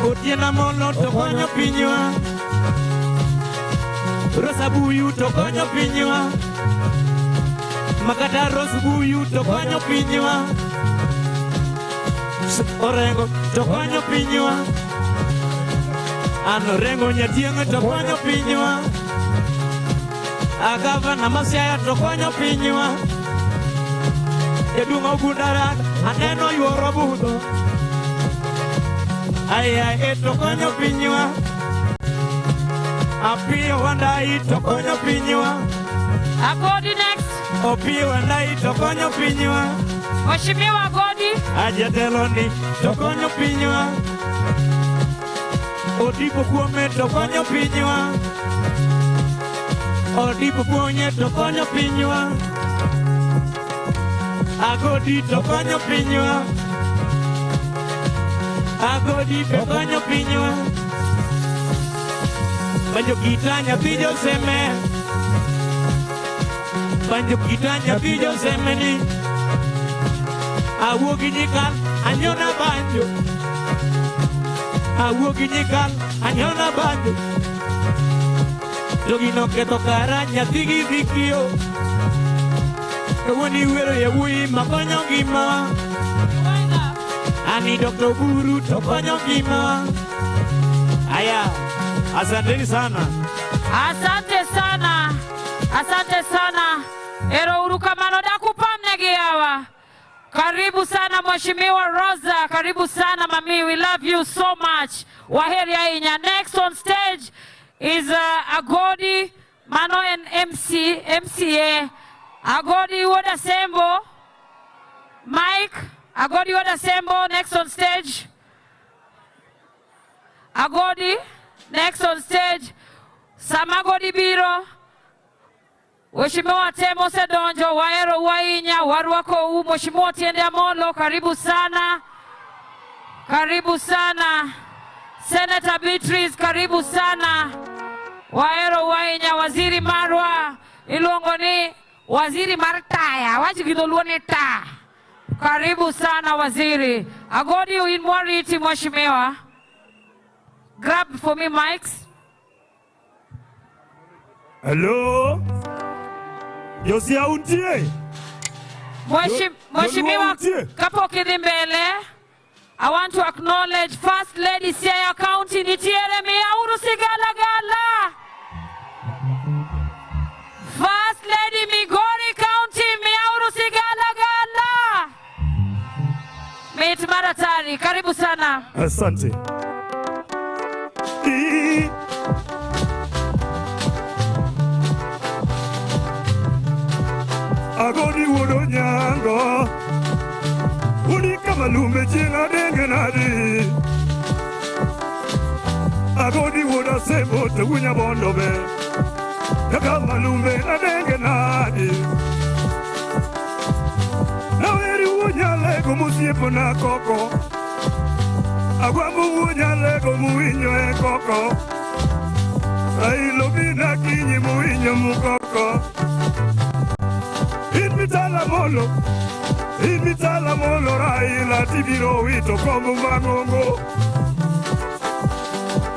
Otiena Molo to konyo pinywa, Rosa Buyu to konyo pinywa, Makata Rose Buyu to konyo pinywa, Orengo to konyo pinywa, Ano Rengo Nyatieng to konyo pinywa, Agavana Masiaya to konyo pinywa, Edunga Gundaran aneno yuoro budho, Aya to konyo pinywa, Apio Wandai to konyo pinywa. Agodi next. Opio Wandai to konyo pinywa. Mheshimiwa Agodi. Ajateloni to konyo pinywa. Odipo Kuome to konyo pinywa. Odipo Kuonye to konyo pinywa. Agodi to konyo pinywa. Agodi to konyo pinywa. Banjo kitanya pijo seme, banjo kitanya pijo seme ni. Awogi nyikal anyona banjo, awogi nyikal anyona banjo. Jogi no keto karanya tigi dikio, kawani wero ya wui makonyo gima. Ani Dr. Buru to konyo gima. Aya. Asante sana. Asante sana. Asante sana. Ero urukamano dakupamnegi hawa. Karibu sana Mheshimiwa Rosa. Karibu sana Mami. We love you so much. Waheri ainya. Next on stage is Agodi Mano and MCA. Agodi Woda Sembo. Mike. Agodi Woda Sembo. Next on stage. Agodi. Next on stage, Samagodi Biro, Mheshimiwa Temo Sedonjo, Waero Wainya, Warwako Mheshimiwa Tiende Molo, karibu sana. Karibu sana. Senator Beatrice, karibu sana. Waero Wainya, Waziri Marwa, Ilongoni, Waziri Martaya, Wajigidoluone ta. Karibu sana Waziri. Agodi Uinwariti Mheshimiwa. Grab for me mics. Hello. Josia untie. Mheshimiwa Kapo Kidimbele. I want to acknowledge First Lady Siaya County Nitiere Miauru Sigala Gala. First Lady Migori County Miauru Sigala Gala. Mate Maratari, karibu sana. Asante. Agodi wodo nyango, unika malume chinga denge nadi. Agodi wodo sebo te wunya bondo be, kaka malume na denge nadi. Na weri wunya lego musiepo na koko, agwamu wunya lego muinyo e koko. Railo bina kinyi muinyo mukoko. Invitala molo Raila tibiro wito komu mangongo.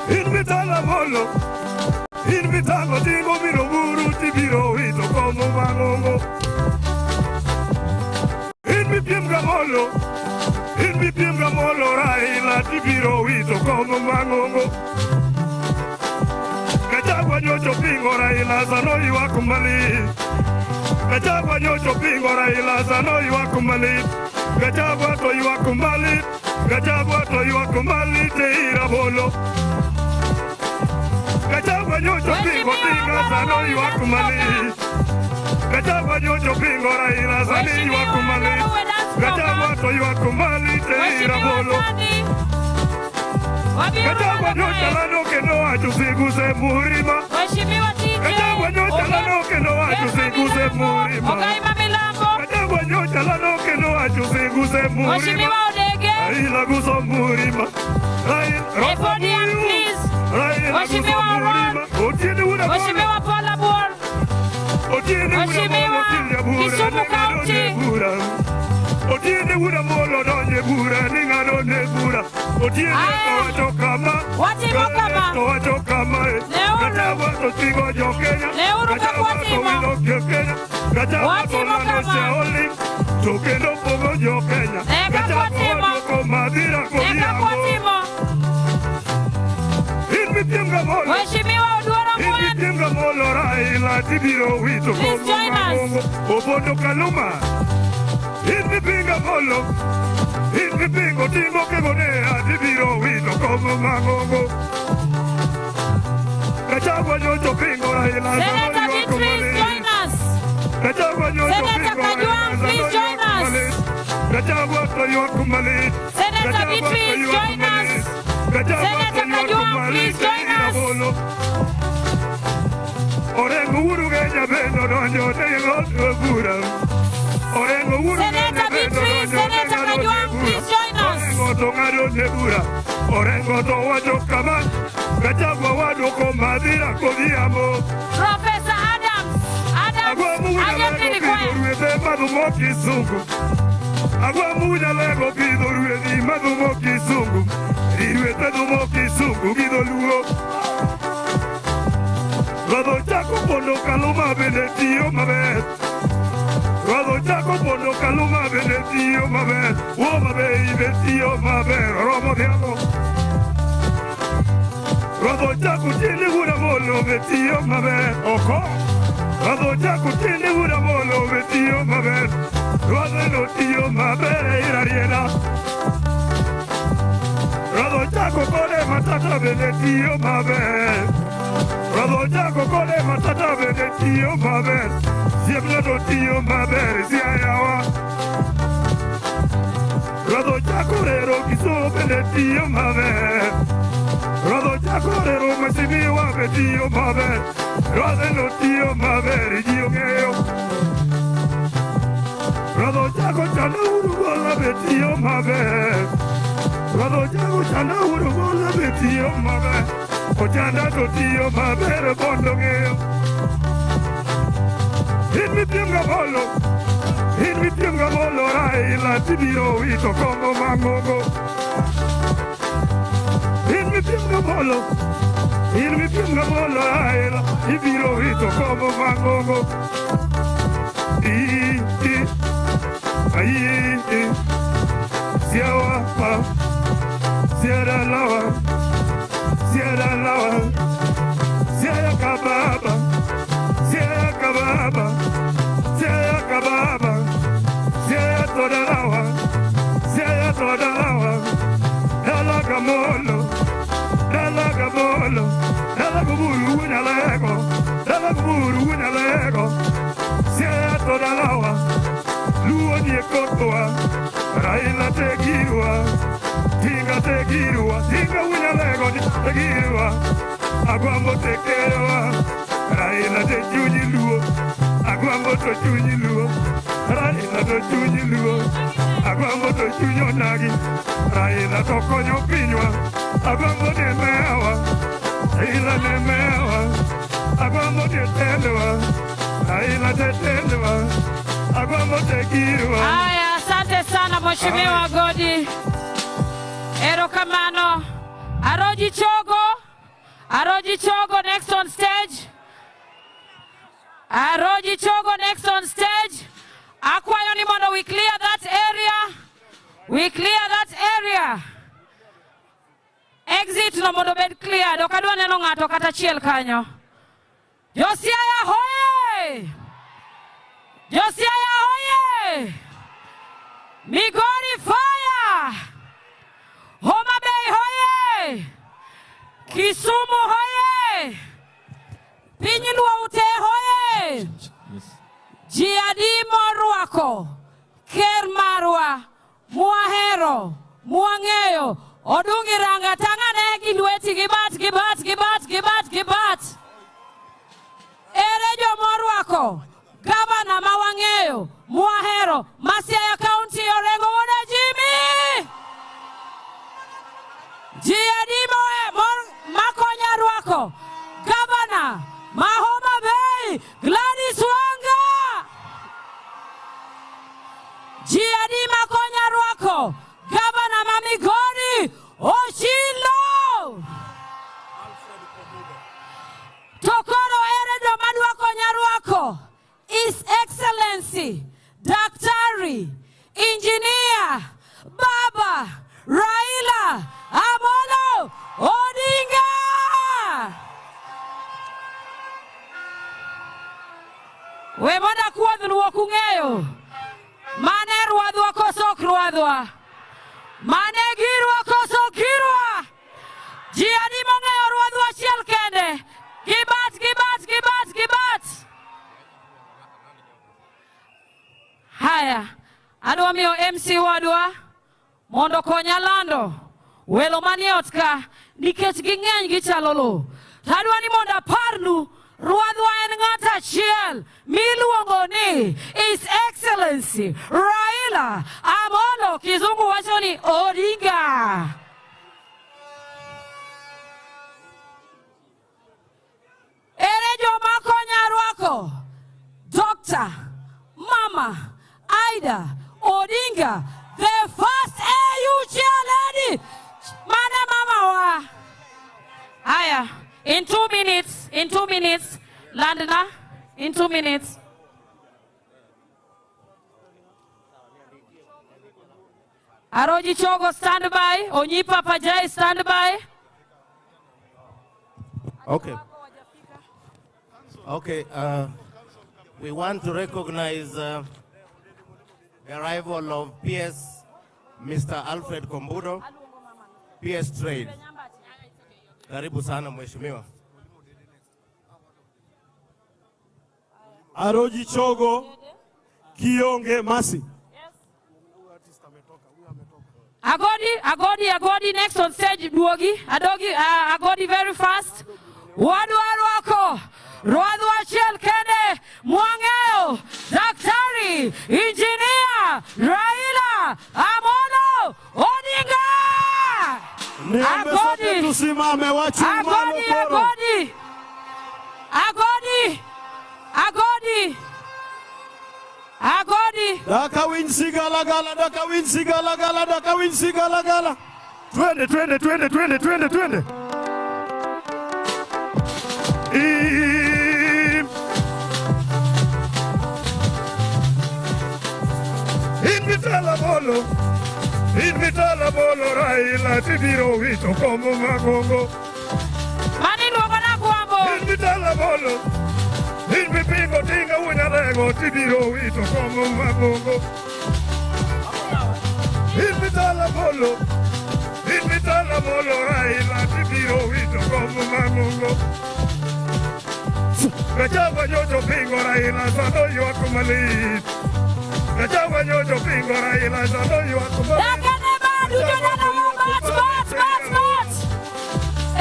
Invitala molo tingo biro buru tibiro wito komu mangongo. Invipiemga molo Raila tibiro wito komu mangongo. Kachagwa nyocho pingo Raila sano iwa kumali. Gachagua nyocho pingo Raila sano iwa kumali. Gachagua to iwa kumali. Gachagua to iwa kumali te ira bolo. Gachagua nyocho pingo pinga sano iwa kumali. Gachagua nyocho pingo Raila sano iwa kumali. Gachagua to iwa kumali te ira bolo. Gachagua nyocho lano que no achusigu se murima. Gachagua nyocho lano que no achusigu se murima. Gachagua nyocho lano que no achusigu se murima. Raila guso murima. Raila guso murima. Otiene una bola. Otiene una bola. Otiene ura molo donye bura ningano ne bura otiene to chokama watimo kama to chokama katawa to tigo jo Kenya katawa to wino Kenya katawa to lano shaoli to kendo pogo jo Kenya katawa to madira ko diamo Invitinga molo Mheshimiwa Oduoro Moyo Invitinga molo Raila tibiro wito ko obondo kaluma Invitinga molo Invipingo tingo ke gonea tibiro wito ko magongo Kachagwa nyoto pingo Raila Senator Beatrice, join us. Kachagwa nyoto pingo Kajwang, please join us. Kachagwa to kumali Senator Beatrice, join us. Senator Kajwang, please join us. Orengo uru geja beno donjo tengo gura. Orengo uru Senator Beatrice, Senator Kajwang, please join us. Orengo to ngado negura. Orengo to wajo kaman. Kachagwa wado ko madira ko diamo. Professor Adams, aje request. Ruete madumoki sungu. Agwa muja lego pido ruedi madumoki sungu. Ruete dumoki sungu gido luo. Rado chako pondo kaluma benetio mabe. Rado chako pondo kaluma benetio mabe. O mabe benetio mabe. Romo diamo. Rado chako chile gura molo benetio mabe. Oko. Rado chako chile gura molo benetio mabe. Rado no tio mabe irariela. Rado chako kore matata benetio mabe. Rado chako kole matata bene tio maber. Siempre do tio maber siayawa. Rado chako rero kiso bene tio maber. Rado chako rero masimiwa bene tio maber. Rado no tio maber jio ngeo. Rado chako chana urugola bene tio maber. Rado chako chana urugola bene tio maber. Ochanda to tio maber bondo ngeo. Invitinga bolo Raila tibiro wito komo mangogo. Invitinga bolo Raila tibiro wito komo mangogo. Siawa pa, siara lawa. Sierra Lawa, Sierra Kababa, Sierra Kababa, Sierra Kababa, Sierra Todalawa, Sierra Todalawa, Ela Gamolo, Ela Gamolo, Ela Guburu Winalego, Ela Guburu Winalego, Sierra Todalawa, Luoni Kotoa, Raila Tegirwa. Tinga tegirwa, tinga unyalego tegirwa. Agwambo tekewa, Raila te chunyi luo. Agwambo to chunyi luo, Raila to chunyi luo. Agwambo to chunyo nagi, Raila to konyo pinywa. Agwambo ne mewa, Raila ne mewa. Agwambo te tendewa, Raila te tendewa. Agwambo tegirwa. Haya, asante sana Mheshimiwa Godi. Erokamano. Aroji Chogo next on stage. Aroji Chogo next on stage. Akwayo ni mono, we clear that area. We clear that area. Exit no mono bed clear. Dokadwa neno ngato kata chiel kanyo. Josiaya hoye! Josiaya hoye! Migori fire! Homa Bay hoye! Kisumu hoye! Piny Ute hoye! Jiadi Moruako, Ker Marwa, Muahero, Muang'eyo, Odungi Ranga, Tangane Gilweti, Gibat. Ere jo Moruako, Governor Mawang'eyo, Muahero, Masiaya County, Orengo Woda Jimmy! Jiadimo Makonya Ruako, Governor Mahoma Bay, Gladys Wanga. Jiadi Makonya Ruako. wako Gavana Mamigori Ochilo. Tokoro Eredo Madwako Nyarwako, His Excellency Daktari Engineer Baba Raila Amolo Odinga. We mona kuadhuluwa kung'eyo. Mane ruadhwa koso ruadhwa. Mane girwa koso girwa. Jiani mong'eyo ruadhwa achiel kende. Gibat. Haya, adwa miyo MC wadwa mondo konya lando welo manie ot ka nikech ging'eny gichalo lo. Tadwa ni mondo aparnu ruadhwa en ng'at achiel miluongo ni His Excellency Raila Amolo kizungu wacho ni Odinga. Ere joma konya rwako Dr. Mama Aida Odinga, the first AU chair lady. Mana mama wa. Aya, in 2 minutes, Landana, in 2 minutes. Aroji Chogo, stand by. Onyipa Pajai, stand by. Okay, we want to recognize the arrival of PS Mr. Alfred Kombudo, PS Trade. Karibu sana mheshimiwa. Aroji Chogo, Kionge Masi. Agodi, next on stage, Duogi. Agodi very fast. Wadwarwako, Ruadhwa achiel kende, Mwang'eyo, Daktari, Engineer, Raila, Amolo, Odinga. Agodi, tusimame wachung malo koro. Agodi. Daka win sigala gala. Twende. Invitala bolo Raila tibiro wito como magongo. Mani luogo na kwambo. Invitala bolo. Invipingo tinga unyalego tibiro wito como magongo. Invitala bolo Raila tibiro wito como magongo. Gachawa nyoto pingo Raila sano yuako malit. Gachawa nyoto pingo Raila sano yuako malit. Dakane badu jodana wa bat.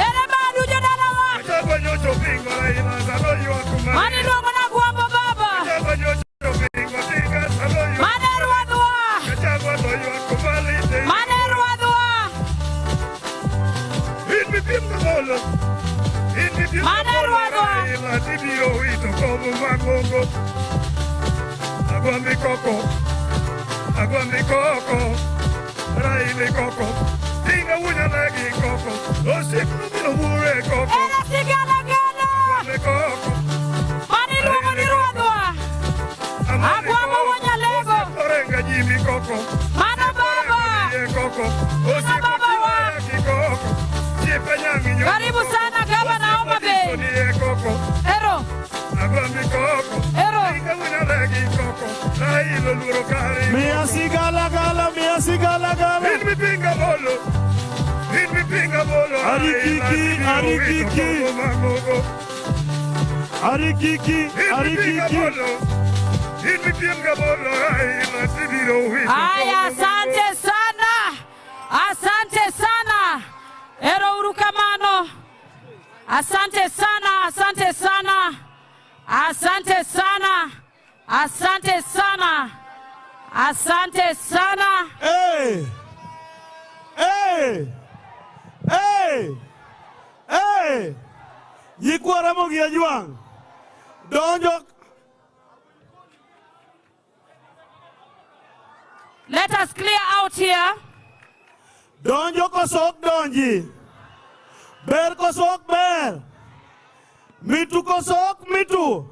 Ere badu jodana wa. Gachawa nyoto pingo Raila sano yuako malit. Mani luogo na kwambo baba. Gachawa nyoto pingo tinga sano yuako. Mane ruadhwa. Gachawa no yuako malit. Mane ruadhwa. Invipingo bolo. Mane ruadhwa. Raila tibiro wito como magongo. Agua mi coco, Raila coco, tinga una legi coco, lo signo mi lo mure coco. Era sigala gala. Agua mi coco, Mani luogo ni ruadhwa. Agwa mawanya lego. Orenga jimi coco, Mana baba. coco, o si legi coco, si penyangi nyo. Karibu sana Gavana Homa Bay. Coco, Ero. agua mi coco, tinga una legi coco, Raila luro cari. Mia sigala gala. Inmi pinga bolo. Arikiki. Inmi pinga bolo. Raila tibiro wito. Aya, asante sana. Ero urukamano. Asante sana. Hey! Yikwara mo gi ajwang. Donjo. Let us clear out here. Donjo kosok donji. Ber kosok ber. Mitu kosok mitu.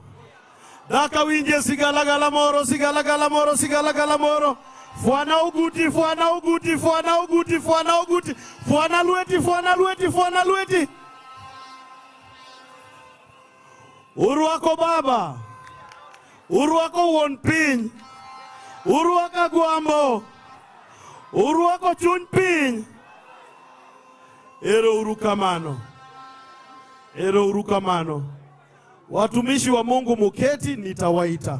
Daka winje sigala moro, sigala moro, sigala moro. Fuana uguti, fuana uguti, fuana uguti, fuana uguti. Fuana lueti, fuana lueti, fuana lueti. Uruako baba. Uruako won piny. Uruako guambo. Uruako chuny piny. Ero urukamano. Ero urukamano. Watumishi wa Mungu muketi, nitawaita.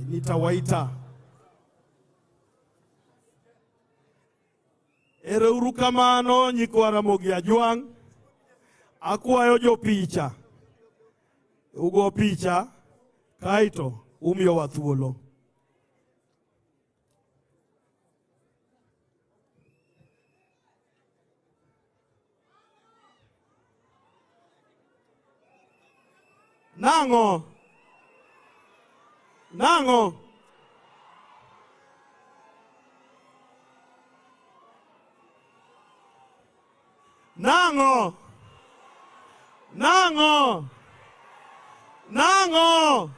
Nitawaita. Ero urukamano nyikwara mogi ajwang. Akwayo jo picha. Ugo picha. Kaito umiyo wathuolo. Nango. Nango. Nango. Nango. Nango.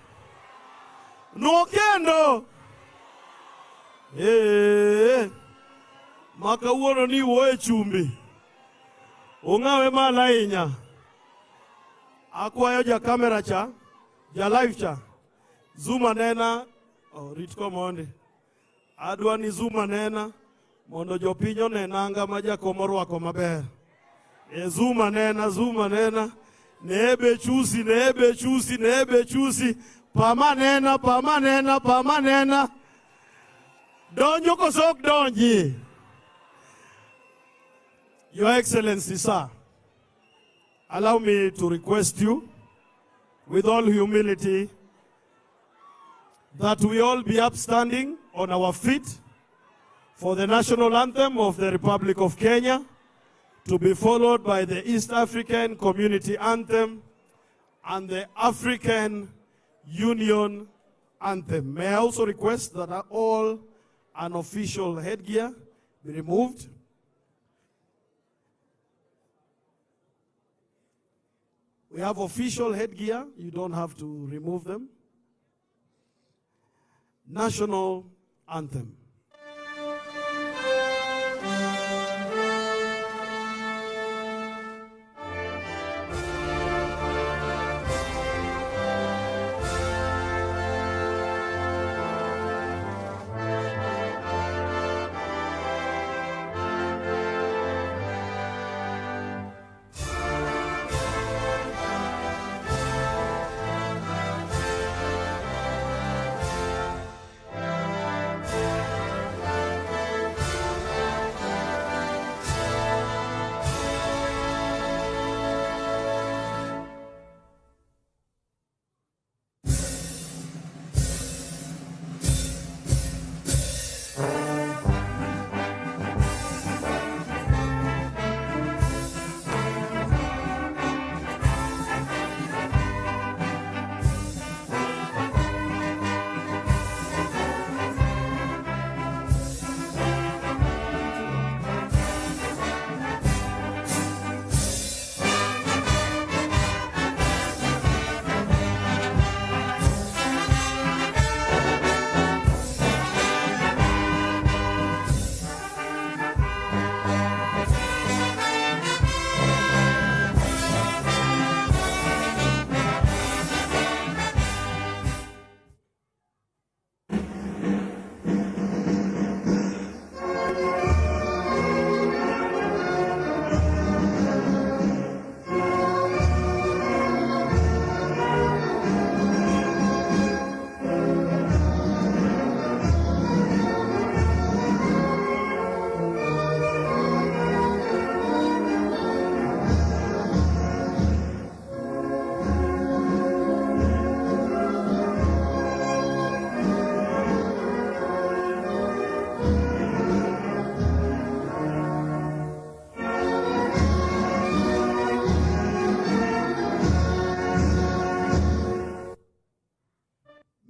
Nokendo. Maka uono ni woe chumbi. Ungawe malainya. Akwayo ja kamera cha. Ja live cha. Zuma nena. Ritko monde. Adwa ni zuma nena. Mondo jopinyo nenanga maja komorwako maber. Zuma nena, zuma nena. Nebe chusi, nebe chusi, nebe chusi. Pama nena, pama nena, pama nena. Donjo kosok donji. Your Excellency, sir, allow me to request you, with all humility, that we all be upstanding on our feet for the national anthem of the Republic of Kenya, to be followed by the East African Community Anthem and the African Union Anthem. May I also request that all unofficial headgear be removed. We have official headgear. You don't have to remove them. National Anthem.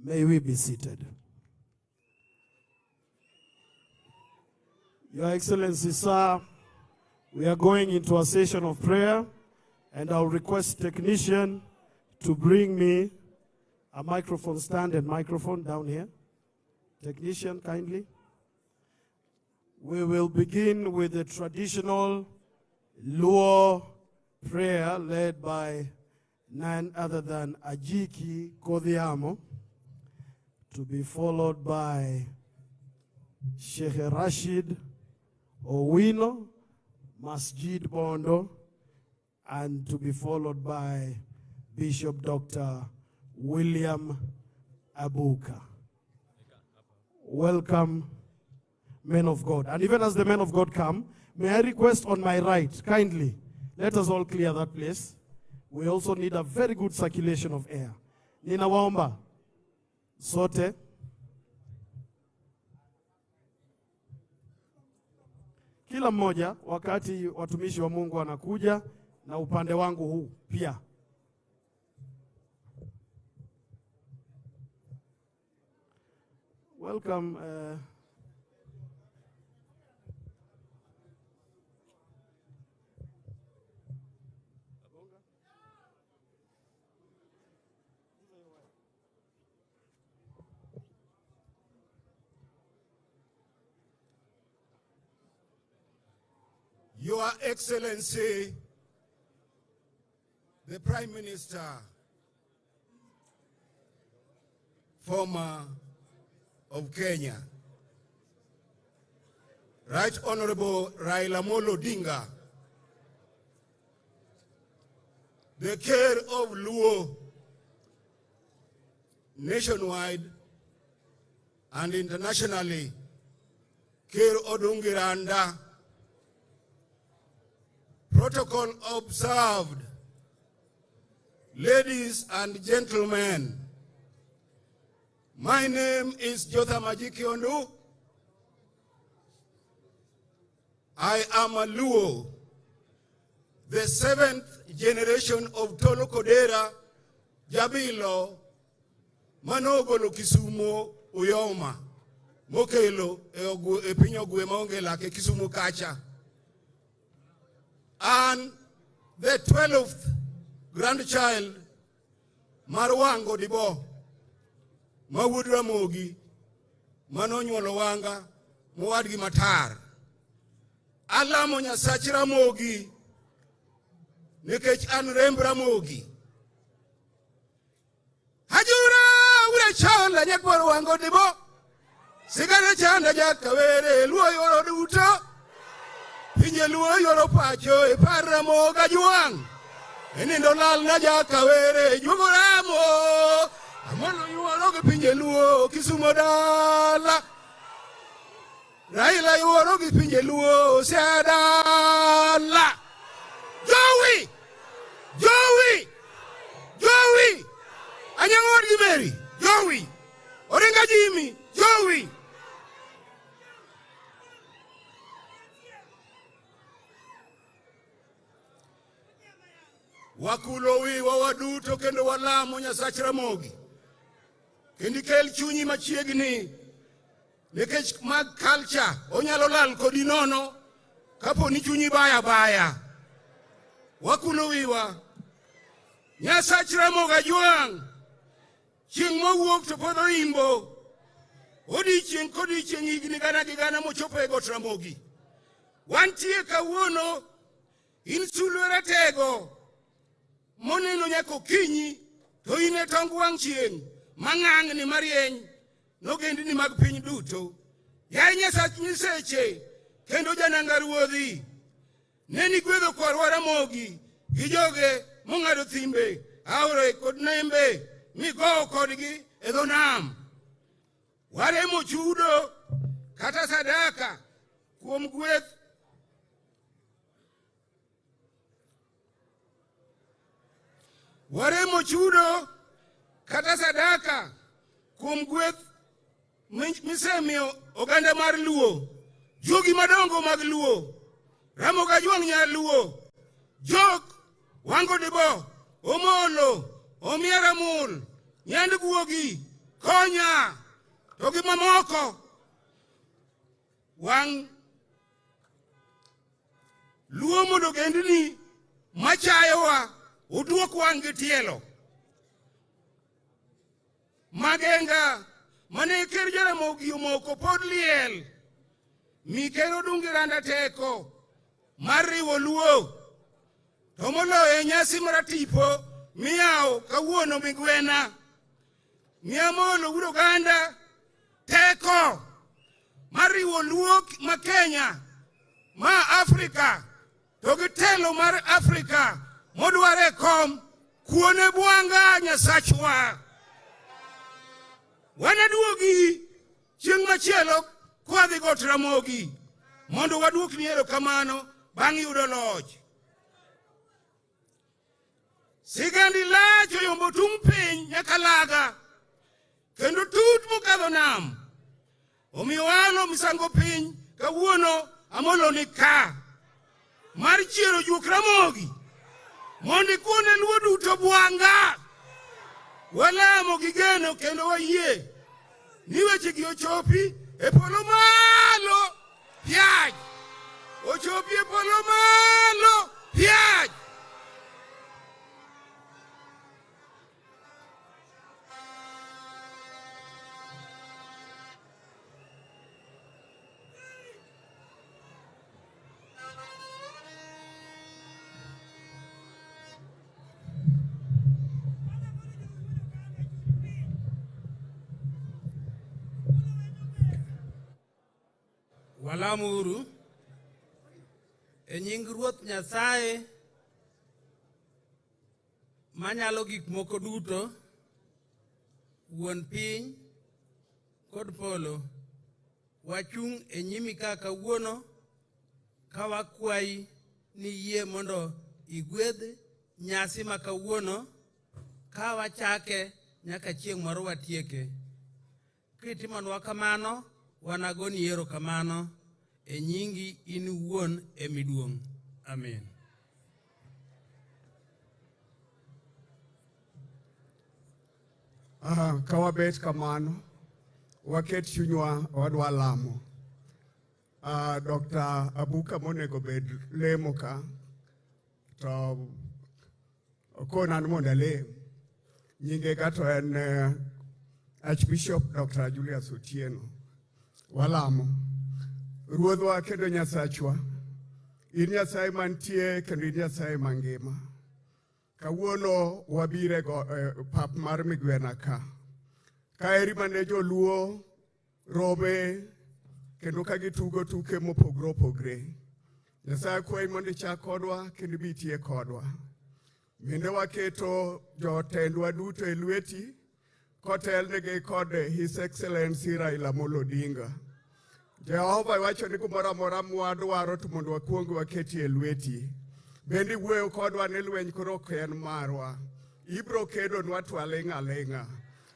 May we be seated. Your Excellency, sir, we are going into a session of prayer, and I'll request technician to bring me a microphone stand and microphone down here. Technician, kindly. We will begin with the traditional Luo prayer led by none other than Ajiki Kodhiamo, to be followed by Sheikh Rashid Owino, Masjid Bondo, and to be followed by Bishop Dr. William Abuka. Welcome, men of God. And even as the men of God come, may I request on my right, kindly, let us all clear that place. We also need a very good circulation of air. Nina waomba sote kila mmoja wakati watumishi wa Mungu wanakuja, na upande wangu huu pia. Welcome. Your Excellency, the Prime Minister, former of Kenya, Right Honorable RAILA ODINGA, the care of Luo nationwide and internationally, Care Odungiranda, protocol observed, ladies and gentlemen, my name is Jotham Ajiki Ondu. I am a Luo, the 7th generation of Tolo Kodera, Jabilo, Manogolo Kisumo, Uyoma, Mokelo, Epinyo Guemongela, Kisumu Kacha. And the 12th grandchild, Marwango Dibo, Mawudra Mogi, Manonyo Lowanga, Muadgi Matar. Alamonya Sachira Mogi, Nekech Anrembra Mogi. Hajura, Ura Chala, Nyakwarwango Dibo, Sigara Chanda Jakavere, Luo Duta. Pinye Luo yoro pacho e paramo gajuang. Enindo lal na jakawere jugoramo. Amolo yuoro ke pinye Luo Kisumo dala. Raila yuoro ke pinye Luo seadala. Joey! Joey! Joey! Anyangor Gimeri! Joey! Orenga Jimmy! Joey! Wakulowi wawaduto kendo walamo Nyasach Ramogi. Kendi kel chunyi machiegni nikech mag culture onyalo lal kodi nono kapo ni chunyi baya baya. Wakulowiwa Nyasach Ramogi juang chieng' mowuok to podho imbo odiochieng' kodiochieng' higni gana gi gana mochopo e got Ramogi. Wantie kawuono in sulwe ratego moneno nyako kinyi to ine tong wang chieng' mang'ang'ni marieny nogendni mag piny duto. Yaye Nyasach nyiseche kendo jananga ruodhi, neni gwedho kwarwa Ramogi gi joge mong'ado thimbe aore kod nembe migowo kodgi e dho nam. Waremo chudo kata sadaka kuom gweth waremo chudo kata sadaka kuom gweth misemiyo oganda mar Luo, jogi madongo mag Luo, Ramogi Ajuang nya Luo, Jok, Wango Dibo, Omolo, Omiera Mul, Nyand Guogi, Konya, to gi mamoko. Wang luo mondo gendni machayowa uduok wang' gi tielo. Magenga mane ker Jaramogi omoko pod liel mi ker odungi randa teko mar riwo luo to moloyo nyasi mar tipo miyawo kawuono migwena miamolo uro ganda teko mar riwo luo ma Kenya ma Afrika to gi telo mar Afrika modware kom kuone bwanga Nyasachwa. Wanaduogi chieng' machielo kwadhi got Ramogi mondo waduok ni erokamano bang' yudo loch. Sigandi lach oyombo tung' piny nyaka laga kendo tut mokadho nam. Omiyo walo misango piny kawuono amolo ni ka mar chiero juok Ramogi mondo kuone luo duto bwanga. Walamo gi geno kendo wayie ni wechegi ochopi e polo malo piaj. Ochopi e polo malo piaj. Walamuru e nying Ruoth Nyasaye manyalo gik moko duto, wuon piny kod polo, wachung' e nyimi ka kawuono ka wakwayi ni yie mondo igwedh nyasi ma kawuono ka wachake nyaka chieng' moro watieke. Kitimonwa kamano, wanagoni erokamano e nyingi in wuon e miduong'. Amen. Kawabet kamano, waket chunywa wadwa lamo. Dr. Abuka monego bed lemo ka, to okonan mondo lem. Nyinge gato en Archbishop Dr. Julius Otieno. Walamo. Ruodhwa kendo Nyasachwa, in Nyasaye mantie kendo in Nyasaye mangima. Kawuono wabire pap mar migwena ka. Kaeri mane joluo robe kendo ka gitugo tuke mopogre opogre. Nyasaye kwayi mondo ichak kodwa kendo bitie kodwa. Bende waketo jotendwa duto e lweti kotelnegi kod His Excellency Raila Odinga. Jehova wacho ni kumoro amora mwadwaro to mondo wakuong waketi e lweti. Bende wuoyo kodwa ni lweny koro ok en marwa. Ibro kedonwa to aleng'a aleng'a.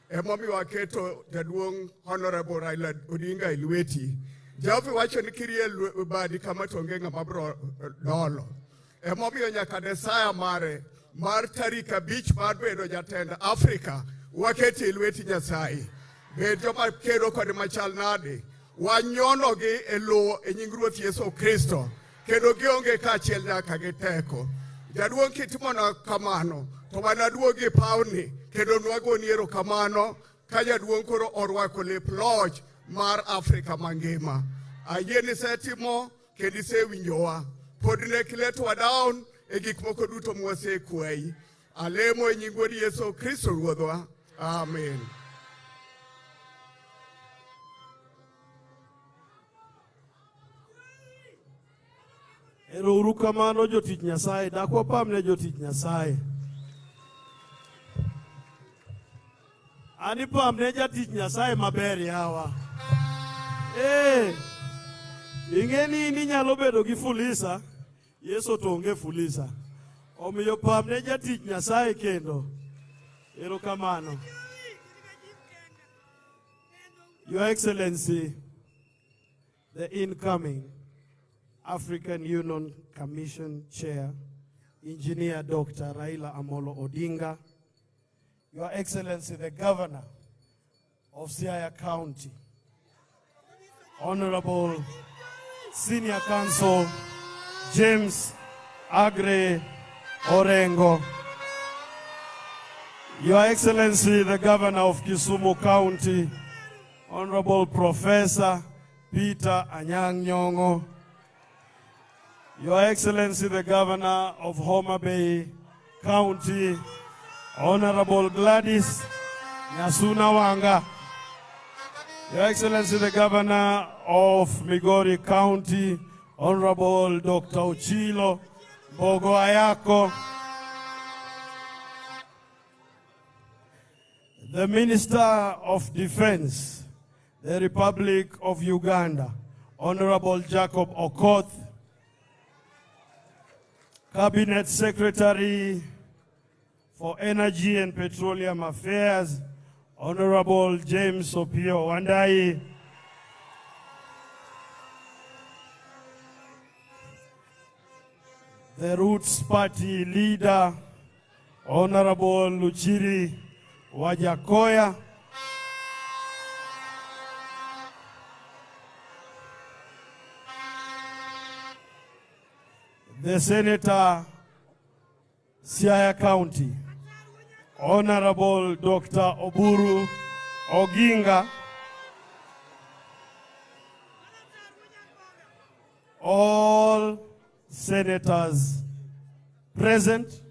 Emomiyo waketo jaduong' Honorable Raila Odinga e lweti. Jehova wacho ni kirie badi kama to onge ng'ama bro dolo. Emomiyo nyaka desaya mare mar tarik 5 mar bedo jatend Afrika waketi e lweti Nyasaye. Bed joma kedo kod machal nade. Wanyonogi e lo e nying Ruoth Yesu Kristo kendo gionge kaachiel nyaka gi teko. Jaduong' kitimono kamano to wanaduogi pawni kendo nwagoni erokamano ka jaduong' koro orwako lep loch mar Afrika mangima. Ayie ni setimo kendo isewinjowa. Pod ne kiletwa down e gik moko duto mwasekwayi. Alemo e nying Wuod Yesu Kristo Ruodhwa. Amen. Erouru kamano jotich Nyasaye, dak wapamne jotich Nyasaye. Ani pamne jatich Nyasaye maber yawa. Ing'eni ni nyalo bedo gi fulisa, Yesu to onge fulisa. Omiyo pamne jatich Nyasaye kendo. Erokamano. Your Excellency, the incoming African Union Commission Chair, Engineer Dr. Raila Amolo Odinga, Your Excellency, the Governor of Siaya County, Honorable Senior Counsel James Agre Orengo, Your Excellency, the Governor of Kisumu County, Honorable Professor Peter Anyang' Nyong'o, Your Excellency, the Governor of Homa Bay County, Honorable Gladys Nyasuna Wanga, Your Excellency, the Governor of Migori County, Honorable Dr. Ochilo Bogo Ayako, the Minister of Defense, the Republic of Uganda, Honorable Jacob Okoth, Cabinet Secretary for Energy and Petroleum Affairs, Honorable James Opio Wandai, the Roots Party leader, Honorable Luchiri Wajakoya, the Senator, Siaya County, Honorable Dr. Oburu Oginga, all senators present,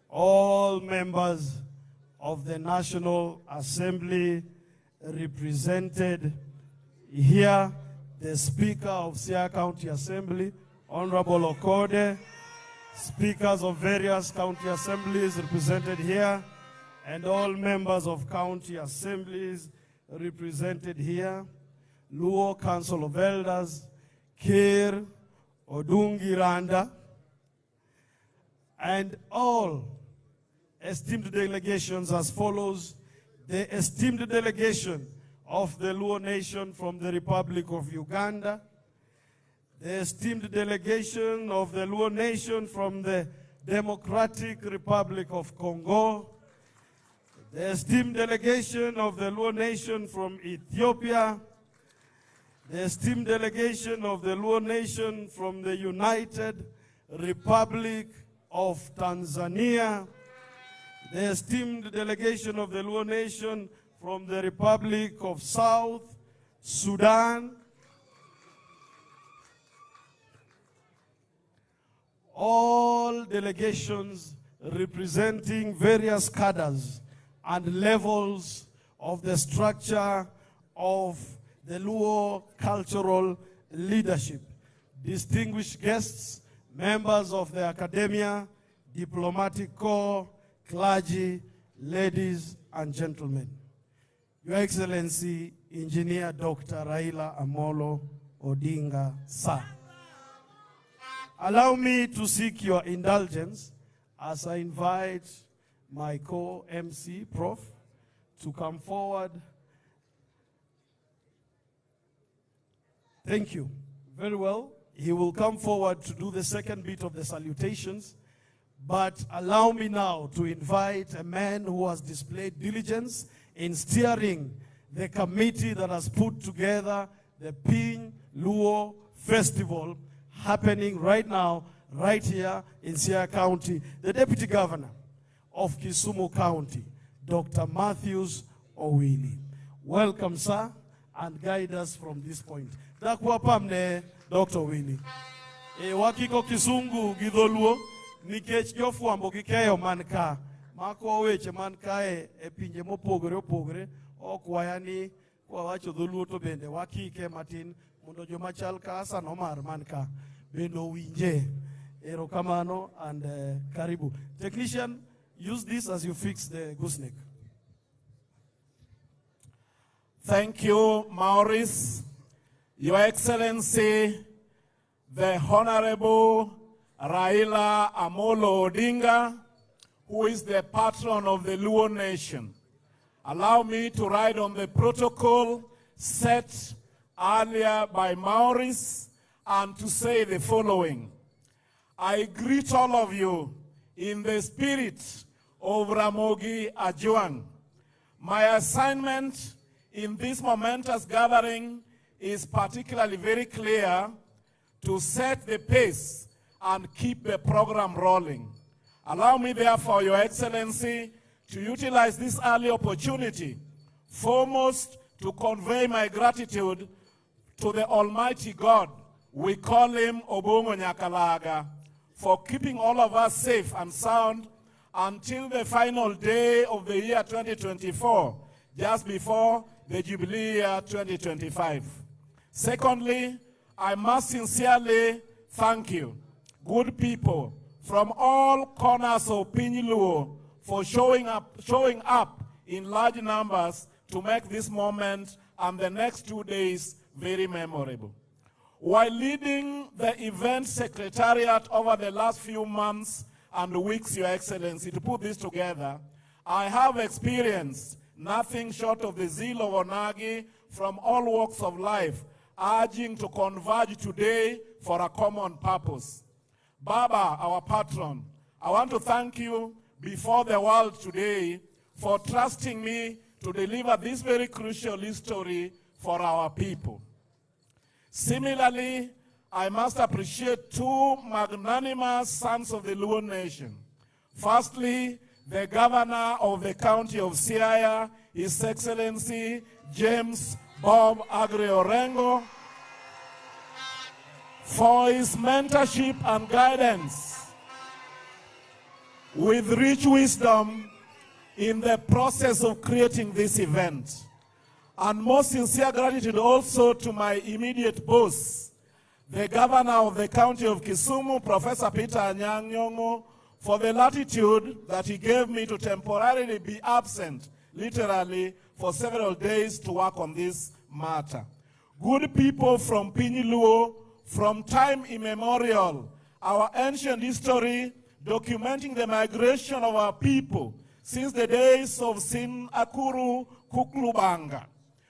all members of the National Assembly represented here, the Speaker of Siaya County Assembly, Honorable Okode, speakers of various county assemblies represented here, and all members of county assemblies represented here, Luo Council of Elders, Kir, Odungi Randa, and all esteemed delegations as follows. The esteemed delegation of the Luo Nation from the Republic of Uganda, the esteemed delegation of the Luo Nation from the Democratic Republic of Congo, the esteemed delegation of the Luo Nation from Ethiopia, the esteemed delegation of the Luo Nation from the United Republic of Tanzania, the esteemed delegation of the Luo Nation from the Republic of South Sudan, all delegations representing various cadres and levels of the structure of the Luo cultural leadership, distinguished guests, members of the academia, diplomatic corps, clergy, ladies and gentlemen. Your Excellency, Engineer Dr. Raila Amolo Odinga, sir. Allow me to seek your indulgence as I invite my co-MC, Prof, to come forward. Thank you. Very well. He will come forward to do the second bit of the salutations. But allow me now to invite a man who has displayed diligence in steering the committee that has put together the Piny Luo Festival happening right now, right here in Siaya County, the Deputy Governor of Kisumu County, Dr. Matthews Owili. Welcome, sir, and guide us from this point. Dakwa pamne, Dr. Owili. Wakiko Kisungu Gidoluo, nikech jofuambo gikeyo manka, mako weche mankae pinje mopogore opogore, okwaya ni kwa wacho dholuo to bende wakike matin, mondo jomachal ka Hassan Omar manka, bendo winje. Erokamano and karibu. Technician, use this as you fix the gooseneck. Thank you, Maurice. Your Excellency, the Honorable RAILA Amolo Odinga, who is the patron of the Luo Nation. Allow me to ride on the protocol set earlier by Maurice and to say the following. I greet all of you in the spirit of Ramogi Ajuang. My assignment in this momentous gathering is particularly very clear to set the pace and keep the program rolling. Allow me, therefore, Your Excellency, to utilize this early opportunity, foremost to convey my gratitude to the Almighty God, we call him Obongo Nyakalaga, for keeping all of us safe and sound until the final day of the year 2024, just before the Jubilee year 2025. Secondly, I must sincerely thank you, good people from all corners of Piny for showing up in large numbers to make this moment and the next 2 days very memorable. While leading the event secretariat over the last few months and weeks, Your Excellency, to put this together, I have experienced nothing short of the zeal of Onagi from all walks of life, urging to converge today for a common purpose. Baba, our patron, I want to thank you before the world today for trusting me to deliver this very crucial history for our people. Similarly, I must appreciate two magnanimous sons of the Luo nation. Firstly, the governor of the county of Siaya, His Excellency James Bob Agre Orengo, for his mentorship and guidance with rich wisdom in the process of creating this event. And most sincere gratitude also to my immediate boss, the governor of the county of Kisumu, Professor Peter Anyang' Nyong'o, for the latitude that he gave me to temporarily be absent, literally, for several days to work on this matter. Good people from Piny Luo, from time immemorial, our ancient history documenting the migration of our people since the days of Sin Akuru Kuklubanga.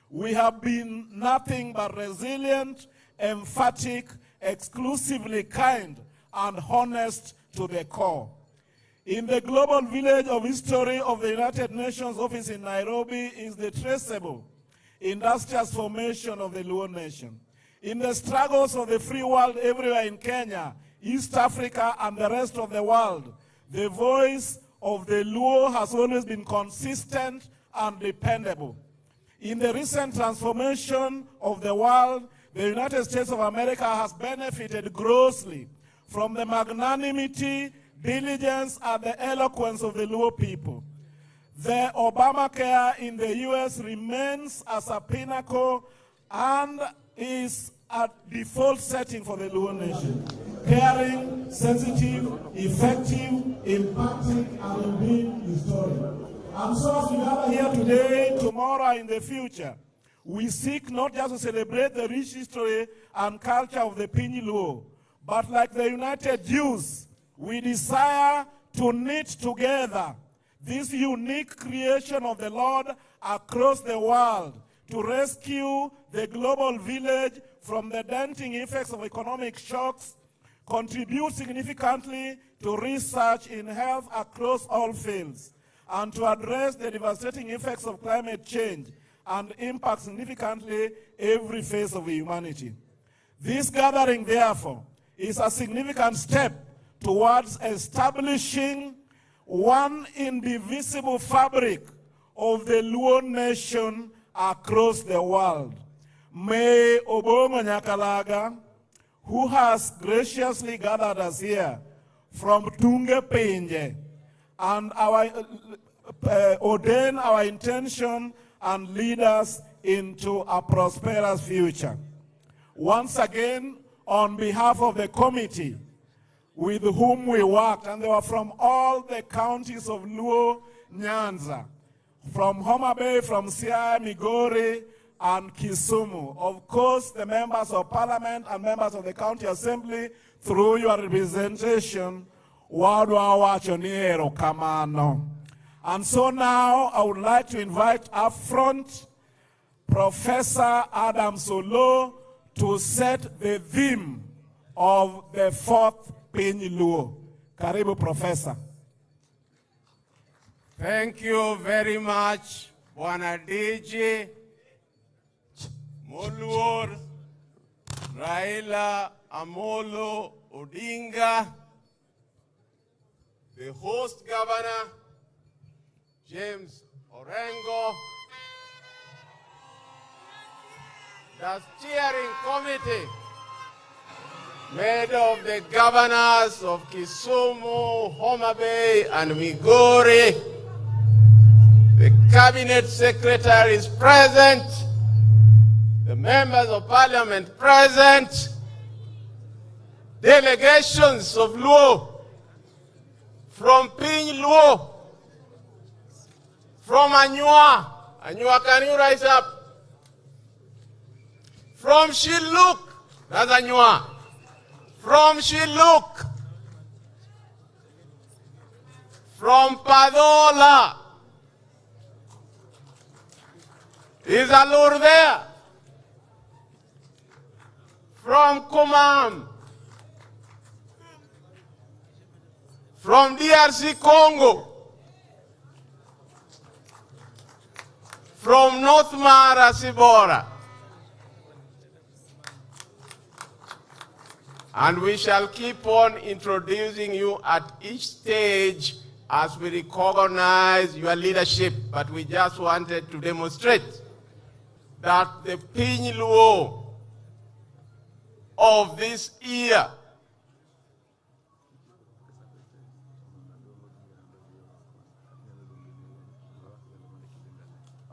We have been nothing but resilient, emphatic, exclusively kind, and honest to the core. In the global village of history of the United Nations office in Nairobi is the traceable, industrious formation of the Luo nation. In the struggles of the free world everywhere in Kenya, East Africa, and the rest of the world, the voice of the Luo has always been consistent and dependable. In the recent transformation of the world, the United States of America has benefited grossly from the magnanimity, diligence, and the eloquence of the Luo people. The Obamacare in the US remains as a pinnacle and is a default setting for the Luo nation. Caring, sensitive, effective, impacting, and indeed historic. And so as we gather here today, tomorrow, in the future, we seek not just to celebrate the rich history and culture of the Piny Luo, but like the United Jews, we desire to knit together this unique creation of the Lord across the world to rescue the global village from the denting effects of economic shocks, contribute significantly to research in health across all fields, and to address the devastating effects of climate change and impact significantly every phase of humanity. This gathering, therefore, is a significant step towards establishing one indivisible fabric of the Luo nation across the world. May Obongo Nyakalaga, who has graciously gathered us here from Tunge Penje, and ordain our intention and lead us into a prosperous future. Once again, on behalf of the committee with whom we worked, and they were from all the counties of Luo Nyanza, from Homa Bay, from Siaya, Migori, and Kisumu. Of course, the members of parliament and members of the county assembly, through your representation, and so now I would like to invite up front Professor Adam Solo to set the theme of the fourth Piny Luo. Karibu, Professor. Thank you very much, Bwana DJ, Moluor, Raila Amolo Odinga, the host governor, James Orengo, the steering committee, made of the governors of Kisumu, Homa Bay, and Migori. The cabinet secretaries present, the members of parliament present, delegations of Luo, from Piny Luo, from Anyua, can you rise up? From Shiluk, that's Anyua. From Shiluk, from Padola, is Alur there? From Kumam, from DRC Congo, from North Mara Sibora. And we shall keep on introducing you at each stage as we recognize your leadership. But we just wanted to demonstrate that the Piny Luo of this year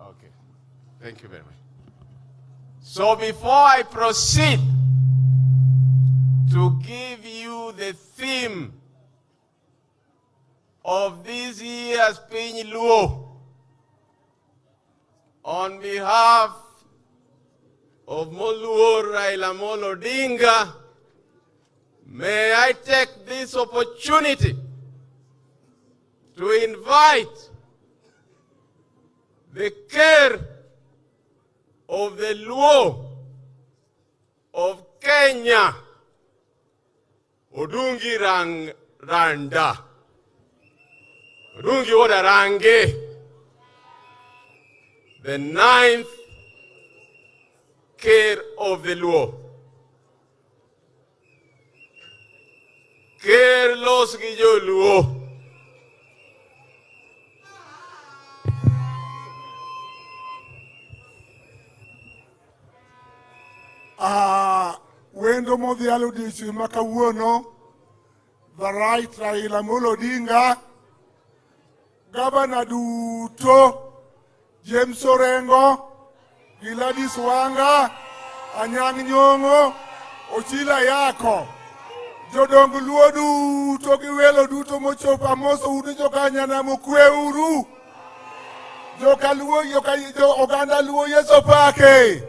okay, thank you very much. So before I proceed to give you the theme of this year's Piny Luo, on behalf of Moluo Raila Amolo Odinga, may I take this opportunity to invite the care of the Luo of Kenya, Odungi Randa, Odungi Odarange, the 9th care of the Luo. Care los Guillo Luo. Wendo modhialo disu makawuono, the right Raila Amolo Odinga, Governor duto, James Orengo, Gladys Wanga, Anyang' Nyong'o, Ochila Yako, jodong Luo duto gi welo duto mochopo amoso uru jokanyana mokwe uru, oganda Luo Yeso pake.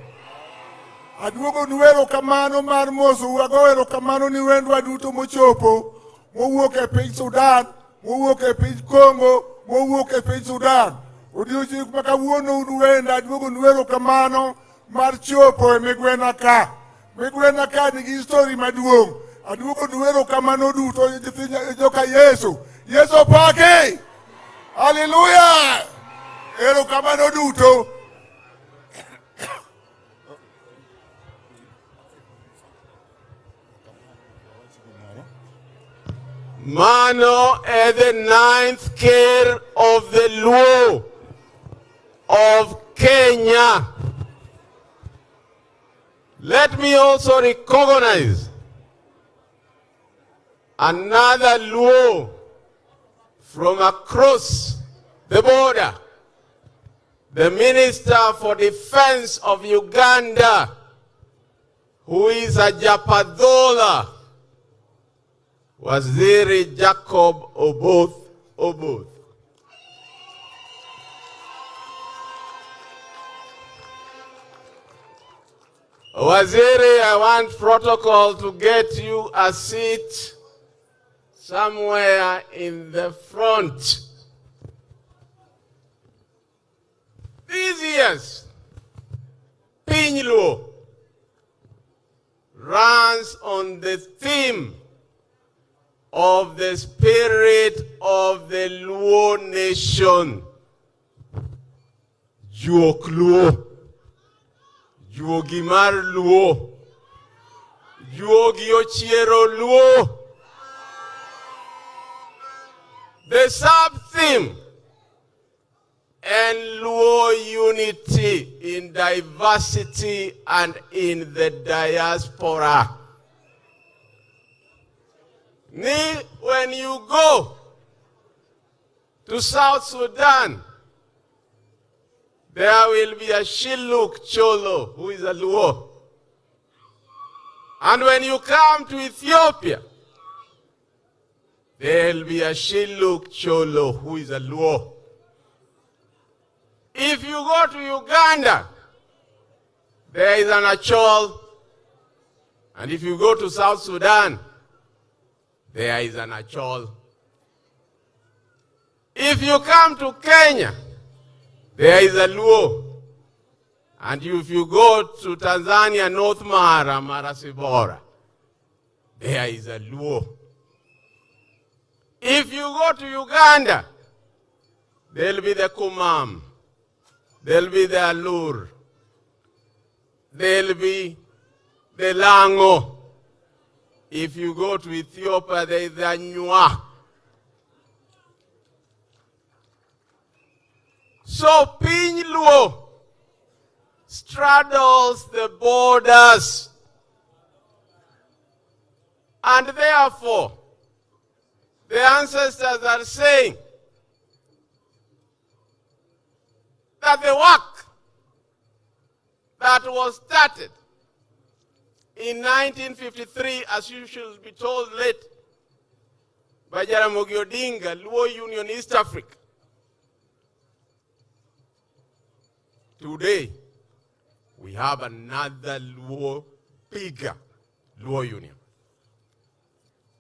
Aduogo nuero kamano mar moso, wagoero kamano ni wendwa duto mochopo, mowuok e piny Sudan, mowuok e piny Congo, mowuok e piny Sudan. Odiochieng' ma kawuono wenda aduogo nuero kamano mar chopo e migwena ka. Migwena ka nigi histori maduong'. Aduogo nuero kamano duto joka Yesu. Yesu pake! Hallelujah! Ero kamano duto. Mano is the 9th care of the Luo of Kenya. Let me also recognize another Luo from across the border, the Minister for Defense of Uganda, who is a Japadola, Waziri Jacob Oboth. Waziri, I want protocol to get you a seat somewhere in the front. These years, Piny Luo runs on the theme of the spirit of the Luo nation. Juok Luo, Juogimar Luo, Juogi Ochiero Luo. The sub-theme, and Luo unity in diversity and in the diaspora. When you go to South Sudan, there will be a Shilluk Cholo who is a Luo. And when you come to Ethiopia, there will be a Shilluk Cholo who is a Luo. If you go to Uganda, there is an Achol. And if you go to South Sudan, there is an Achol. If you come to Kenya, there is a Luo. And if you go to Tanzania, North Mara, Marasibora, there is a Luo. If you go to Uganda, there will be the Kumam, there will be the Alur, there will be the Lango. If you go to Ethiopia, there is the Nyua. So Piny Luo straddles the borders, and therefore the ancestors are saying that the work that was started in 1953, as you should be told late, by Jaramogi Odinga, Luo Union East Africa, today we have another Luo, bigger Luo Union.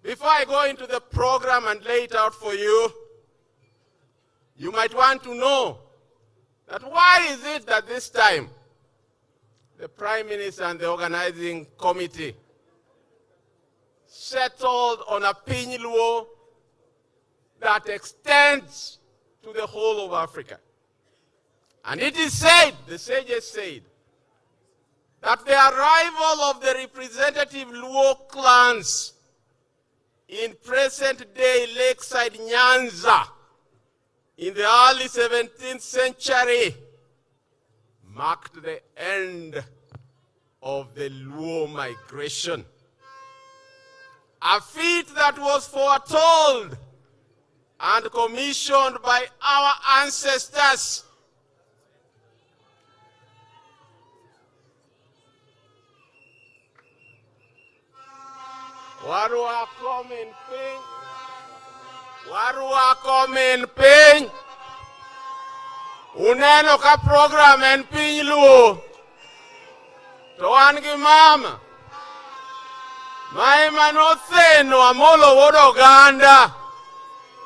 Before I go into the program and lay it out for you, you might want to know that why is it that this time the Prime Minister and the organizing committee settled on a Piny Luo that extends to the whole of Africa. And it is said, the sages said, that the arrival of the representative Luo clans in present-day Lakeside Nyanza in the early 17th century marked the end of the Luo migration. A feat that was foretold and commissioned by our ancestors. Warua komen Piny. Warua komen Piny. Uneno ka program en Piny Luo. To an gi mama. Maema notheno Amolo Wuod Oganda.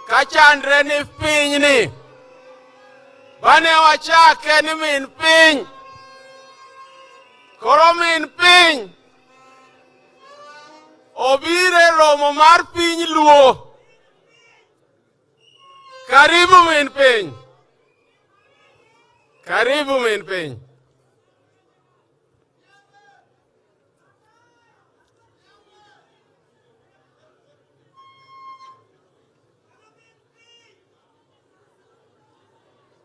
Kachandre ni piny ni. Bane wachake ni min piny. Koro min piny. Obire romo mar Piny Luo. Karibu min piny. Karibu min piny.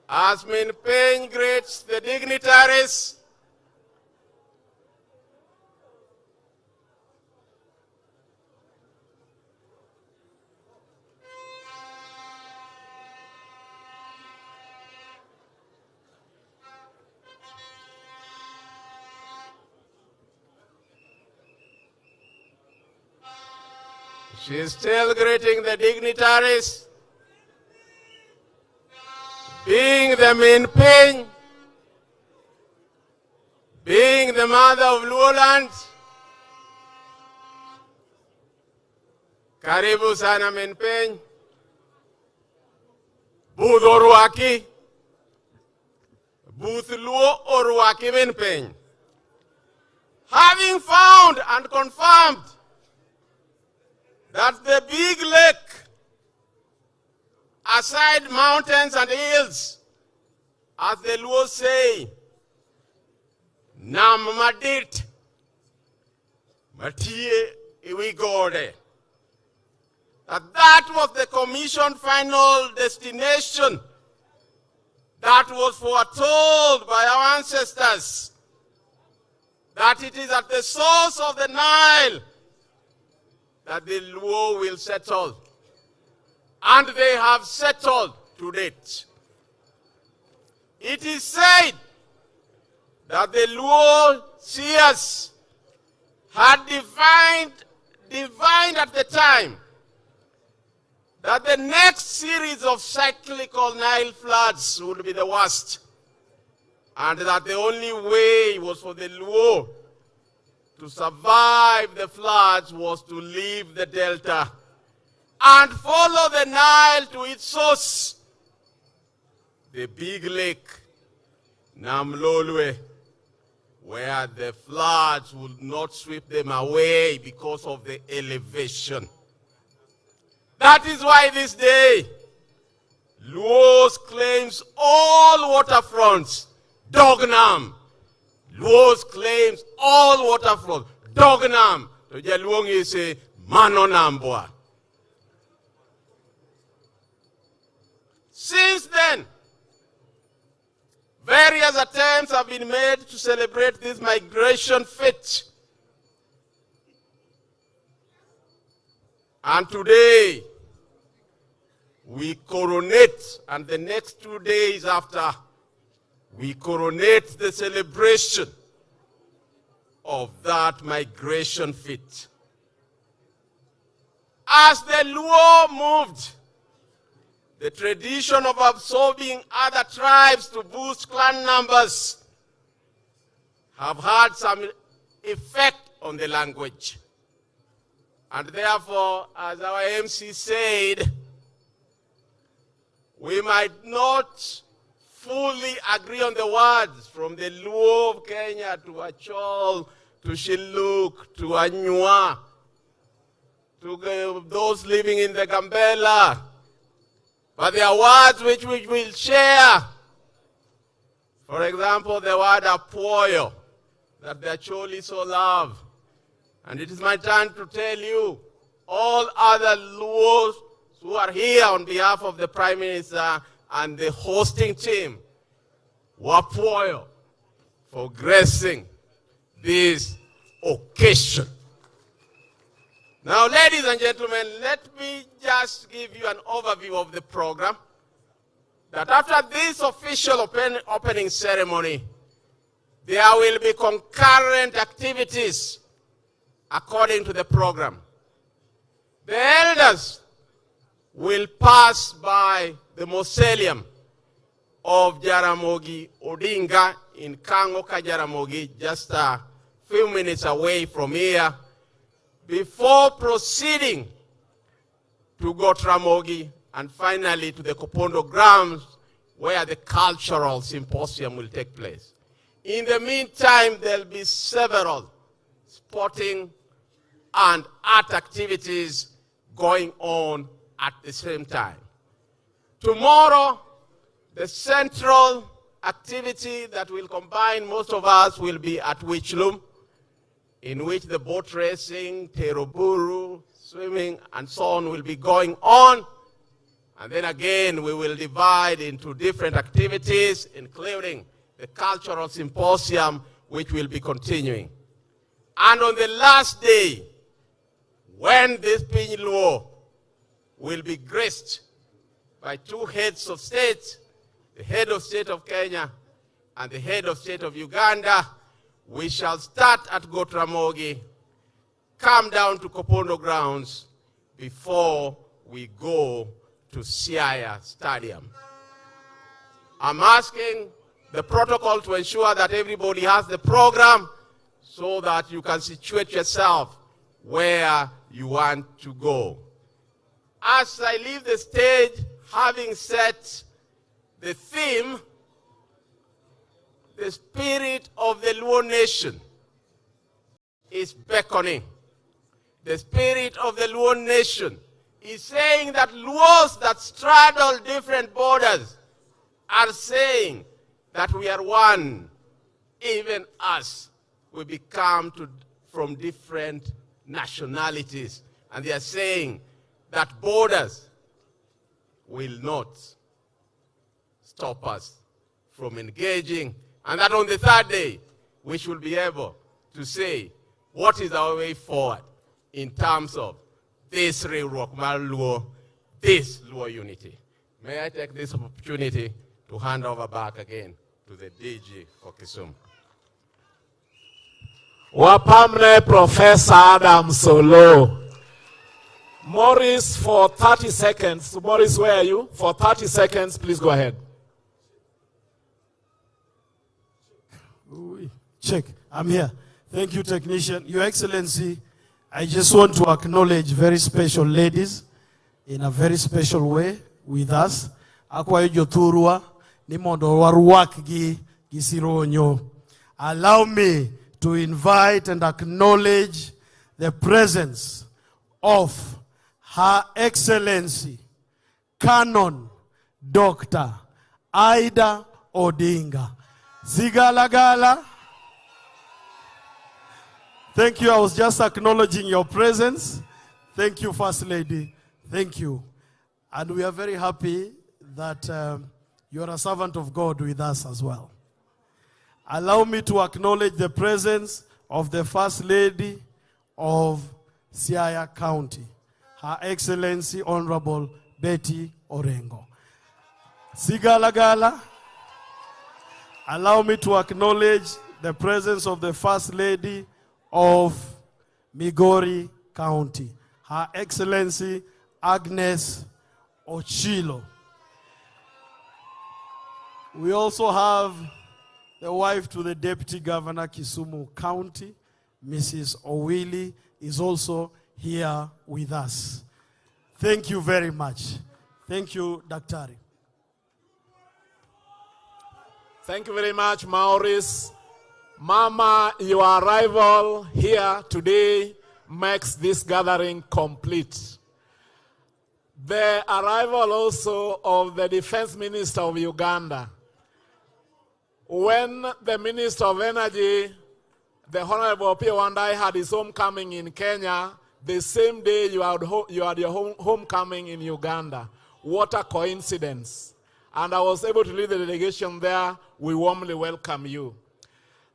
As Min Piny greets the dignitaries, she is still greeting the dignitaries. Being the Min Piny, being the mother of Luoland, karibu sana Min Piny, Buth orwaki, Buth Luo orwaki Min Piny. Having found and confirmed that the big lake, aside mountains and hills, as the Luo say, Nam Madit, Matie Iwigode. That was the commission final destination that was foretold by our ancestors, that it is at the source of the Nile that the Luo will settle. And they have settled to date. It is said that the Luo seers had divined at the time that the next series of cyclical Nile floods would be the worst, and that the only way was for the Luo to survive the floods was to leave the delta and follow the Nile to its source, the big lake, Namlolwe, where the floods would not sweep them away because of the elevation. That is why this day, Luos claims all waterfronts, Dognam. Luos claims all waterfronts, Dognam. To Jaluongi say, Manonambwa. Since then, various attempts have been made to celebrate this migration fete. And today, we coronate, and the next 2 days after, we coronate the celebration of that migration fete. As the Luo moved, the tradition of absorbing other tribes to boost clan numbers have had some effect on the language. And therefore, as our MC said, we might not fully agree on the words from the Luo of Kenya to Achol, to Shiluk, to Anywa, to those living in the Gambela. But there are words which we will share. For example, the word apoyo, that the Acholi so love. And it is my turn to tell you, all other Luos who are here on behalf of the Prime Minister and the hosting team, wapoyo, for gracing this occasion. Now, ladies and gentlemen, let me just give you an overview of the program. That after this official opening ceremony, there will be concurrent activities according to the program. The elders will pass by the mausoleum of Jaramogi Odinga in Kangoka, Jaramogi, just a few minutes away from here, before proceeding to Gotramogi and finally to the Kopondo grounds where the cultural symposium will take place. In the meantime, there'll be several sporting and art activities going on at the same time. Tomorrow, the central activity that will combine most of us will be at Wichlum, in which the boat racing, teroburu, swimming, and so on will be going on. And then again, we will divide into different activities, including the cultural symposium, which will be continuing. And on the last day, when this Piny Luo will be graced by two heads of state, the head of state of Kenya and the head of state of Uganda, we shall start at Gotramogi, come down to Kopondo grounds before we go to Siaya Stadium. I'm asking the protocol to ensure that everybody has the program so that you can situate yourself where you want to go. As I leave the stage, having set the theme, the spirit of the Luo nation is beckoning. The spirit of the Luo nation is saying that Luos that straddle different borders are saying that we are one, even as we become from different nationalities. And they are saying that borders will not stop us from engaging, and that on the third day, we should be able to say what is our way forward in terms of this Luo, this Luo unity. May I take this opportunity to hand over back again to the DG for Kisumu. Wapamne Professor Adam Solo. Morris, for 30 seconds. Morris, where are you? For 30 seconds, please go ahead. Check. I'm here. Thank you, technician. Your Excellency, I just want to acknowledge very special ladies in a very special way with us. Akwa joturwa ni mondo waruak gi gisironyo. Allow me to invite and acknowledge the presence of Her Excellency Canon Dr. Ida Odinga. Zigalagala. Thank you. I was just acknowledging your presence. Thank you, First Lady. Thank you. And we are very happy that you are a servant of God with us as well. Allow me to acknowledge the presence of the First Lady of Siaya County, Her Excellency Honorable Betty Orengo. Sigalagala. Allow me to acknowledge the presence of the First Lady of Migori County, Her Excellency Agnes Ochilo. We also have the wife to the Deputy Governor Kisumu County, Mrs. Owili, is also here with us. Thank you very much. Thank you, Daktari. Thank you very much, Maurice. Mama, your arrival here today makes this gathering complete. The arrival also of the Defense Minister of Uganda. When the Minister of Energy, the Honorable P. Wandai, had his homecoming in Kenya, the same day you had your homecoming in Uganda. What a coincidence. And I was able to lead the delegation there. We warmly welcome you.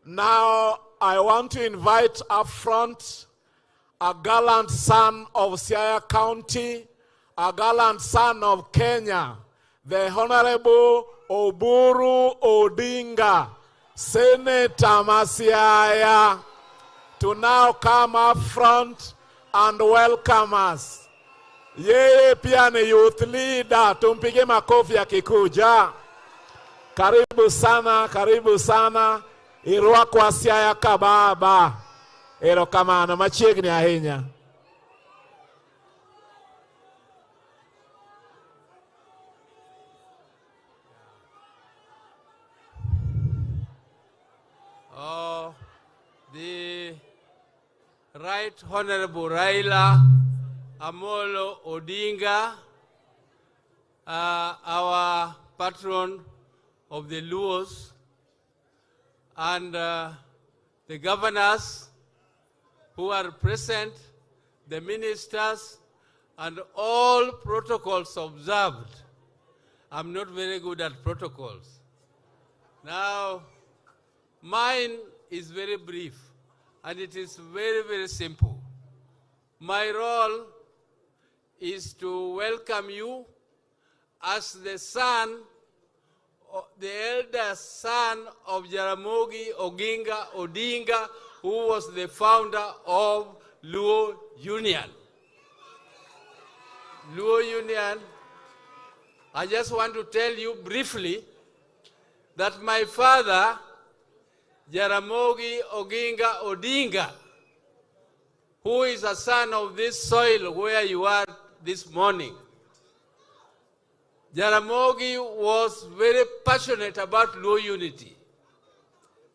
Now, I want to invite up front a gallant son of Siaya County, a gallant son of Kenya, the Honorable Oburu Odinga, Senator Masiaya, to now come up front and welcome us. Yeye pia ni youth leader, tumpige makofi akikuja. Karibu sana, karibu sana. Irua kwa Siaya kababa. Ero kamano machiegni ahinya. The Right Honorable RAILA Amolo Odinga, our patron of the Luos, and the governors who are present, the ministers, and all protocols observed. I'm not very good at protocols. Now, mine is very brief, and it is very, very simple. My role is to welcome you as the son, the elder son of Jaramogi Oginga Odinga, who was the founder of Luo Union. Luo Union, I just want to tell you briefly that my father, Jaramogi Oginga Odinga, who is a son of this soil where you are this morning. Jaramogi was very passionate about Luo unity.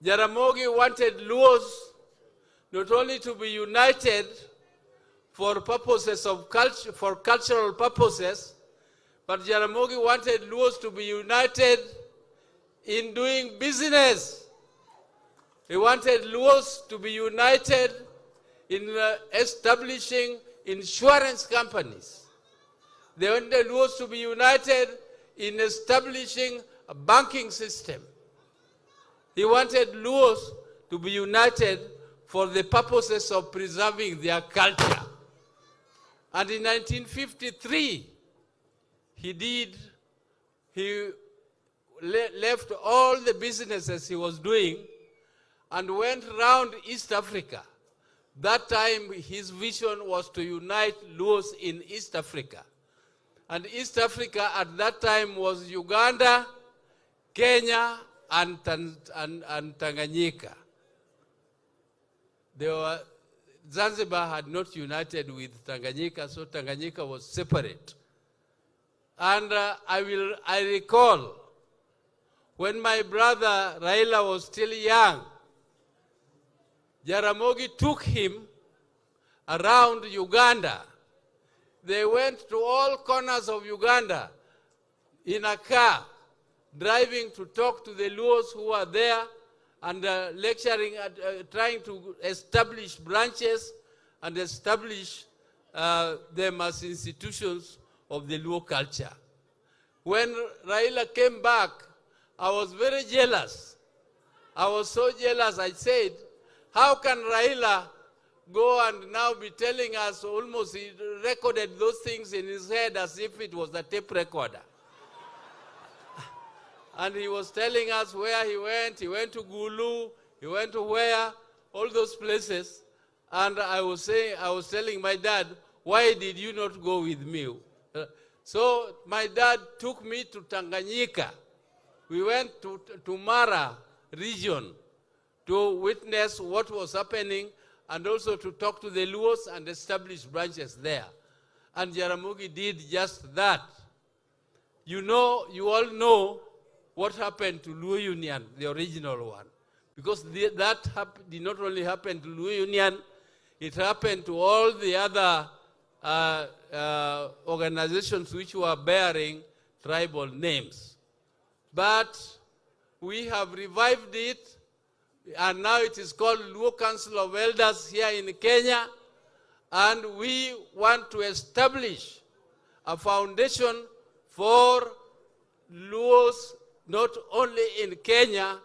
Jaramogi wanted Luos not only to be united for purposes of culture, for cultural purposes, but Jaramogi wanted Luos to be united in doing business. He wanted Luos to be united in establishing insurance companies. They wanted Luos to be united in establishing a banking system. He wanted Luos to be united for the purposes of preserving their culture. And in 1953, he left all the businesses he was doing and went around East Africa. That time, his vision was to unite Luos in East Africa. And East Africa at that time was Uganda, Kenya, and Tanganyika. Zanzibar had not united with Tanganyika, so Tanganyika was separate. And I recall when my brother Raila was still young, Jaramogi took him around Uganda. They went to all corners of Uganda in a car, driving to talk to the Luos who were there and lecturing, trying to establish branches and establish them as institutions of the Luo culture. When Raila came back, I was very jealous. I was so jealous, I said, how can Raila go and now be telling us almost he recorded those things in his head as if it was a tape recorder. And he was telling us where he went to Gulu, he went to where, all those places. And I was telling my dad, why did you not go with me? So my dad took me to Tanganyika. We went to Mara region to witness what was happening and also to talk to the Luos and establish branches there. And Jaramogi did just that. You all know what happened to Luo Union, the original one. Because that did not only happen to Luo Union, it happened to all the other organizations which were bearing tribal names. But we have revived it, and now it is called Luo Council of Elders here in Kenya, and we want to establish a foundation for Luos not only in Kenya,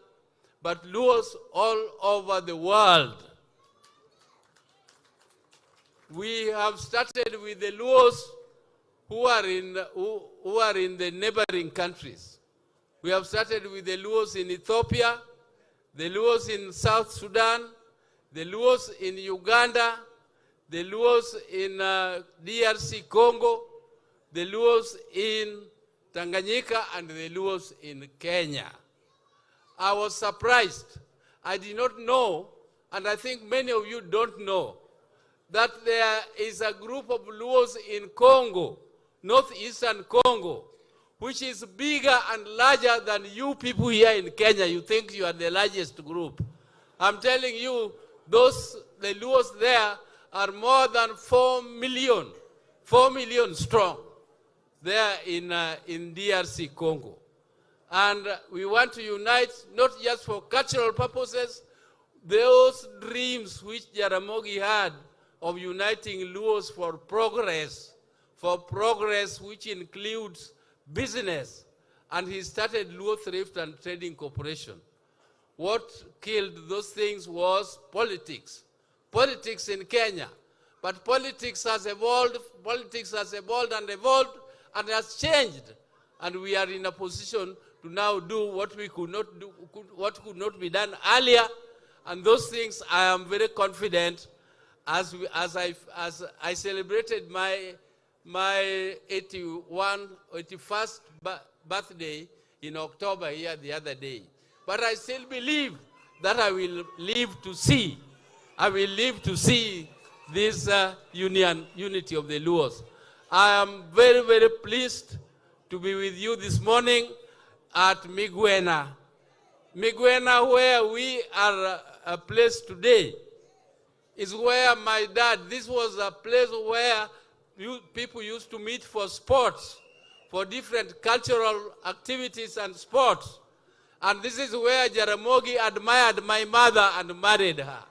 but Luos all over the world. We have started with the Luos who are in the neighboring countries. We have started with the Luos in Ethiopia, the Luos in South Sudan, the Luos in Uganda, the Luos in DRC Congo, the Luos in Tanganyika, and the Luos in Kenya. I was surprised. I did not know, and I think many of you don't know, that there is a group of Luos in Congo, northeastern Congo, which is bigger and larger than you people here in Kenya. You think you are the largest group. I'm telling you, the Luos there are more than 4 million strong there in DRC Congo. And we want to unite, not just for cultural purposes, those dreams which Jaramogi had of uniting Luos for progress which includes business. And he started Luo Thrift and Trading Corporation. What killed those things was politics. Politics in Kenya. But politics has evolved and has changed. And we are in a position to now do what we could not do, what could not be done earlier. And those things I am very confident as I celebrated my 81st birthday in October here the other day. But I still believe that I will live to see this unity of the Luos. I am very, very pleased to be with you this morning at Migwena. Migwena, where we are placed today, is where my dad, this was a place where people used to meet for sports, for different cultural activities and sports. And this is where Jaramogi admired my mother and married her.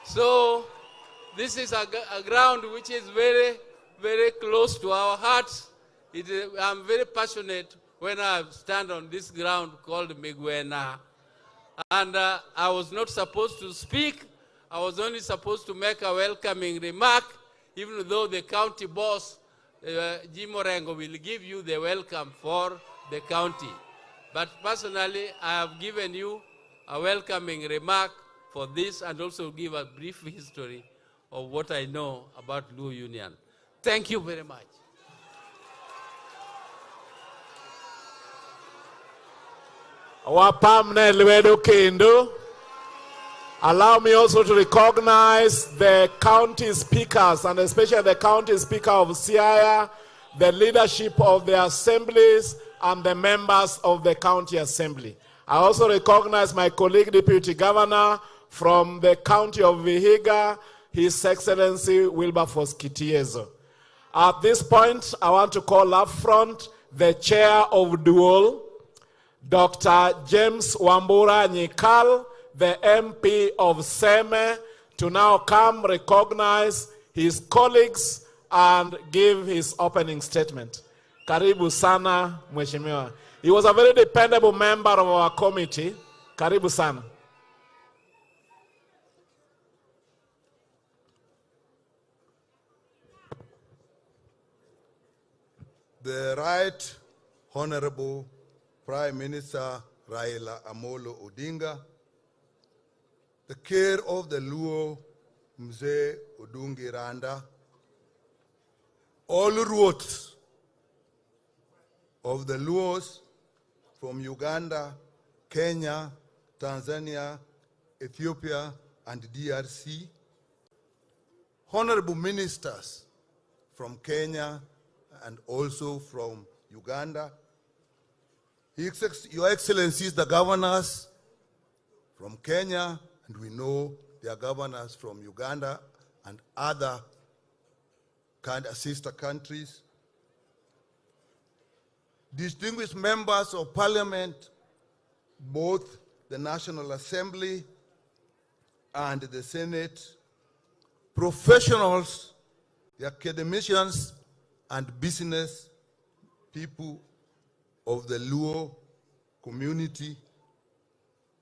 So this is a ground which is very, very close to our hearts. I'm very passionate when I stand on this ground called Migwena. And I was not supposed to speak. I was only supposed to make a welcoming remark, even though the county boss, Jim Orengo, will give you the welcome for the county. But personally, I have given you a welcoming remark for this and also give a brief history of what I know about Luo Union. Thank you very much. Allow me also to recognize the county speakers, and especially the county speaker of Siaya, the leadership of the assemblies, and the members of the county assembly. I also recognize my colleague, Deputy Governor from the county of Vihiga, His Excellency Wilberforce Kitiezo. At this point, I want to call up front the chair of Dual, Dr. James Wambura Nyikal, the MP of Seme, to now come recognize his colleagues and give his opening statement. Karibu sana, Mheshimiwa. He was a very dependable member of our committee. Karibu sana. The Right Honorable Prime Minister Raila Amolo Odinga, the care of the Luo Mzee Odungi Randa, all routes of the Luos from Uganda, Kenya, Tanzania, Ethiopia, and DRC, honorable ministers from Kenya and also from Uganda, Your Excellencies, the governors from Kenya, and we know there are governors from Uganda and other sister countries, distinguished members of parliament, both the National Assembly and the Senate, professionals, the academicians, and business people of the Luo community,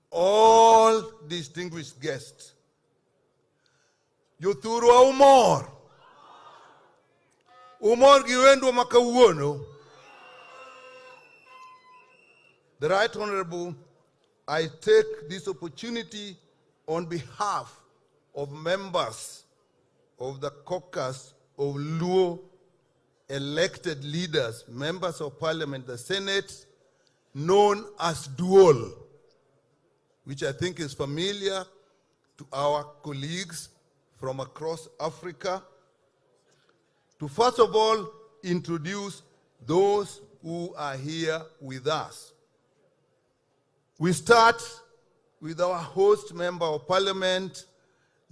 all distinguished guests. Yuthurwa umor giwendo makawuono. The Right Honorable, I take this opportunity on behalf of members of the caucus of Luo elected leaders, members of parliament, the Senate, known as Dual, which I think is familiar to our colleagues from across Africa, to first of all introduce those who are here with us. We start with our host member of parliament,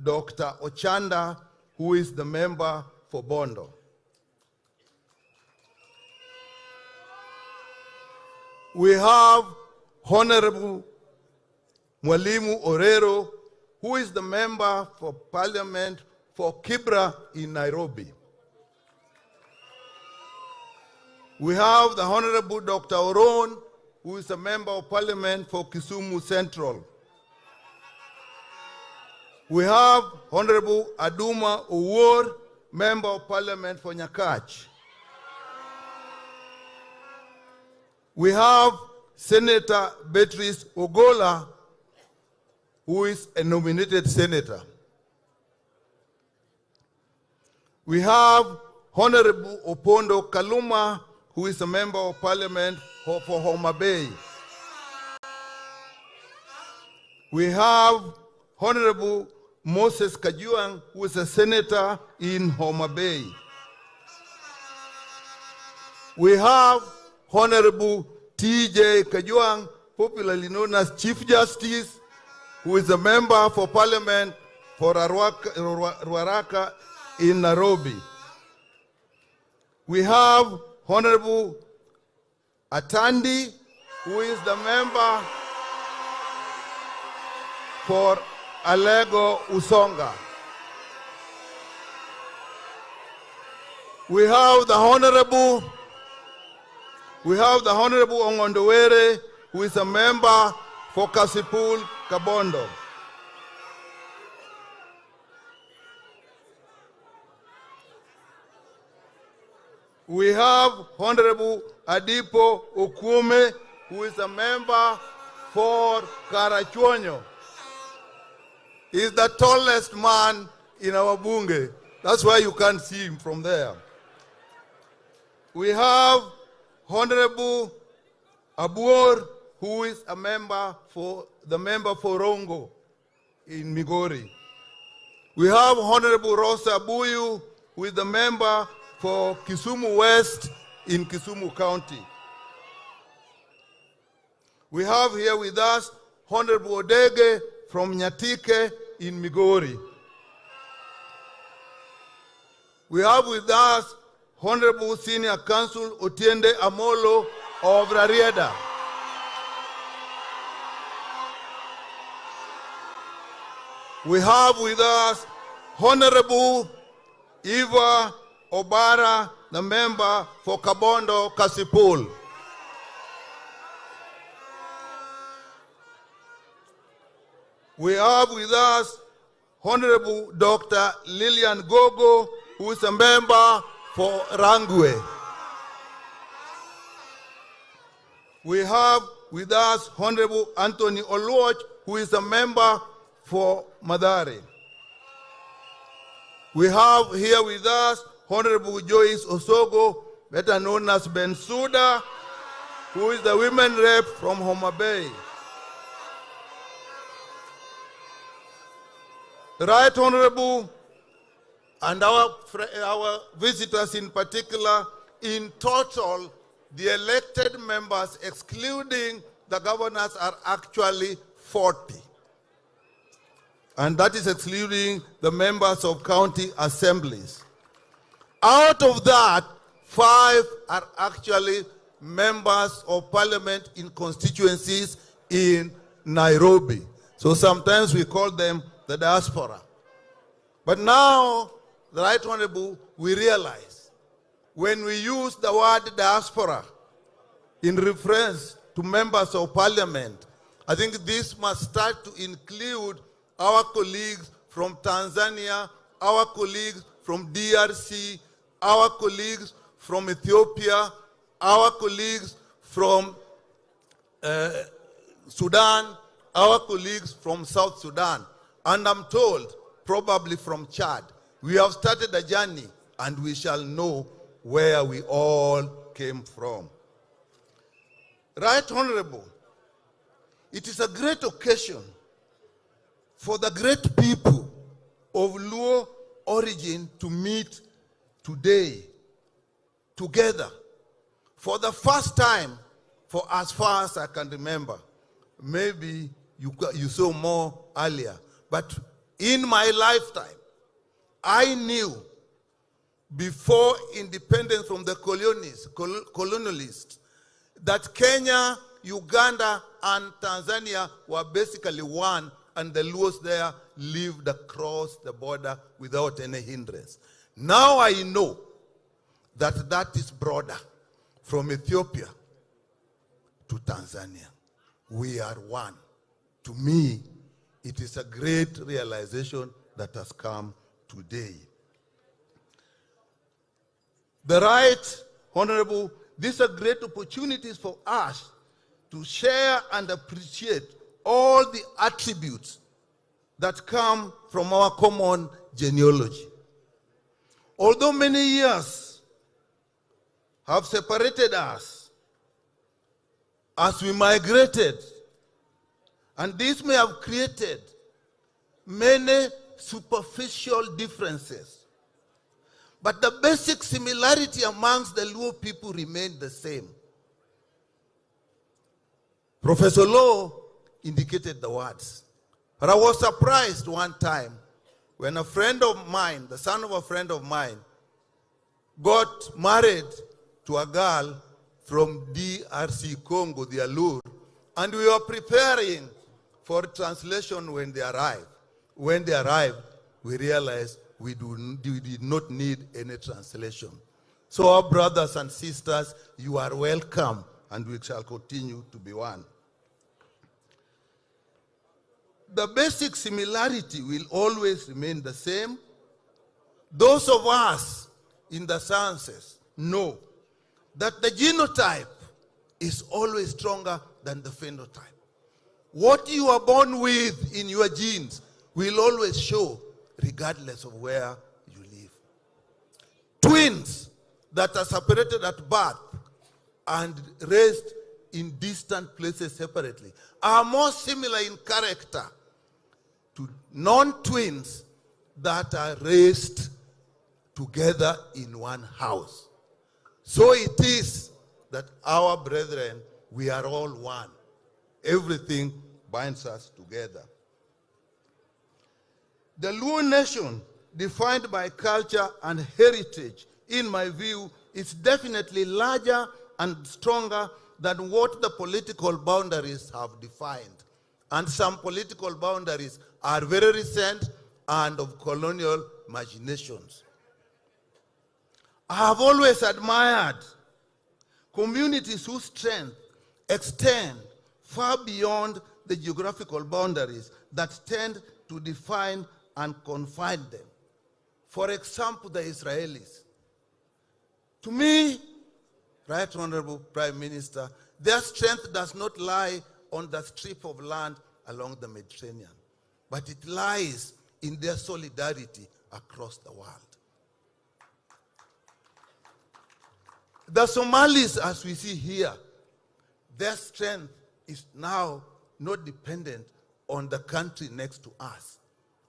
Dr. Ochanda, who is the member for Bondo. We have Honorable Mwalimu Orero, who is the member for parliament for Kibra in Nairobi. We have the Honorable Dr. Oron, who is a member of parliament for Kisumu Central. We have Honorable Aduma Owor, member of parliament for Nyakach. We have Senator Beatrice Ogola, who is a nominated senator. We have Honorable Opondo Kaluma, who is a member of parliament for Homa Bay. We have Honorable Moses Kajuang, who is a senator in Homa Bay. We have Honorable T.J. Kajuang, popularly known as Chief Justice, who is a member for parliament for Ruaraka in Nairobi. We have Honorable Atandi, who is the member for Alego Usonga. We have the Honorable Ongondowere, who is a member for Kasipul, Kabondo. We have Honorable Adipo Okume, who is a member for Karachuonyo. He's the tallest man in our bunge. That's why you can't see him from there. We have Honorable Abuor, who is a member for Rongo in Migori. We have Honorable Rosa Buyu, who is the member for Kisumu West in Kisumu County. We have here with us Honorable Odege from Nyatike in Migori. We have with us Honorable Senior Counsel Otiende Amolo of Rarieda. We have with us Honorable Eva Obara, the member for Kabondo Kasipul. We have with us Honorable Dr. Lillian Gogo, who is a member for Rangwe. We have with us Honorable Anthony Oluoch, who is a member for Madare. We have here with us Honorable Joyce Osogo, better known as Ben Suda, who is the women rep from Homa Bay. Right Honorable, and our visitors in particular, in total, the elected members, excluding the governors, are actually 40. And that is excluding the members of county assemblies. Out of that, 5 are actually members of parliament in constituencies in Nairobi. So sometimes we call them the diaspora. But now, the Right Honorable, we realize when we use the word diaspora in reference to members of parliament, I think this must start to include our colleagues from Tanzania, our colleagues from DRC, our colleagues from Ethiopia, our colleagues from Sudan, our colleagues from South Sudan, and I'm told probably from Chad. We have started a journey and we shall know where we all came from. Right Honorable, it is a great occasion for the great people of Luo origin to meet today, together, for the first time, for as far as I can remember. Maybe you saw more earlier, but in my lifetime, I knew before independence from the colonialists that Kenya, Uganda, and Tanzania were basically one, and the Luos there lived across the border without any hindrance. Now I know that that is broader, from Ethiopia to Tanzania. We are one. To me, it is a great realization that has come today. The Right Honorable, these are great opportunities for us to share and appreciate all the attributes that come from our common genealogy. Although many years have separated us as we migrated, and this may have created many superficial differences, but the basic similarity amongst the Luo people remained the same. Professor Lowe indicated the words. But I was surprised one time when a friend of mine, the son of a friend of mine, got married to a girl from DRC Congo, the Alur, and we were preparing for translation when they arrived. When they arrived, we realized we did not need any translation. So our brothers and sisters, you are welcome, and we shall continue to be one. The basic similarity will always remain the same. Those of us in the sciences know that the genotype is always stronger than the phenotype. What you are born with in your genes will always show regardless of where you live. Twins that are separated at birth and raised in distant places separately are more similar in character to non-twins that are raised together in one house. So it is that our brethren, we are all one. Everything binds us together. The Luo nation, defined by culture and heritage, in my view, is definitely larger and stronger than what the political boundaries have defined. And some political boundaries are very recent and of colonial imaginations. I have always admired communities whose strength extend far beyond the geographical boundaries that tend to define and confine them. For example, the Israelis. To me, Right Honorable Prime Minister, their strength does not lie on the strip of land along the Mediterranean, but it lies in their solidarity across the world. The Somalis, as we see here, their strength is now not dependent on the country next to us,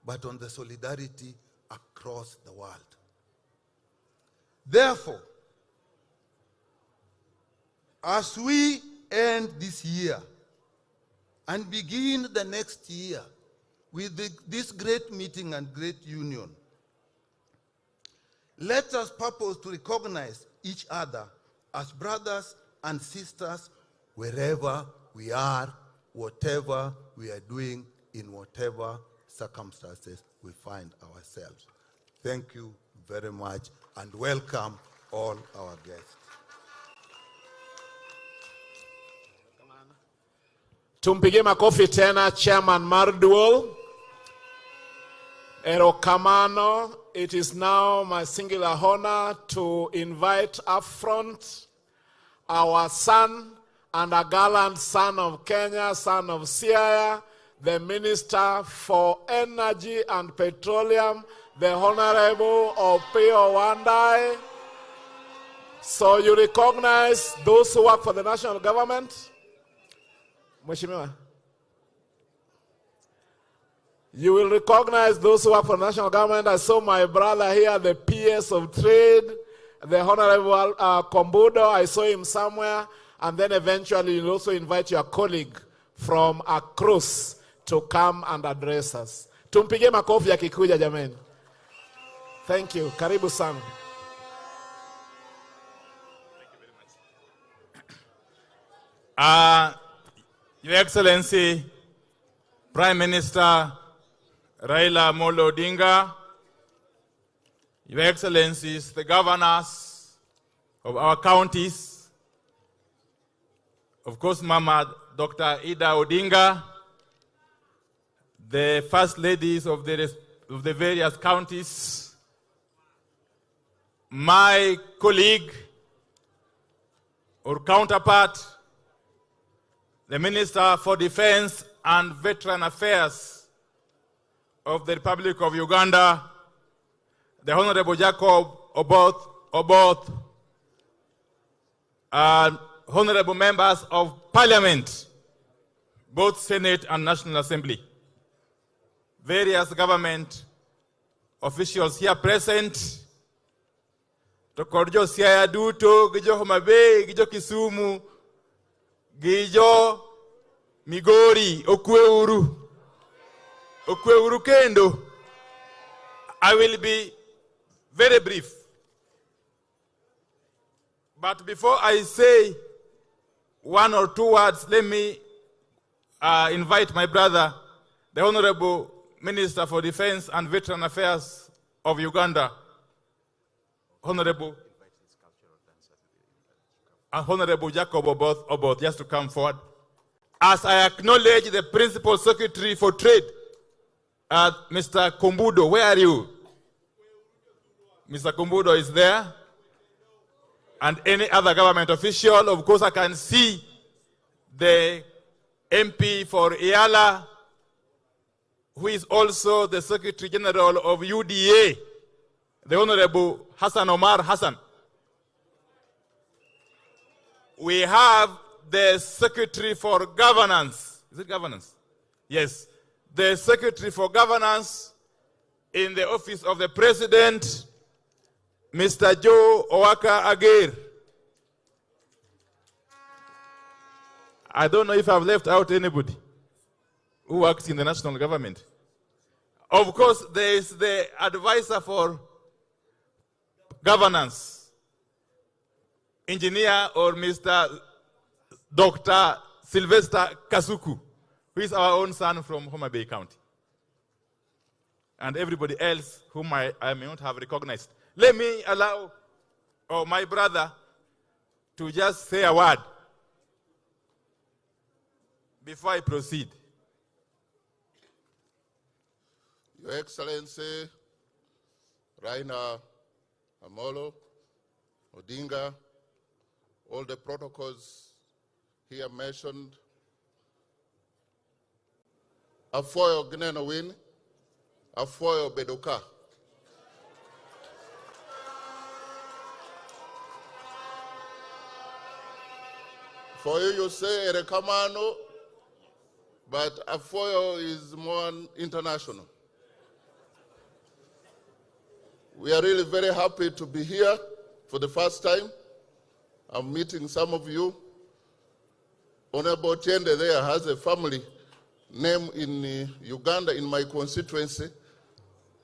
but on the solidarity across the world. Therefore, as we end this year and begin the next year with this great meeting and great union, let us purpose to recognize each other as brothers and sisters wherever we are, whatever we are doing, in whatever circumstances we find ourselves. Thank you very much, and welcome all our guests. Tumpige makofi tena Chairman Marduol. Erokamano, it is now my singular honor to invite up front our son and a gallant son of Kenya, son of Siaya, the Minister for Energy and Petroleum, the Honorable Opiyo Wandayi. So you recognize those who work for the national government? Mheshimiwa. You will recognize those who work for the national government. I saw my brother here, the PS of Trade, the Honorable Kombudo. I saw him somewhere. And then eventually you'll also invite your colleague from across to come and address us. Tumpige makofi ya Kikuja jameni. Thank you. Karibu sana. Your Excellency, Prime Minister RAILA Amolo ODINGA, Your Excellencies, the governors of our counties, of course, Mama Dr. Ida Odinga, the first ladies of the various counties, my colleague or counterpart, the Minister for Defense and Veteran Affairs of the Republic of Uganda, the Honorable Jacob Oboth, honorable members of Parliament, both Senate and National Assembly, various government officials here present, Tokorjo Siaya Duto, Gijo Homa Bay, Gijo Kisumu, Gijo Migori, Okwe Uru Kendo. I will be very brief. But before I say one or two words, let me invite my brother, the Honorable Minister for Defense and Veteran Affairs of Uganda, Honorable Honorable Jacob Oboth, just to come forward. As I acknowledge the Principal Secretary for Trade, Mr. Kombudo, where are you? Mr. Kombudo is there. And any other government official. Of course, I can see the MP for RAILA, who is also the Secretary General of UDA, the Honorable Hassan Omar Hassan. We have the Secretary for Governance. Is it governance? Yes. The Secretary for Governance in the Office of the President, Mr. Joe Owaka Agir. I don't know if I've left out anybody who works in the national government. Of course, there is the advisor for governance, engineer or Mr. Dr. Sylvester Kasuku, who is our own son from Homa Bay County. And everybody else whom I may not have recognized. Let me allow my brother to just say a word before I proceed. Your Excellency, Raila Amolo Odinga, all the protocols here mentioned, Afoyo Gneno Win, Afoyo Bedoka. For you say Erekamano, but Afoyo is more international. We are really very happy to be here for the first time. I'm meeting some of you. Honorable Tiende there has a family name in Uganda in my constituency.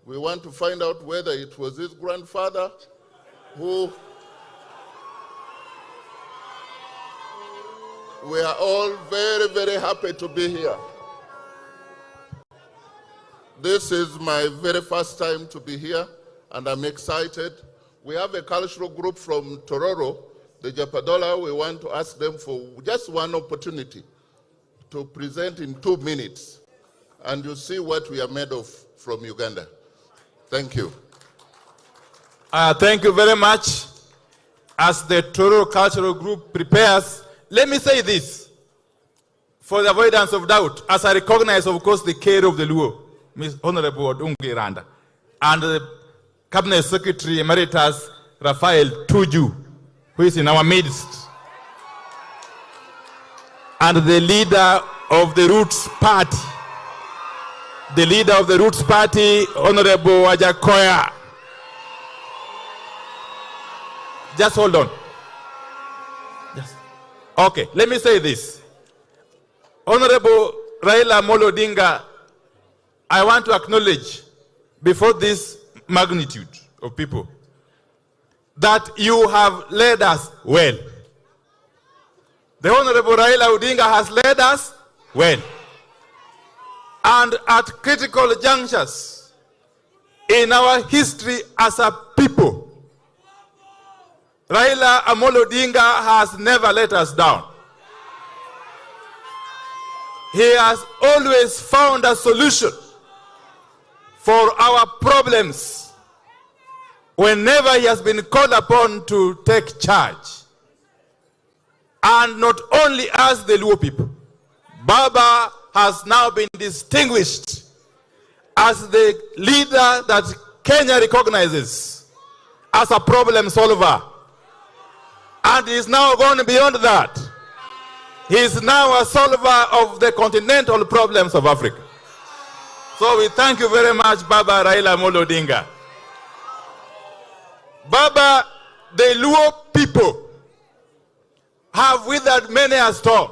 We want to find out whether it was his grandfather who... We are all very, very happy to be here. This is my very first time to be here, and I'm excited. We have a cultural group from Tororo, the Japadola. We want to ask them for just one opportunity to present in 2 minutes, and you see what we are made of from Uganda. Thank you. Thank you very much. As the Tororo Cultural Group prepares, let me say this, for the avoidance of doubt, as I recognize, of course, the care of the Luo, Ms. Honorable Odungi Randa, and the Cabinet Secretary Emeritus Raphael Tuju, who is in our midst, and the leader of the Roots Party, Honorable Wajakoya. Just hold on. Okay, let me say this. Honorable Raila Amolo Odinga, I want to acknowledge before this magnitude of people that you have led us well. The Honorable Raila Odinga has led us well. And at critical junctures in our history as a people, Raila Amolo Odinga has never let us down. He has always found a solution for our problems whenever he has been called upon to take charge. And not only as the Luo people, Baba has now been distinguished as the leader that Kenya recognizes as a problem solver. And he's now gone beyond that. He's now a solver of the continental problems of Africa. So we thank you very much, Baba Raila Amolo Odinga. Baba, the Luo people have withered many a storm.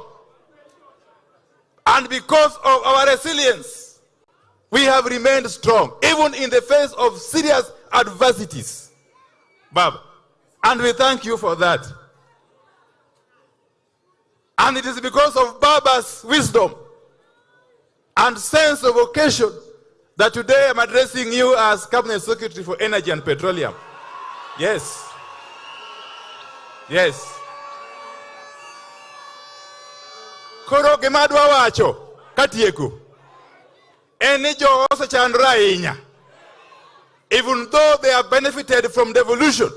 And because of our resilience, we have remained strong, even in the face of serious adversities, Baba. And we thank you for that. And it is because of Baba's wisdom and sense of occasion that today I'm addressing you as Cabinet Secretary for Energy and Petroleum. Yes. Yes. Koro gimadwa wacho katieko. Eni jo osechandore ahinya. Even though they have benefited from devolution,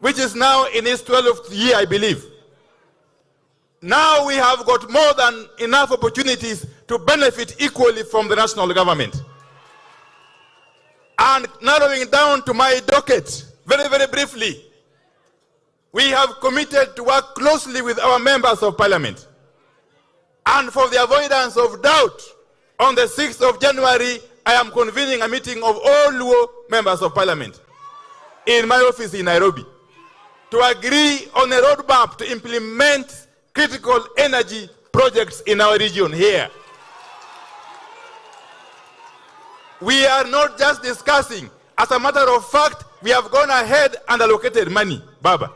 which is now in its 12th year, I believe. Now we have got more than enough opportunities to benefit equally from the national government. And narrowing down to my docket, very, very briefly, we have committed to work closely with our members of parliament. And for the avoidance of doubt, on the 6th of January, I am convening a meeting of all Luo members of parliament in my office in Nairobi to agree on a roadmap to implement critical energy projects in our region here. We are not just discussing. As a matter of fact, we have gone ahead and allocated money, Baba.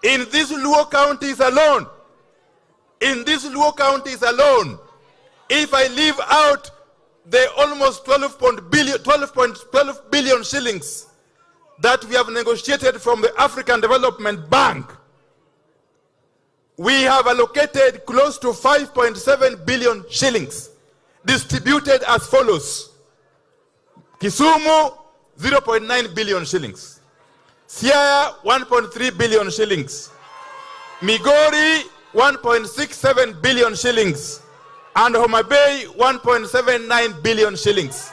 In these Luo counties alone, if I leave out the almost 12 billion shillings that we have negotiated from the African Development Bank, we have allocated close to 5.7 billion shillings, distributed as follows. Kisumu, 0.9 billion shillings. Siaya, 1.3 billion shillings. Migori, 1.67 billion shillings. And Homa Bay, 1.79 billion shillings.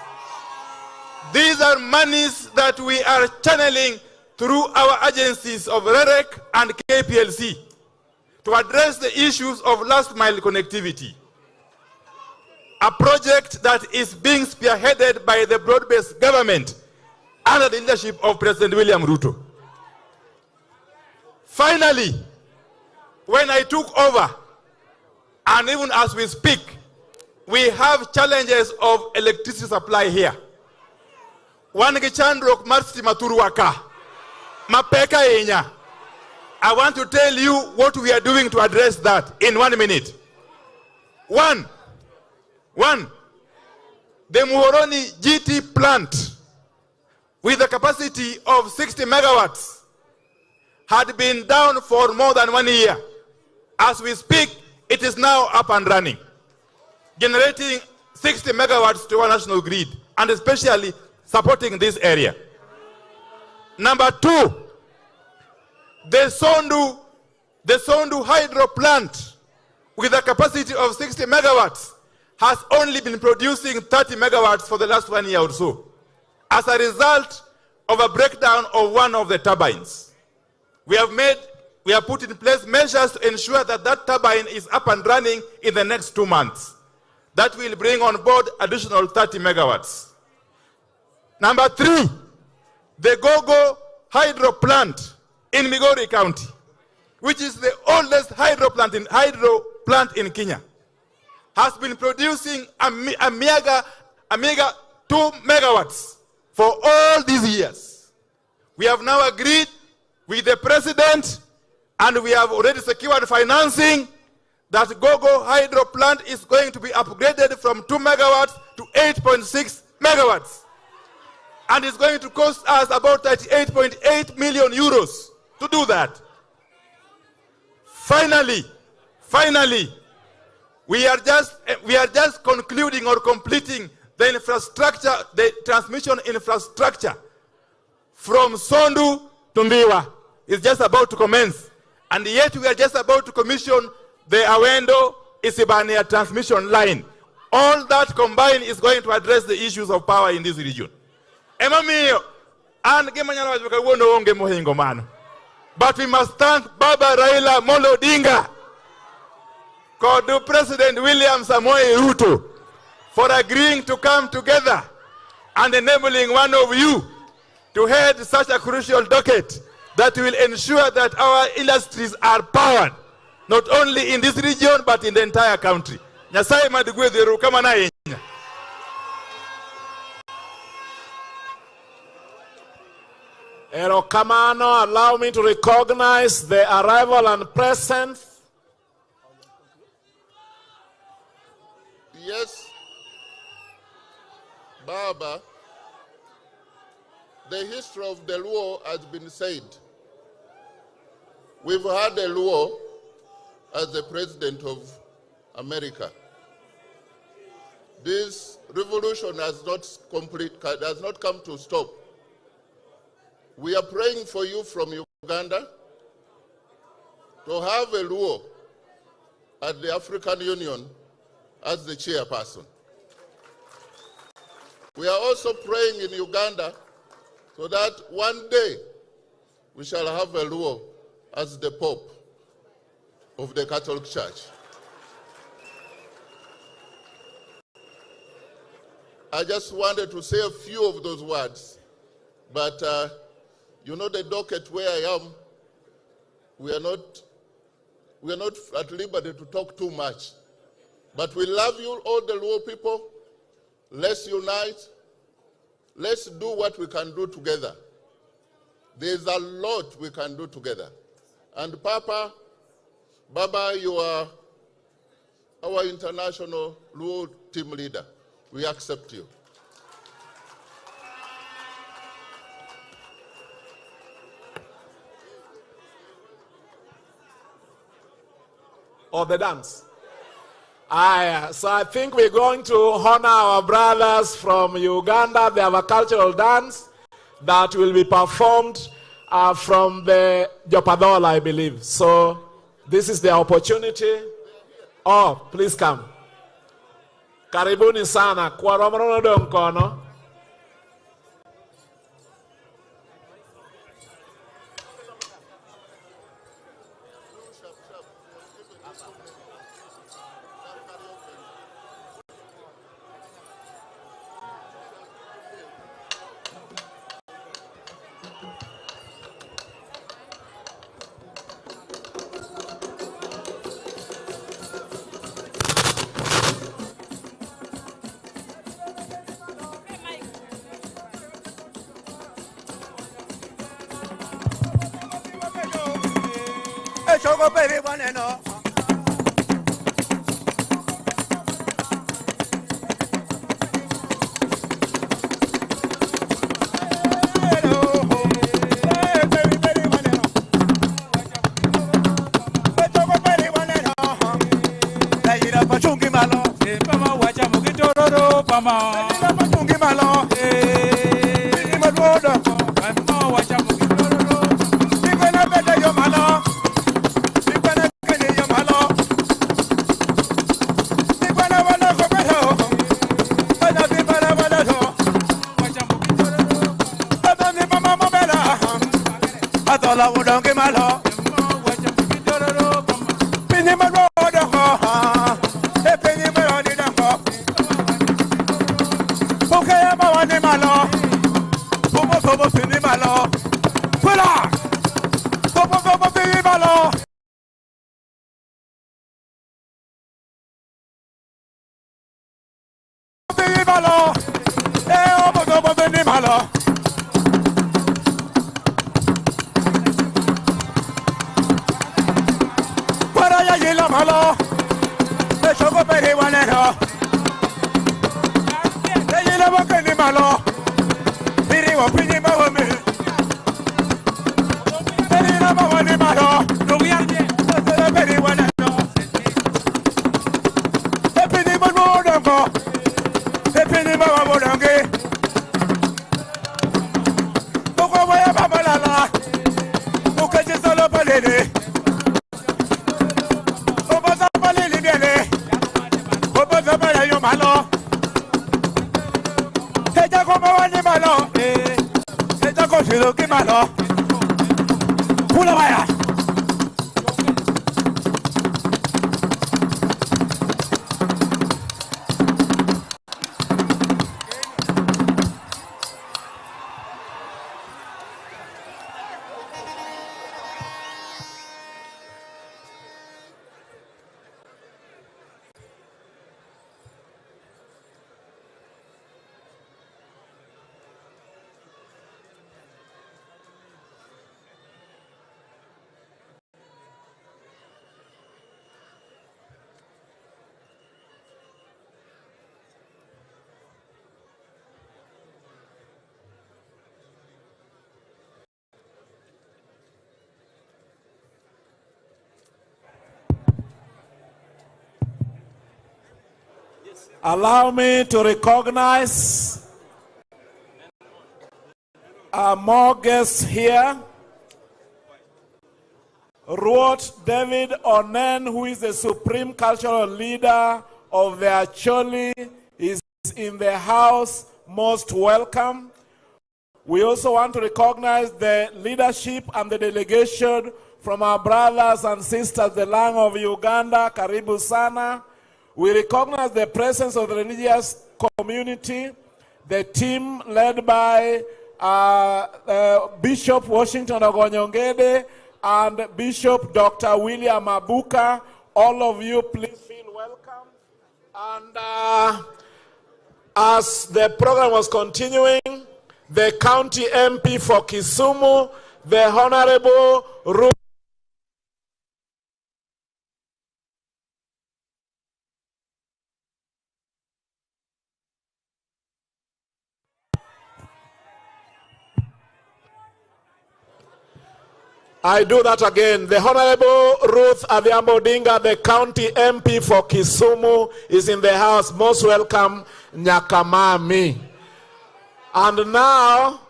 These are monies that we are channeling through our agencies of REREC and KPLC to address the issues of last mile connectivity. A project that is being spearheaded by the broad-based government under the leadership of President William Ruto. Finally, when I took over, and even as we speak, we have challenges of electricity supply here. One gichandrok marsi maturuaka, mapeka enya. I want to tell you what we are doing to address that in 1 minute. One, the Muhoroni GT plant with a capacity of 60 megawatts had been down for more than 1 year. As we speak, it is now up and running, generating 60 megawatts to our national grid, and especially supporting this area. Number two, the Sondu hydro plant with a capacity of 60 megawatts has only been producing 30 megawatts for the last 1 year or so, as a result of a breakdown of one of the turbines. We have put in place measures to ensure that that turbine is up and running in the next 2 months. That will bring on board additional 30 megawatts. Number three, the Gogo hydro plant in Migori County, which is the oldest hydro plant in Kenya, has been producing a meager 2 megawatts for all these years. We have now agreed with the president, and we have already secured financing, that Gogo hydro plant is going to be upgraded from 2 megawatts to 8.6 megawatts. And it's going to cost us about 38.8 million euros to do that. Finally, we are just concluding or completing the infrastructure, the transmission infrastructure from Sondu to Ndiwa. It's just about to commence. And yet we are just about to commission the Awendo Isibania transmission line. All that combined is going to address the issues of power in this region. But we must thank Baba Raila Molo Odinga, President William Samoei Ruto, for agreeing to come together and enabling one of you to head such a crucial docket that will ensure that our industries are powered, not only in this region, but in the entire country. Kamano, allow me to recognize the arrival and presence. Yes, Baba, the history of the Luo has been said. We've had a Luo, as the President of America. This revolution has not come to stop. We are praying for you from Uganda to have a Luo at the African Union as the chairperson. We are also praying in Uganda so that one day we shall have a Luo as the Pope of the Catholic Church. I just wanted to say a few of those words, but you know the docket where I am, we are not at liberty to talk too much. But we love you, all the Luo people. Let's unite. Let's do what we can do together. There's a lot we can do together. And Baba, you are our international Luo team leader. We accept you. Or the dance? So I think we're going to honor our brothers from Uganda. They have a cultural dance that will be performed from the Jopadola, I believe. So this is the opportunity. Oh, please come. Karibuni sana. Kwa romrono donkono. Choco baby one no. Pachungi malo, pama wacha mugitororo pama. Pachungi malo, ni madoda, pama wacha mugitororo. Nikona beta yo malo. Atola udonge malo, Piny malo dongo, Piny malo ni dongo, Pukaya mawani malo, Popo Piny malo, Pula, Popo Piny malo, Piny malo, Popo Piny malo. Malo, the Choco Berry one and all. The yellow Wakani Malo, Piri or Pini Mahome. Piri Namawani Malo, no, we are the very one and all. The Pini Mamodango, the Pini Mamamodange. Bokawaya Babalala, Bukajisolo Palede. Malo, ella como va ni malo, ella consigo que malo, pula vaya. Allow me to recognize more guests here. Ruot David Onen, who is the Supreme Cultural Leader of the Acholi, is in the house. Most welcome. We also want to recognize the leadership and the delegation from our brothers and sisters, the land of Uganda, Karibu Sana. We recognize the presence of the religious community, the team led by Bishop Washington Ogonyongede and Bishop Dr. William Abuka. All of you, please feel welcome. And as the program was continuing, the county MP for Kisumu, the Honorable Ruth. I do that again. The Honorable Ruth Adhiambo Odinga, the county MP for Kisumu, is in the house. Most welcome, Nyakamami. And now,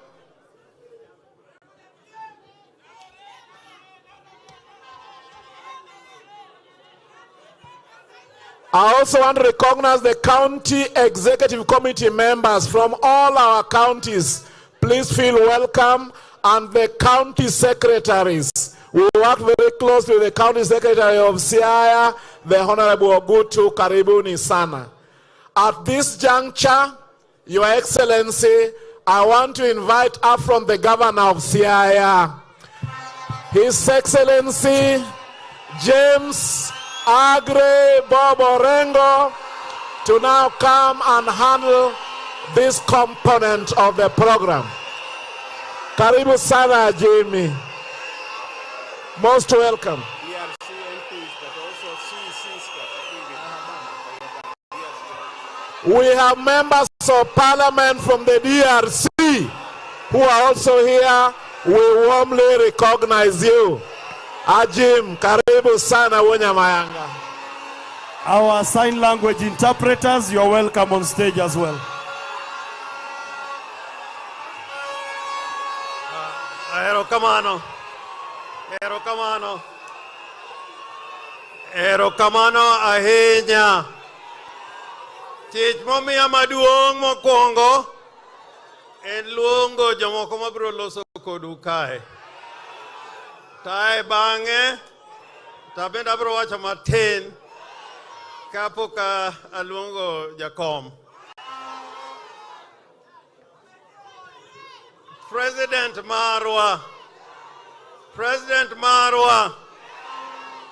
I also want to recognize the county executive committee members from all our counties. Please feel welcome. And the county secretaries. We work very closely with the county secretary of Siaya, the Honorable Ogutu Karibuni Sana. At this juncture, Your Excellency, I want to invite up from the governor of Siaya, His Excellency James Agre Boborengo, to now come and handle this component of the program. Karibu Sana, Jamie. Most welcome. We have members of parliament from the DRC who are also here. We warmly recognize you. Ajim, Karibu Sana, Wunyamayanga. Our sign language interpreters, you're welcome on stage as well. Erokamano. Erokamano. Erokamano ahinya. Tich momiya maduong' mokwongo en luongo jomoko mabiro loso kodu kae. Tae bang'e tabende abiro wacho matin kapok aluongo jakom. President Marwa,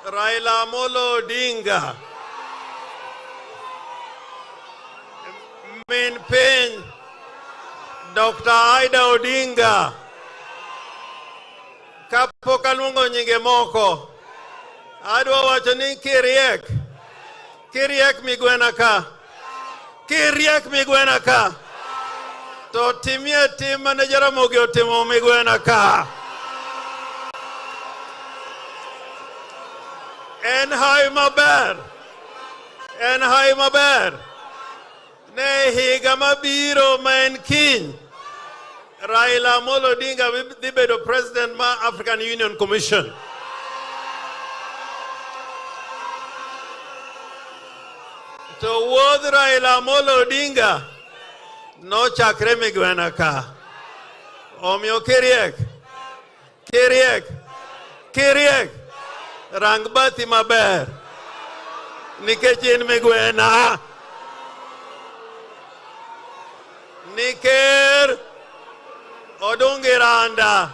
Raila Amolo Odinga, Min Piny, Dr. Ida Odinga, kapok aluongo nyinge moko, adwa wacho ni kiriek migwena ka, to timie tim mane Jaramogi otimo migwena ka. En hai maber. Ne higa mabiro ma en kiny, Raila Amolo Odinga dhi bedo president ma African Union Commission. To wuodh Raila Amolo Odinga no chakre migwena ka. Omiyo kiriek, rang bathi maber, nikech in migwena. Niker odungi randa,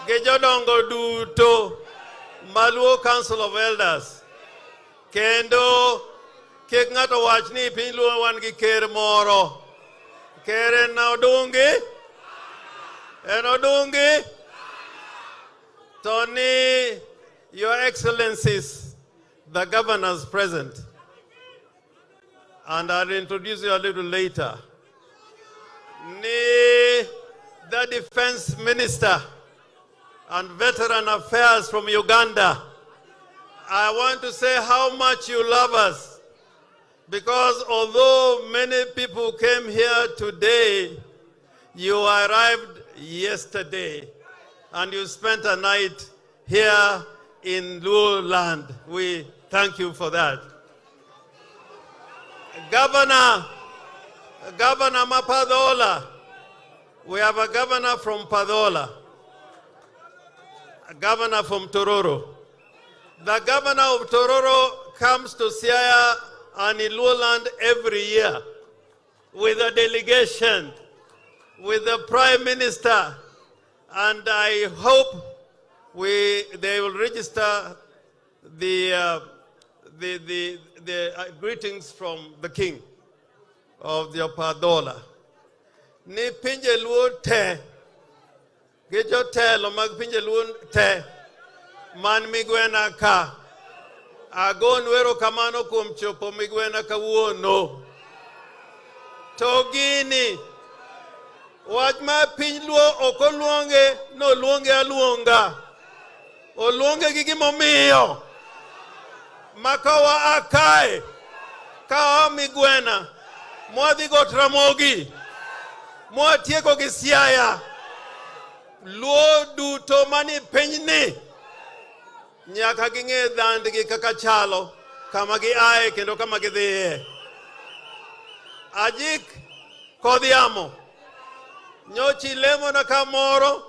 ge jodongo duto maluo Council of Elders. Kendo kik ng'ato wach ni piny luo wan gi ker moro. Ker en odungi. Tony, Your Excellencies, the governors present, and I'll introduce you a little later. Ni the Defense Minister and Veteran Affairs from Uganda, I want to say how much you love us. Because although many people came here today, you arrived yesterday and you spent a night here in Luo land. We thank you for that. Governor Mapadola, we have a governor from Padola, a governor from Tororo. The governor of Tororo comes to Siaya and Luo land every year with a delegation, with the Prime Minister, and I hope they will register the greetings from the King of the Padola. Ni pinje luo te, gejo te lo mag pinje luo te, man migwena ka, agon wero kamano kum chopo migwena ka uono. Togini, wach ma piny luo oko luonge, no luonge aluonga. O luonge gi gimomiyo. Makawa akae, kawa migwena, mwadhi go Ramogi, mwatieko gi Siaya, luo duto mani piny ni, nyaka ging'e dhandgi kaka chalo, kama gi ae kendo kama gi dhiye. Ajik kodhiamo, nyochi lemo na kamoro,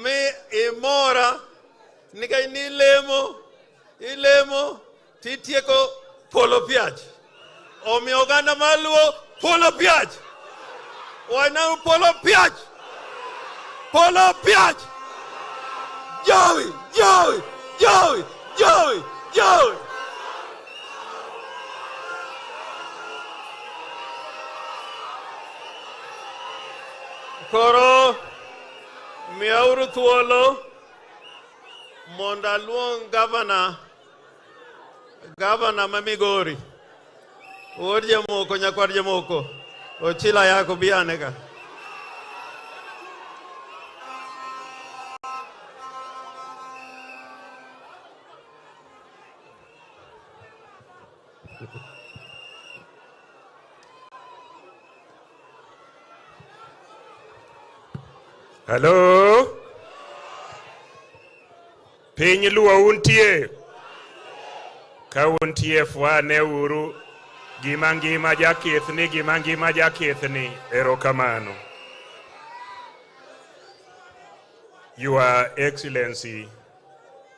mi imora, nika ni ilemo, titieko polo piach. Omi oganda maluo, polo piach. Wana polo piach. Polo piach. Joey. Koro, miauru thuolo, monda luong Governor Mamigori. Orje moko nyakwarje moko. Ochila yako bianega. Hello? Piny Luo untie? Ka untie fwane uru gima jakithni erokamano. Your Excellency,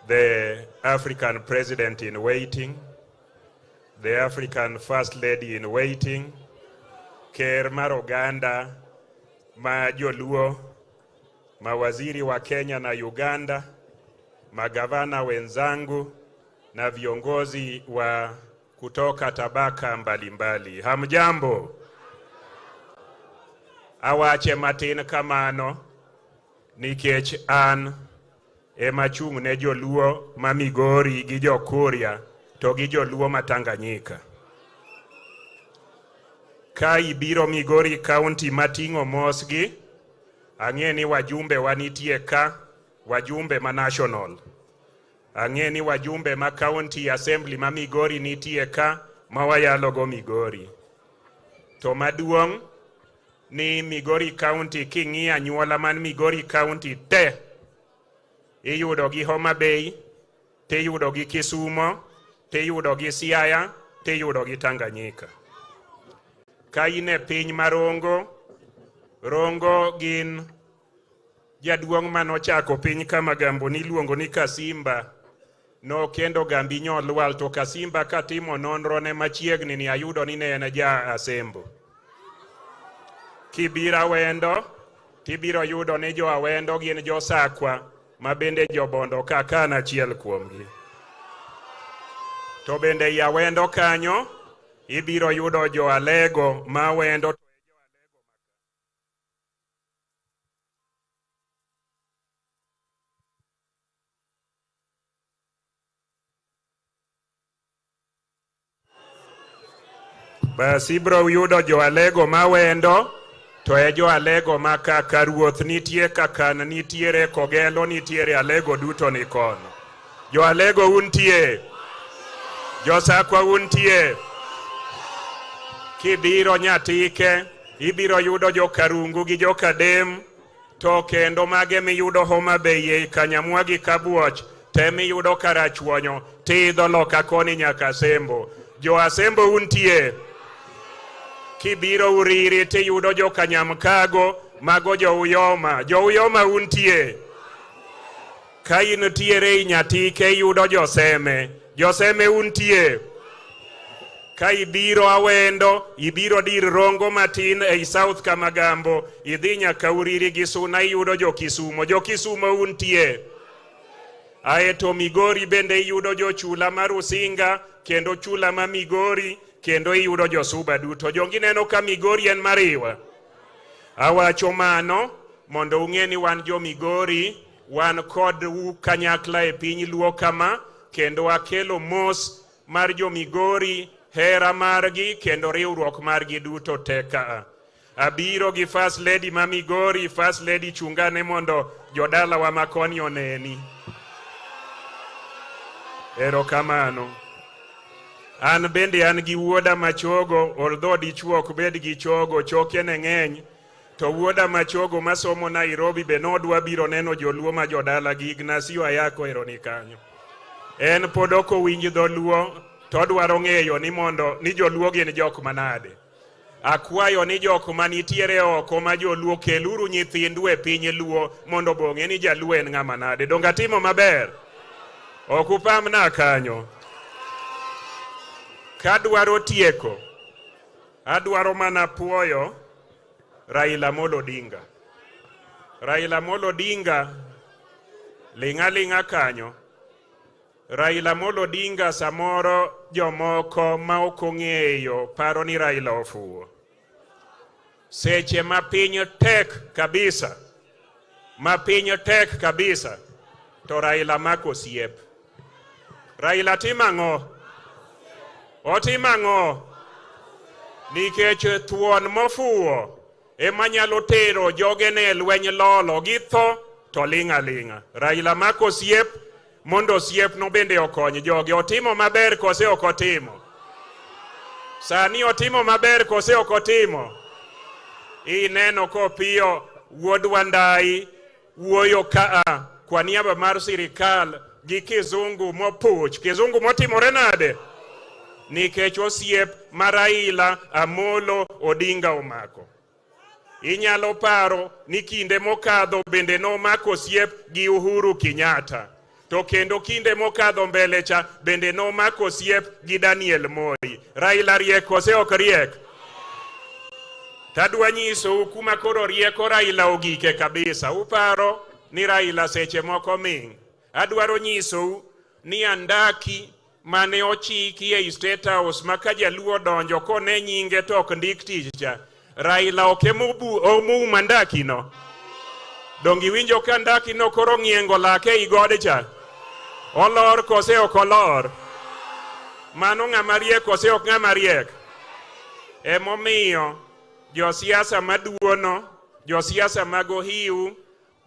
the African President in waiting, the African First Lady in waiting, Ker mar Oganda, ma Joluo, mawaziri wa Kenya na Uganda, magavana wenzangu na viongozi wa kutoka tabaka mbalimbali. Hamjambo. Awache matin kamano nikech an emachung' ne Joluo ma Migori gi Jokuria to gi Joluo ma Tanganyika. Ka ibiro Migori County mating'o mosgi, ang'e ni wajumbe wanitie ka, wajumbe ma national. Ang'e ni wajumbe ma County Assembly ma Migori nitie ka, ma wayalo go Migori. To maduong' ni Migori County king'i anyuola man Migori County te, iyudo gi Homa Bay, te iyudo gi Kisumo, te iyudo gi Siaya, te iyudo gi Tanganyika. Ka ine piny marongo, Rongo gin jaduong' manochako piny kama gambo niluongo ni Kasimba, no kendo gambi nyolwal, to Kasimba katimo nonro ne machiegni ni ayudo ni ne en ja Asembo. Kibira Wendo, tibiro yudo ni jo Awendo gin jo Sakwa, ma bende jo Bondo kaka na achiel kuomgi. To bende ya Awendo kanyo, ibiro yudo jo Alego ma Wendo. Basi bro yudo jo Alego ma Wendo, to e jo Alego ma kaka ruoth nitie, kaka nitiere Kogelo, nitiere Alego duto ni kono. Jo Alego untie. Jo Sakwa untie. Kibiro Nyatike, ibiro yudo jo Karungu gi jo Kadem, to kendo mage miyudo Homa Bay, Kanyamwa gi Kabuoch, te miyudo Karachuonyo, tidho loka koni nyaka Asembo. Jo Asembo untie. Kibiro Uriri tiyudo jo Kanyamkago, mago jo Uyoma. Jo Uyoma untie. Ka in tiere I Nyatike yudo jo Seme. Jo Seme untie. Ka ibiro Awendo, ibiro dir Rongo matin ei South Kamagambo, idhi nyaka Uriri gi Suna yudo jo Kisumo. Jo Kisumo untie. Aeto Migori bende yudo jo Chula mar Usinga, kendo Chula ma Migori, kendo yudo jo Suba duto. Jongi neno ka Migori en mariwa. Awacho mano, mondo ung'eni wan jo Migori, wan kod kanyakla e piny Luo kama, kendo akelo mos mar jo Migori, hera margi, kendo riwruok margi duto teka. Abiro gi First Lady ma Migori, First Lady chungane mondo jodala wa makoni oneni. Erokamano. An bende an gi wuoda machogo, although dichuo ok bed gi chogo, choke ne ng'eny, to wuoda machogo masomo Nairobi be nodwa biro neno joluo ma jodala gi Ignacio Ayako eroni kanyo. En pod ok owinj dholuo, to dwaro ng'eyo ni mondo ni joluo gin jok manade. Akwayo ni jok manitiere oko ma joluo keluru nyithindu e piny Luo mondo bong'e ni jaluo en ng'ama nade. Donga timo maber. Ok upamna kanyo. Kadwaro tieko, adwaro mana puoyo Raila Amolo Odinga. Raila Amolo Odinga ling'a kanyo. Raila Amolo Odinga samoro jomoko ma ok ong'eyo paro ni Raila ofuwo. Seche ma piny tek kabisa, to Raila mako osiep. Raila timang'o? Otimang'o? Nikech thuon mofuwo ema nyalo tero jogene lweny lolo gi tho to ling'a. Raila mako osiep mondo osiep no bende okony joge. Otimo maber kose ok otimo? Sani otimo maber kose ok otimo? Ineno kopiyo wuod Wandai wuoyo kaa kwa niaba mar sirikal gi kizungu mopuch. Kizungu motimore nade? Nikech osiep ma Raila Amolo Odinga omako. Inyalo paro ni kinde mokadho bende nomako osiep gi Uhuru Kenyatta. To kendo kinde mokadho mbele cha bende nomako osiep gi Daniel Moi. Raila riek kose ok riek? Tadwa nyiso kuma koro rieko Raila ogike kabisa. Uparo ni Raila seche moko ming'. Adwaro nyiso ni andaki mane ochiki e State House maka jaluo donjo kone nyinge to ok ndik tich cha. Raila ok omu mandaki no. Dongi winjo ka ndaki no koro ng'iengo lake igode cha. Olor kose ok olor. Mano ng'ama riek kose ok ng'ama riek. Emomiyo josiasa maduono, josiasa mago hiu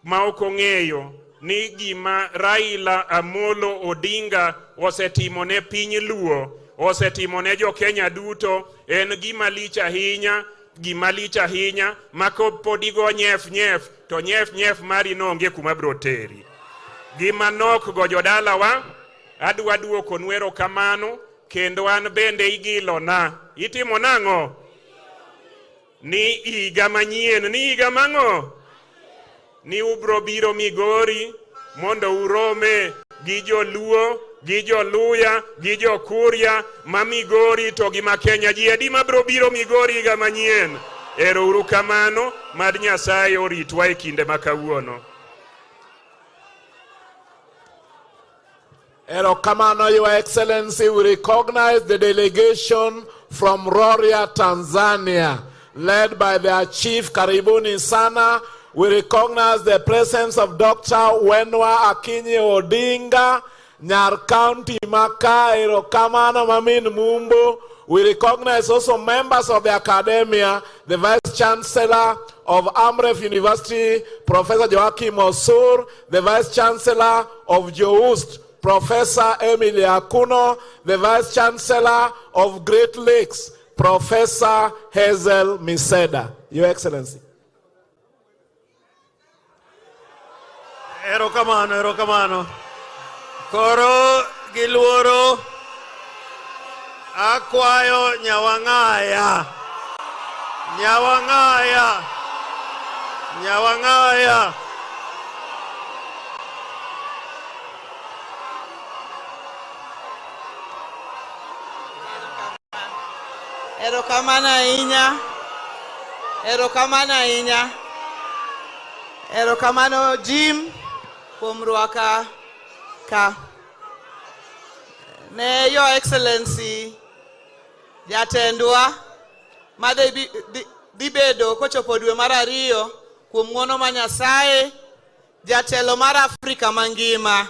ma ok ong'eyo ni gima Raila Amolo Odinga osetimo ne piny Luo, osetimo ne jo Kenya duto, en gima lich ahinya, ma podigo nyef, to nyef mari nonge kuma bro teri. Gima nok go jodala wa, adwa duoko nwero kamano, kendo an bende igilo na. Itimo nang'o? Ni iga manyien, ni iga mang'o? Ni ubro biro Migori mondo urome gi joluo, gi joluya, gi jokuria ma Migori to gi ma Kenya. Ji adi ma bro biro Migori iga manyien. Ero uru kamano, mad Nyasaye oritwa e kinde ma kawuono. Erokamano, Your Excellency, we recognize the delegation from Rorya, Tanzania, led by their chief Karibuni Sana. We recognize the presence of Dr. Wenwa Akinyi Odinga, Nyar County Maka, Erokamano Mamin Mumbo. We recognize also members of the academia, the Vice Chancellor of Amref University, Professor Joachim Osur, the Vice Chancellor of JOUST, Professor Emily Akuno, the Vice Chancellor of Great Lakes, Professor Hazel Miseda. Your Excellency. Erokamano. Koro giluoro akwayo nyawang'aya. Erokamano Jim kuom rwaka ka. Ne Your Excellency jatendwa made dibedo kochopo dwe mar 2 kuom ng'wono ma Nyasaye, jatelo mar Afrika mangima,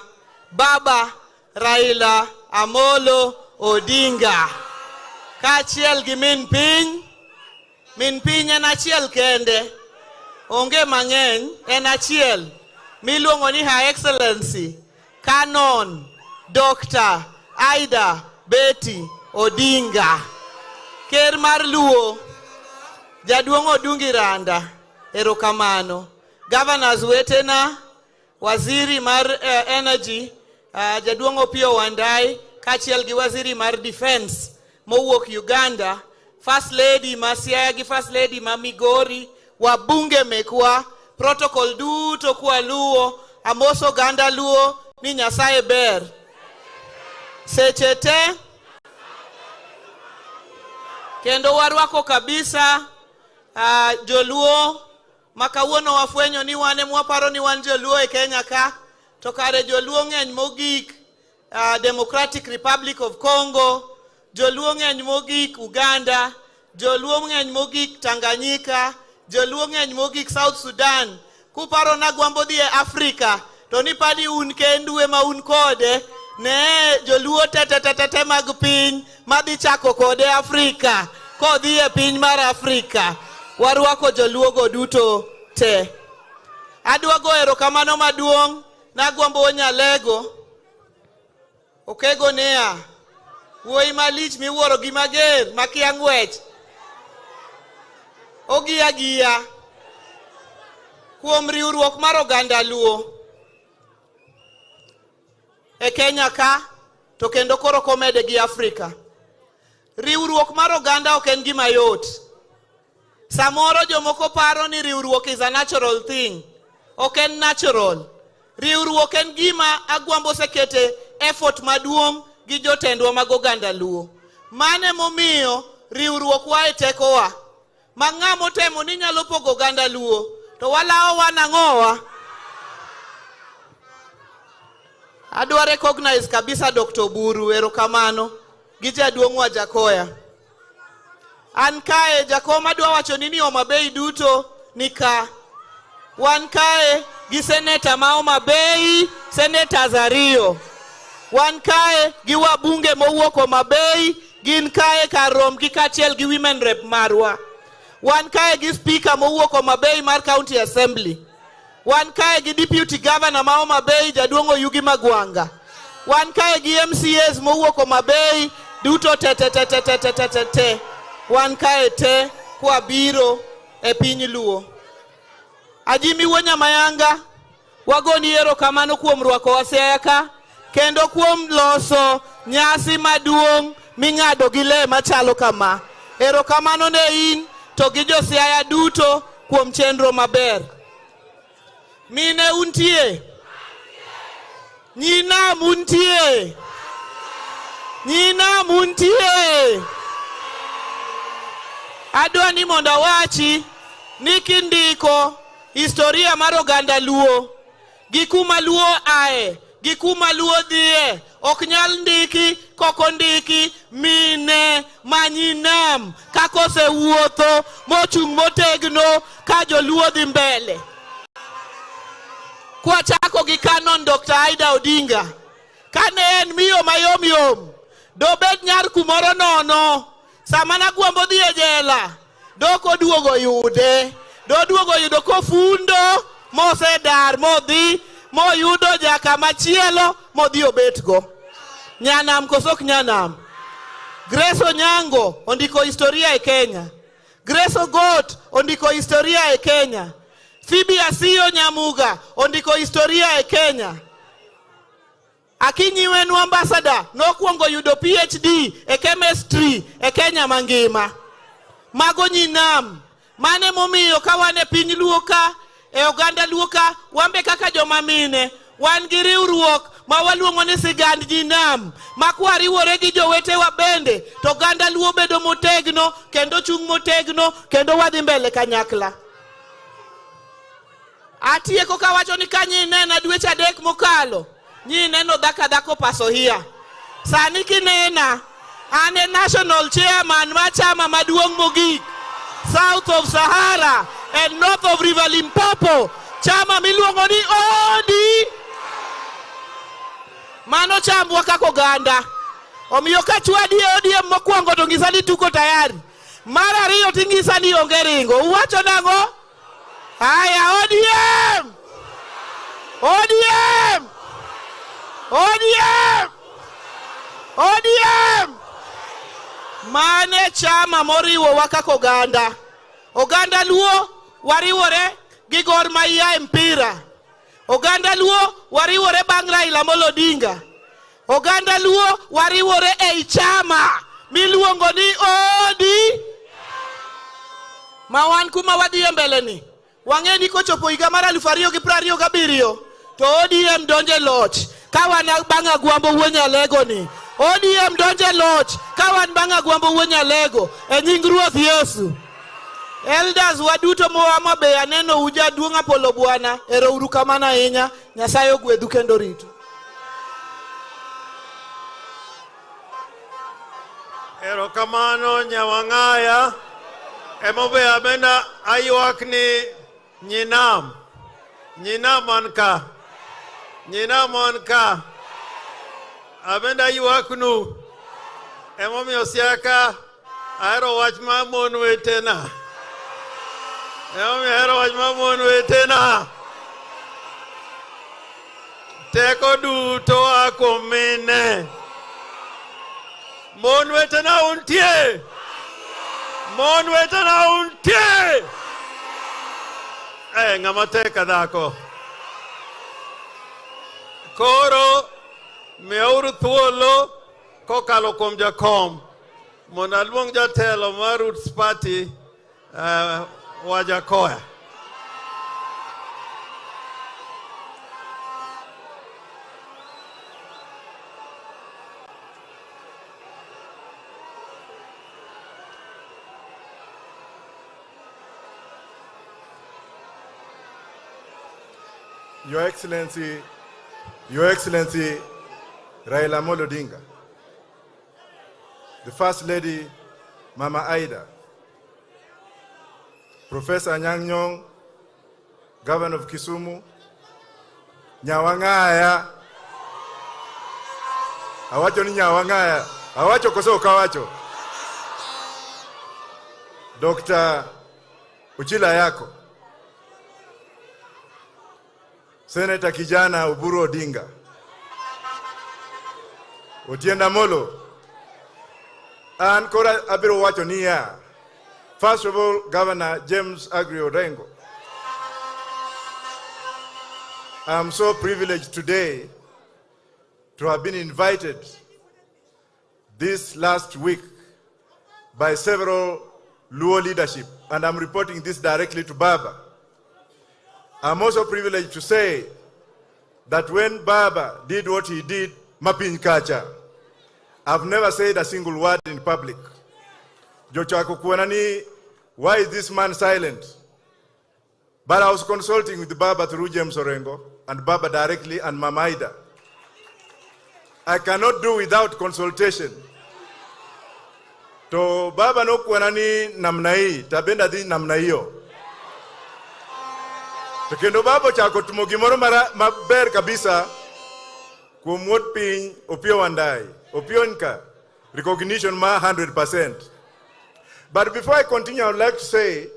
Baba Raila Amolo Odinga, kaachiel gi min piny en achiel kende, onge mang'eny, en achiel miluongo ni Her Excellency Canon Dr. Aida Betty Odinga, ker mar Luo, Jaduong' Odungi Randa, erokamano. Governors wetena, waziri mar energy, Jaduong' Opiyo Wandayi, kaachiel gi waziri mar defense mowuok Uganda, First Lady ma Siaya gi First Lady ma Migori, wabunge mekwa, protocol duto kwa Luo, amos oganda Luo ni Nyasaye ber. Seche te kendo warwako kabisa joluo makawuono wafwenyo ni wane mwaparo ni wan joluo e Kenya ka, to kare joluo ng'eny mogik Democratic Republic of Congo, joluo ng'eny mogik Uganda, joluo ng'eny mogik Tanganyika, joluo ng'eny mogik South Sudan. Kuparo na gwambo dhie Afrika, to nipadi un kendu ema un kode, ne joluo tete mag piny madhi chako kode Afrika, kodhi e piny mar Afrika. Warwako joluo go duto te. Adwa go erokamano maduong' na gwambo Nyalego, Okego Nea, wuoyi malich miwuoro gi mager makia ng'wech, ogiya kuom riwruok mar oganda Luo e Kenya ka, to kendo koro komede gi Afrika. Riwruok mar oganda ok en gima yot. Samoro jomoko paro ni riwruok is a natural thing. Ok en natural. Riwruok en gima agwambo sekete effort maduong' gi jotendwa mag oganda Luo. Mane momiyo riwruok wa e tekowa. Ma ng'amo temo ni nyalo pogo oganda Luo, to walao wanang'owa. Adwa recognize kabisa Dr. Buru, erokamano, gi jaduong' wa Jakoya. An kae Jakoma dwa wacho ni Homa Bay duto nika. Wan kae gi seneta ma Homa Bay, seneta Zario. Wan kae gi wabunge mowuok Homa Bay, gin kae kar rom gi kaachiel gi women rep marwa. Wan kae gi speaker mowuok Homa Bay mar County Assembly. Wan kae gi deputy governor ma Homa Bay, Jaduong' Oyugi Magwanga. Wan kae gi MCAs mowuok Homa Bay duto te. Wan kae te kwa biro e piny Luo. Ajimi wonya mayanga, wagoni erokamano kuom rwako Siaya ka, kendo kuom loso nyasi maduong' ming'ado gi le machalo kama. Erokamano ne in to gi jo Siaya duto kuom chenro maber. Mine untie? Nyina muntie? Nyina muntie? Adwa ni mondo wachi ni kindiko historia mar oganda Luo, gi kuma Luo ae, gi kuma Luo dhie, ok nyal ndiki koko ndiki mine manyinam kakose wuotho mochung' motegno ka joluo dhi mbele. Kwa chako gi Canon Dr. Aida Odinga, kane en miyo mayom, dobed nyar kumoro nono, sama nagwambo dhi e jela, doko duogo yude, doduogo yudo kofundo, mosedar modhi, moyudo jaka machielo modhi obetgo. Nyanam kosok nyanam. Grace Onyango ondiko historia e Kenya. Grace Ogot ondiko historia e Kenya. Phoebe Asiyo Nyamuga ondiko historia e Kenya. Akinyi Wenu ambassador nokuongo yudo PhD e chemistry e Kenya mangima. Mago nyinam mane momiyo ka wane piny luo ka e oganda luo ka wambe kaka joma mine wan gi riwruok ma waluongo ni sigand nyinam ma kwariwore gi jowetewa bende to oganda luo bedo motegno kendo chung motegno kendo wadhi mbele kanyakla. Atieko kawacho ni kanyi nena dweche 3 mokalo nyi neno dhako paso hiya. Sani kinena ane national chairman ma chama maduong' mogik south of Sahara and north of River Limpopo, chama miluongo ni ODM. Mano chambwa kaka oganda. Omiyo ka chwadi ODM mokwongo to ngisa ni tuko tayari. Mar ariyo tingisa ni onge ringo. Uwacho nango? Haya, ODM! ODM! ODM! ODM! Mane chama moriwo wakako oganda. Oganda luo wariwore gi Gor Mahia e mpira. Oganda luo wariwore bang' Raila Amolo Odinga. Oganda luo wariwore e chama miluongo ni ODM. Ma wan kuma wadhi mbele ni. Wang'e ni kochopo higa mar 2027 to ODM donje loch. Kawan bang' Agwambo Wuonyalego ni. ODM donje loch. Kawan bang' Agwambo Wuonyalego e nying Ruoth Yesu. Elders waduto moamo be aneno uja duong' Apolo Bwana. Ero uru kamano ahinya. Nyasaye ogwedhu kendo rito. Ero kamano Nyawang'aya. Emobe abenda ayuak ni nyinam. Nyinam anka. Nyinam anka. Abenda ayuak nu. Emomiyo siaka ahero wach ma mon wetena. Emomiyo ahero wach ma mon wetena. Teko duto a kuom mine. Mon wetena untie. Mon wetena untie. Ng'ama tek dhako. Koro miyauru thuolo kokalo kuom jakom mondo aluong jatelo mar Roots Party Wajakoya. Your Excellency, Raila Amolo Odinga, the First Lady, Mama Aida, Professor Anyang' Nyong', Governor of Kisumu, Nyawang'aya, awacho ni Nyawang'aya, awacho koso ukawacho, Dr. Uchila Yako, Senator kijana Oburu Odinga, Otienda Molo, and kora abiro wacho niya. First of all, Governor James Agri Orengo. I'm so privileged today to have been invited this last week by several Luo leadership, and I'm reporting this directly to Baba. I'm also privileged to say that when Baba did what he did, Mapiny Kacha, I've never said a single word in public. Jochako Kuanani, why is this man silent? But I was consulting with Baba through James Orengo and Baba directly and Mama Aida. I cannot do without consultation. To Baba no Kuanani namnai, tabenda di namnaio. Tekendo Baba chako tumogimoro maber kabisa kumwot piny opio wandai, opio nka, recognition ma 100%. But before I continue, I would like to say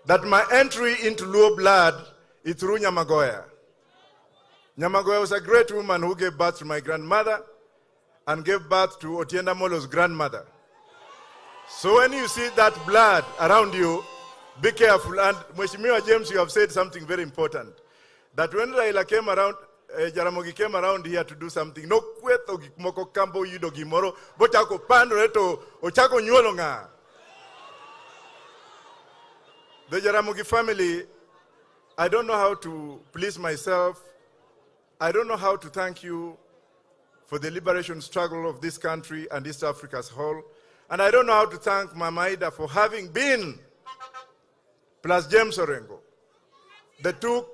that my entry into Luo blood is through Nyamagoya. Nyamagoya was a great woman who gave birth to my grandmother and gave birth to Otienda Molo's grandmother. So when you see that blood around you, be careful. And Mheshimiwa James, you have said something very important. That when Raila came around, Jaramogi came around here to do something, no kweto gikmoko kambo yudo gimoro, bochako pando reto, ochako nyuolo nga. The Jaramogi family, I don't know how to please myself. I don't know how to thank you for the liberation struggle of this country and East Africa as a whole. And I don't know how to thank Mama Ida for having been, plus James Orengo, the two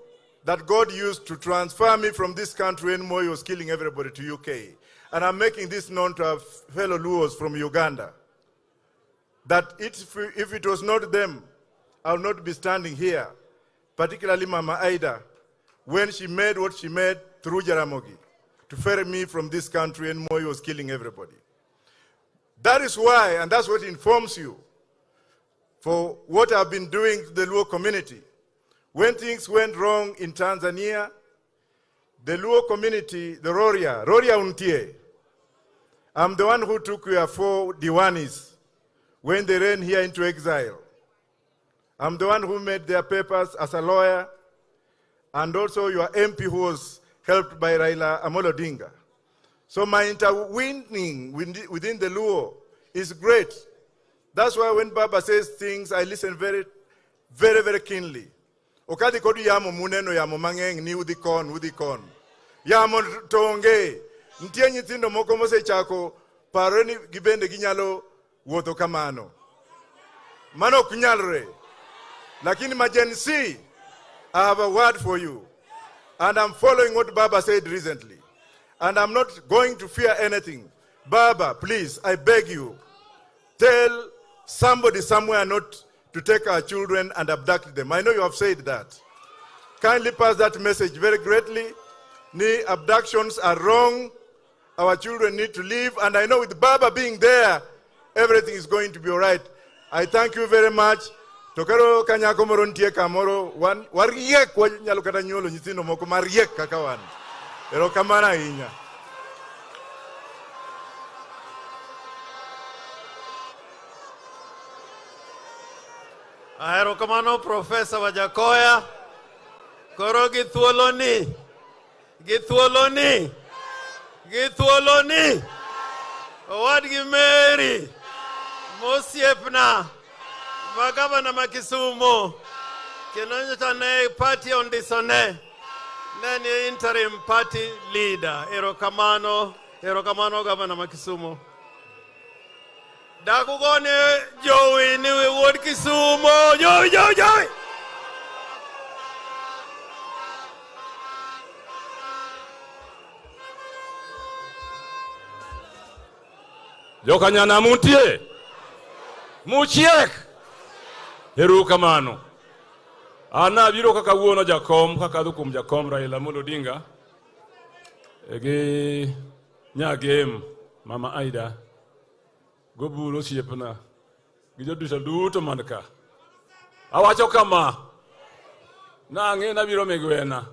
that God used to transfer me from this country when Moi was killing everybody to UK. And I'm making this known to our fellow Luos from Uganda, that if it was not them, I would not be standing here, particularly Mama Ida, when she made what she made through Jaramogi, to ferry me from this country and Moi was killing everybody. That is why, and that's what informs you for what I've been doing to the Luo community. When things went wrong in Tanzania, the Luo community, the Roria Untie, I'm the one who took your 4 Diwanis when they ran here into exile. I'm the one who made their papers as a lawyer, and also your MP who was helped by Raila Amolo Odinga. So my interweaving within the Luo is great. That's why when Baba says things, I listen very, very, very keenly. Okadi kodu yamo muneno yamo mangeng ni udikon. Yamo tonge. Ntie nyitindo moko mose chako paroni gibende ginyalo woto kamano. Mano kunyalre. Lakini majensi, I have a word for you. And I'm following what Baba said recently. And I'm not going to fear anything. Baba, please, I beg you, tell somebody somewhere not to take our children and abduct them. I know you have said that. Kindly pass that message very greatly. Ni abductions are wrong. Our children need to live. And I know with Baba being there, everything is going to be all right. I thank you very much. Tokaro kanyako morontie kamoro wariek wanyalo kata nyolo nyithindo moko mariek kaka wan. Ero kamana inya. Ahero kamano Professor Wajakoya. Koro githuoloni. Owadgi Mary. Mosiepna. Magavana Makisumo. Kenonyotane party on disone. Nani interim party leader. Ero kamano Governor Makisumo. Dakugone Joey ni ward Kisumo. Joey. Jokanyana mutie. Muchiek. Eru kamano. Ana biro kaka wuono jakom kaka dukum jakom Raila Amolo Odinga. Ege nyagem Mama Aida. Gobulo siepna. Gijo duto manka. Awacho kama. Na ange na biro megwena.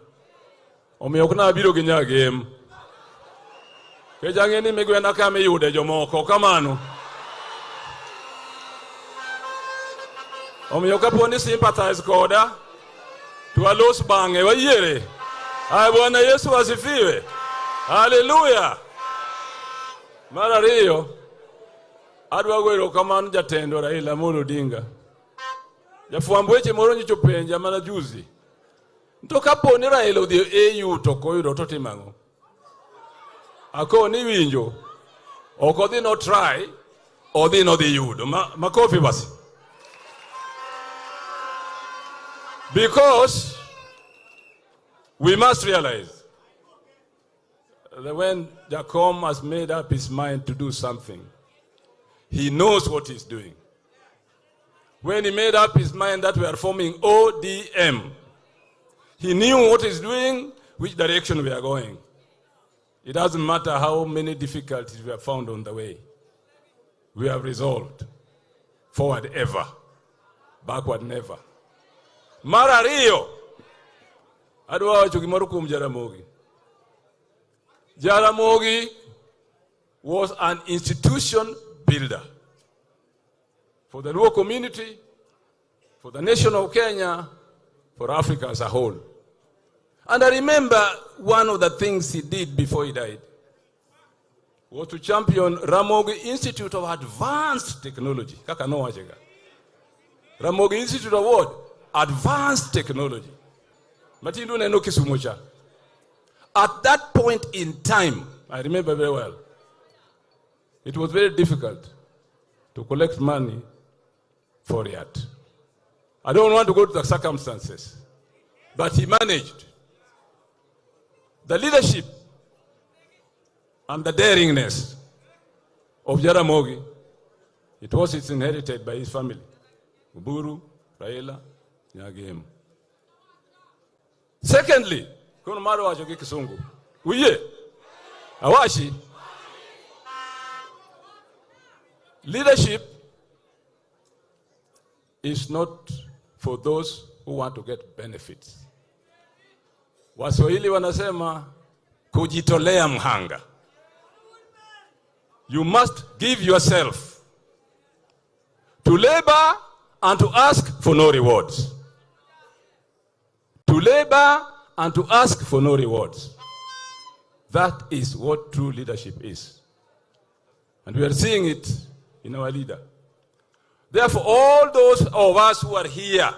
Omiyo kuna biro gi nyagem. Ke jange ni megwena kame yude jomoko kamano. Omiyo kaponi sympathize koda. Tualos bange wa yere. Ay Bwana Yesu asifiwe. Hallelujah. Mara riyo. Adwa gwero kamano jatendo Raila Amolo Odinga. Jafuambo weche moro nyicho penja mana juzi. Nto kaponi Raila odhi EU to koyudo to timango. Ako ni winjo. Oko dhi no try. Odhi no dhi yudo. Makofi basi. Because we must realize that when Jacom has made up his mind to do something, he knows what he's doing. When he made up his mind that we are forming ODM, he knew what he's doing, which direction we are going. It doesn't matter how many difficulties we have found on the way. We have resolved. Forward ever, backward never. Mara riyo. Adwa wacho gimoro kuom Jaramogi. Jaramogi was an institution builder for the Luo community, for the nation of Kenya, for Africa as a whole. And I remember one of the things he did before he died was to champion Ramogi Institute of Advanced Technology. Ramogi Institute of what? Advanced Technology. At that point in time, I remember very well, it was very difficult to collect money for it. I don't want to go to the circumstances, but he managed. The leadership and the daringness of Jaramogi, it's inherited by his family. Uburu, Raila, Nyagem. Secondly, kono maro wajoki kisungu. Uye, awashi. Leadership is not for those who want to get benefits. Waswahili wanasema kujitolea mhanga. You must give yourself to labor and to ask for no rewards. To labor and to ask for no rewards. That is what true leadership is. And we are seeing it in our leader. Therefore, all those of us who are here,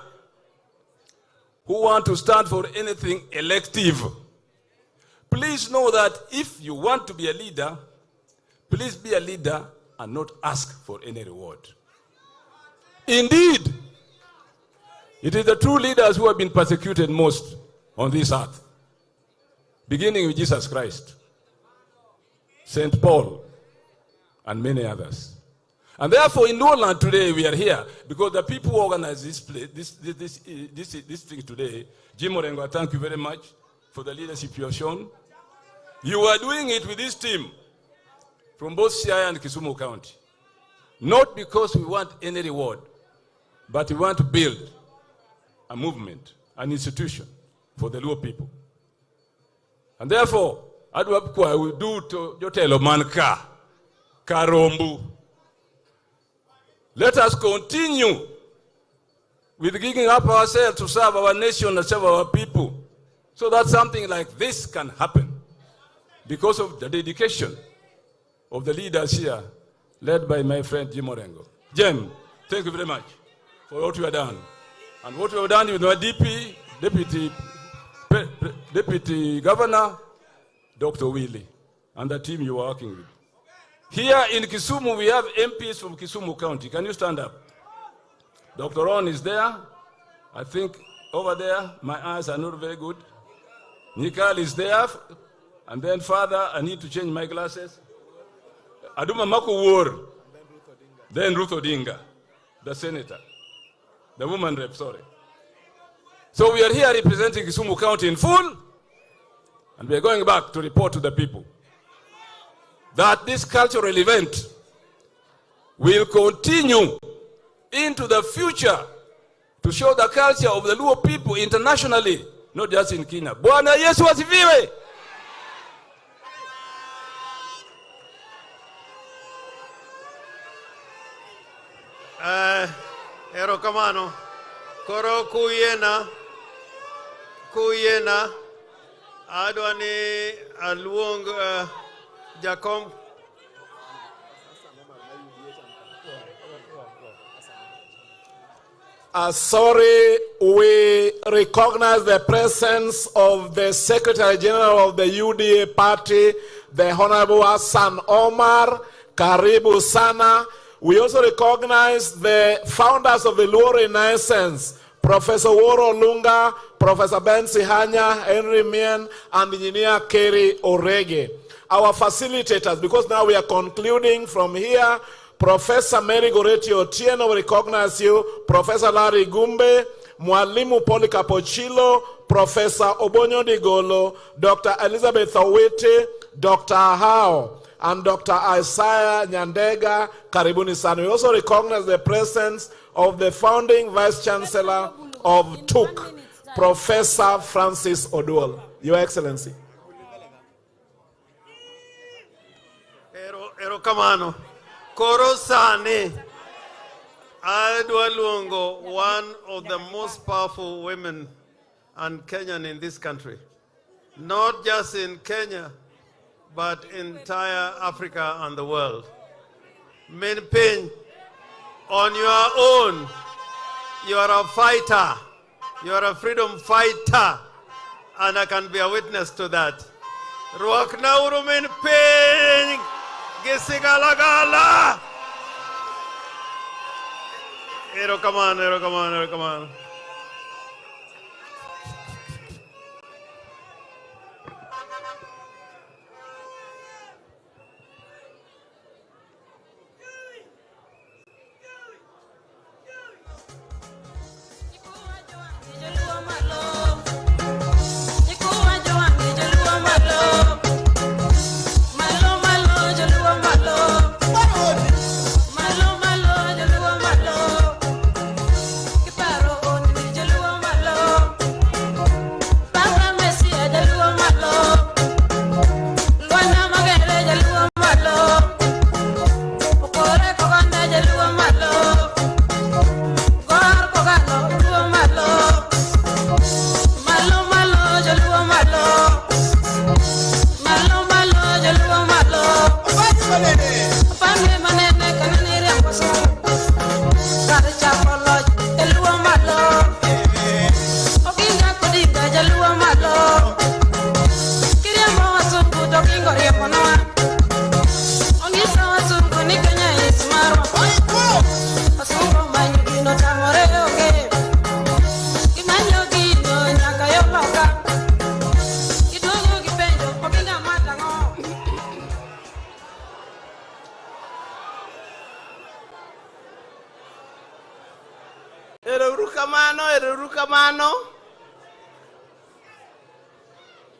who want to stand for anything elective, please know that if you want to be a leader, please be a leader and not ask for any reward. Indeed, it is the true leaders who have been persecuted most on this earth, beginning with Jesus Christ, St. Paul, and many others. And therefore, in Lowland today, we are here because the people who organize this thing today, Jim Orengo, thank you very much for the leadership you have shown. You are doing it with this team from both Siaya and Kisumu County. Not because we want any reward, but we want to build a movement, an institution for the Luo people. And therefore, I will do to Jotelo Manka, Karombu. Let us continue with giving up ourselves to serve our nation and serve our people so that something like this can happen because of the dedication of the leaders here, led by my friend Jim Orengo. Jim, thank you very much for what you have done. And what you have done with our Deputy Governor, Dr. Willie, and the team you are working with. Here in Kisumu, we have MPs from Kisumu County. Can you stand up? Dr. Ron is there. I think over there, my eyes are not very good. Nikal is there. And then, Father, I need to change my glasses. Aduma Maku War. Then Ruth Odinga, the senator. The woman rep, sorry. So we are here representing Kisumu County in full. And we are going back to report to the people that this cultural event will continue into the future to show the culture of the Luo people internationally, not just in Kenya. Bwana Yesu asifiwe. Ero kamano. Koro kuyena adwani aluong Jacob. Sorry, we recognize the presence of the Secretary General of the UDA party, the Honorable Hassan Omar. Karibu sana. We also recognize the founders of the Luo Renaissance, Professor Woro Lunga, Professor Ben Sihanya, Henry Mien, and Engineer Kerry Orege. Our facilitators, because now we are concluding from here, Professor Mary Goretti Otieno, we recognize you, Professor Larry Gumbe, Mwalimu Polikapochilo, Professor Obonyo Digolo, Dr. Elizabeth Owete, Dr. Hao, and Dr. Isaiah Nyandega. Karibuni sana. We also recognize the presence of the founding Vice Chancellor of TUK, Professor Francis Oduol. Your Excellency. Erokamano. Koro sani. Adwa luongo, one of the most powerful women and Kenyan in this country. Not just in Kenya, but entire Africa and the world. Min Piny, on your own, you are a fighter. You are a freedom fighter. And I can be a witness to that. Ruak nauru Min Piny, gisigalagala. Erokamano, erokamano, erokamano.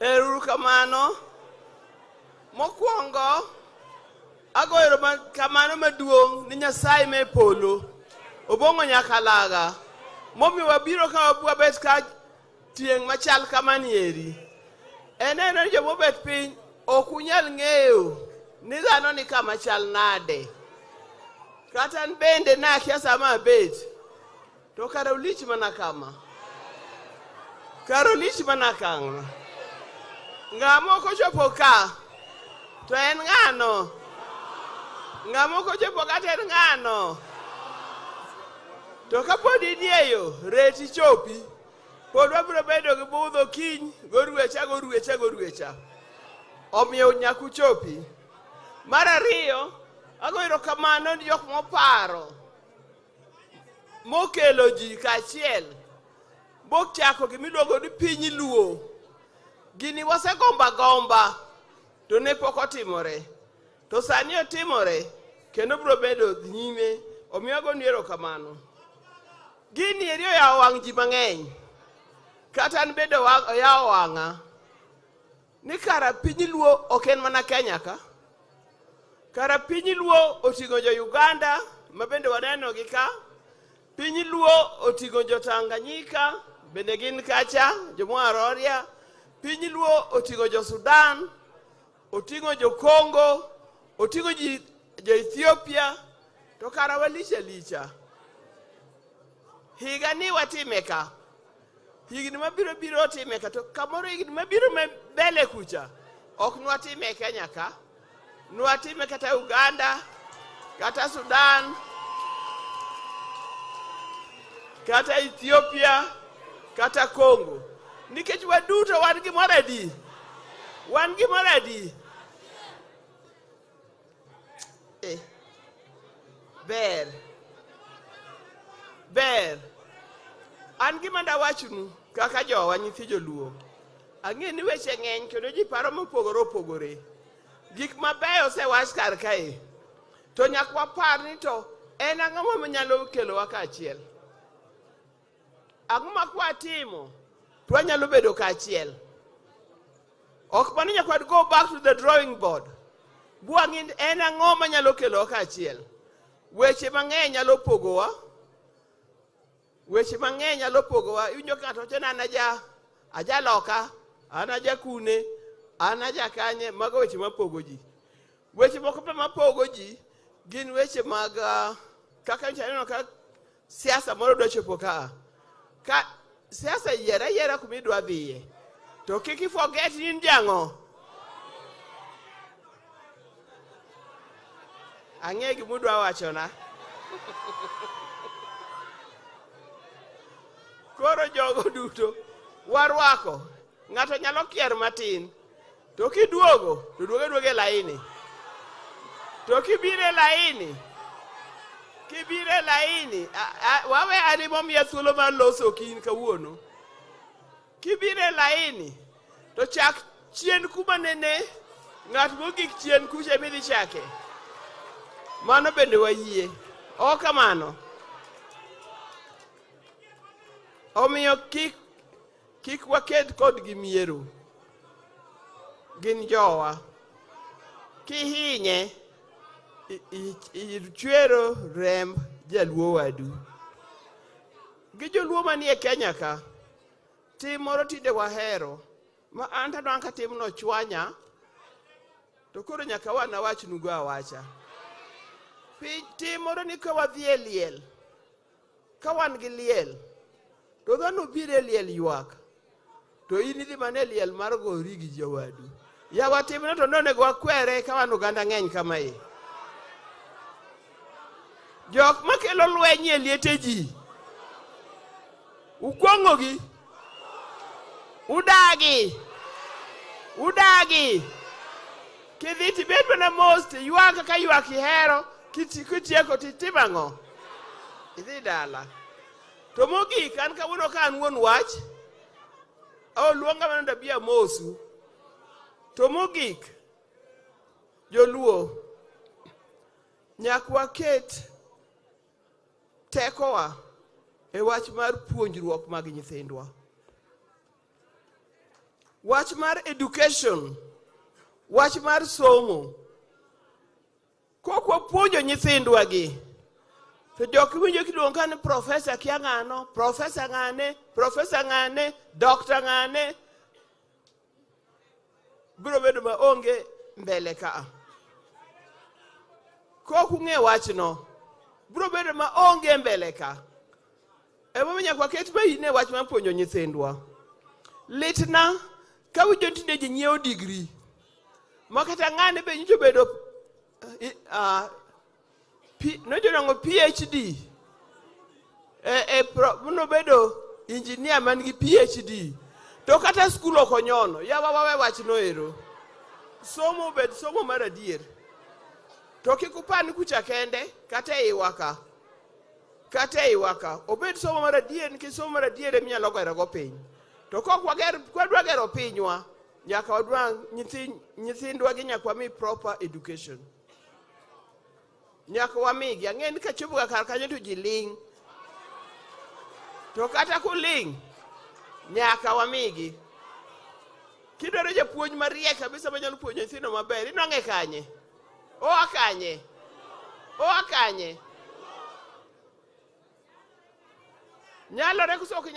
Erukamano. Mokwongo agoyo kamano maduong' ni Nyasaye me polo. Obongo nyakalaga. Momi wabiro ka wabet ka tieng' machal kamanieri. Eneno jo mobet piny ok unyal ng'eyo ni dhano ni kama chal nade. Kata bende nakia sama abet. To kara ulich mana kama. Kara ulich mana kama. Ngamo ko chopo ka. To en ng'ano. Ngamo ko chopo ka to en ng'ano. To kapodi dieyo reti chopi. Pod wabiro bedo gi budho kiny goruecha. Omiyo nyaku chopi. Mar ariyo, ago erokamano ni jok moparo. Mokelo ji kachiel. Bok chako gimiluongo ni piny luo. Gini wasegomba to ne pok otimore. To sani otimore kendo biro bedo nyime. Omiyo ago ni erokamano. Gini erio ya wang' ji mang'eny. Kata an bedo ya wang'a. Ni kara piny luo ok en mana Kenya ka. Kara piny luo oting'o jo Uganda mabende waneno gi ka. Piny luo oting'o jo Tanganyika bende gin kacha, jo Mwaroria. Piny luo oting'o jo Sudan, oting'o jo Congo, oting'o jo Ethiopia. To kara walicha. Higa ni watime ka. Higni mabiro time ka. To kamoro higni mabiro mbele kucha. Ok nwatime Kenya ka. Nwatime kata Uganda, kata Sudan, kata Ethiopia, kata Congo. Nikech waduto wan gimoro adi. Wan gimoro adi. Ber. An gima ndawachnu kaka jowa nyithi joluo. Ang'e ni weche ng'eny kendo ji paro mopogore. Gik mabeyo osewach kar kae. To nyak wapar ni to en ang'o manyalo kelowa kaachiel. Ang'o ma kwatimo to wanyalo bedo kaachiel. Ok mano nyak go back to the drawing board. Buang'in en ang'o manyalo kelowa kaachiel. Weche mang'eny nyalo pogowa. Iwinjo kata ochen an aja loka, an aja kune, an aja kanye, mago weche mapogo ji. Weche moko pe mapogo ji gin weche mag kaka chaneno ka siasa moro do chopo ka siasa yera kumidwa dhiye to kiki forget in jango ang'e gimudwa wachona koro jogo duto warwako ng'ato nyalo kier matin to kiduogo to duoge laini to kibire laini wawe animo miya thuolo mar loso kin kawuono kibire laini to chak chien kuma nene ng'at mogik chien kuche midhi chake mano bende wayie kamano omiyo kik waked kod gimiero gin jowa kihinye ichwero remb jaluo wadu gi joluo manie Kenya ka tim moro tinde wahero ma antano ka tim no chwanya to koro nyaka wana wach nugo awacha tim moro ni ka wadhi e liel ka wan gi liel to dhano bire liel ywak to in idhi mane liel mar gori gi jawadu yawa timno to nonego wakwere ka wan oganda ng'eny kamae jok makelo lweny e liete ji ukwong'ogi udagi kidhi tibed mana mos ywak ka ywak ihero kitieko titimang'o idhi dala to mogik an kawuono ka an wuon wach luonga mana dabia mosu to mogik joluo nyak waket tekowa e wach mar puonjruok mag nyithindwa wach mar education wach mar somo kokwa puonjo nyithindwa gi to jok winjo kiluonga ni profesa kia ng'ano profesa ng'ane dokta ng'ane biro bedo maonge mbele ka kokung'e wachno biro bedo maonge mbele ka emo nyaka ket bayine wach mar puonjo nyithindwa litna ka winjo tinde ji nyiewo degree makata ng'ane be nyicho bedo nojonang'o PhD no bedo engineer man gi PhD to kata skul ok onyono yawa wawe wach no ero somo bed somo mar adier to kikupani kucha kende kata iwaka obed somo mar adier nikech somo mar adier eminyalo gero go piny to kwadwa gero pinywa nyaka wadwa nyithindwa gi nyaka wami proper education nyaka wamigi ang'e ni kachopoga kar kanyo to ji ling to kata kuling nyaka wamigi kidwaro japuonj mariek kabisa manyalo puonjo nyithindo maber inwang'e kanye kanye nyalore koso ok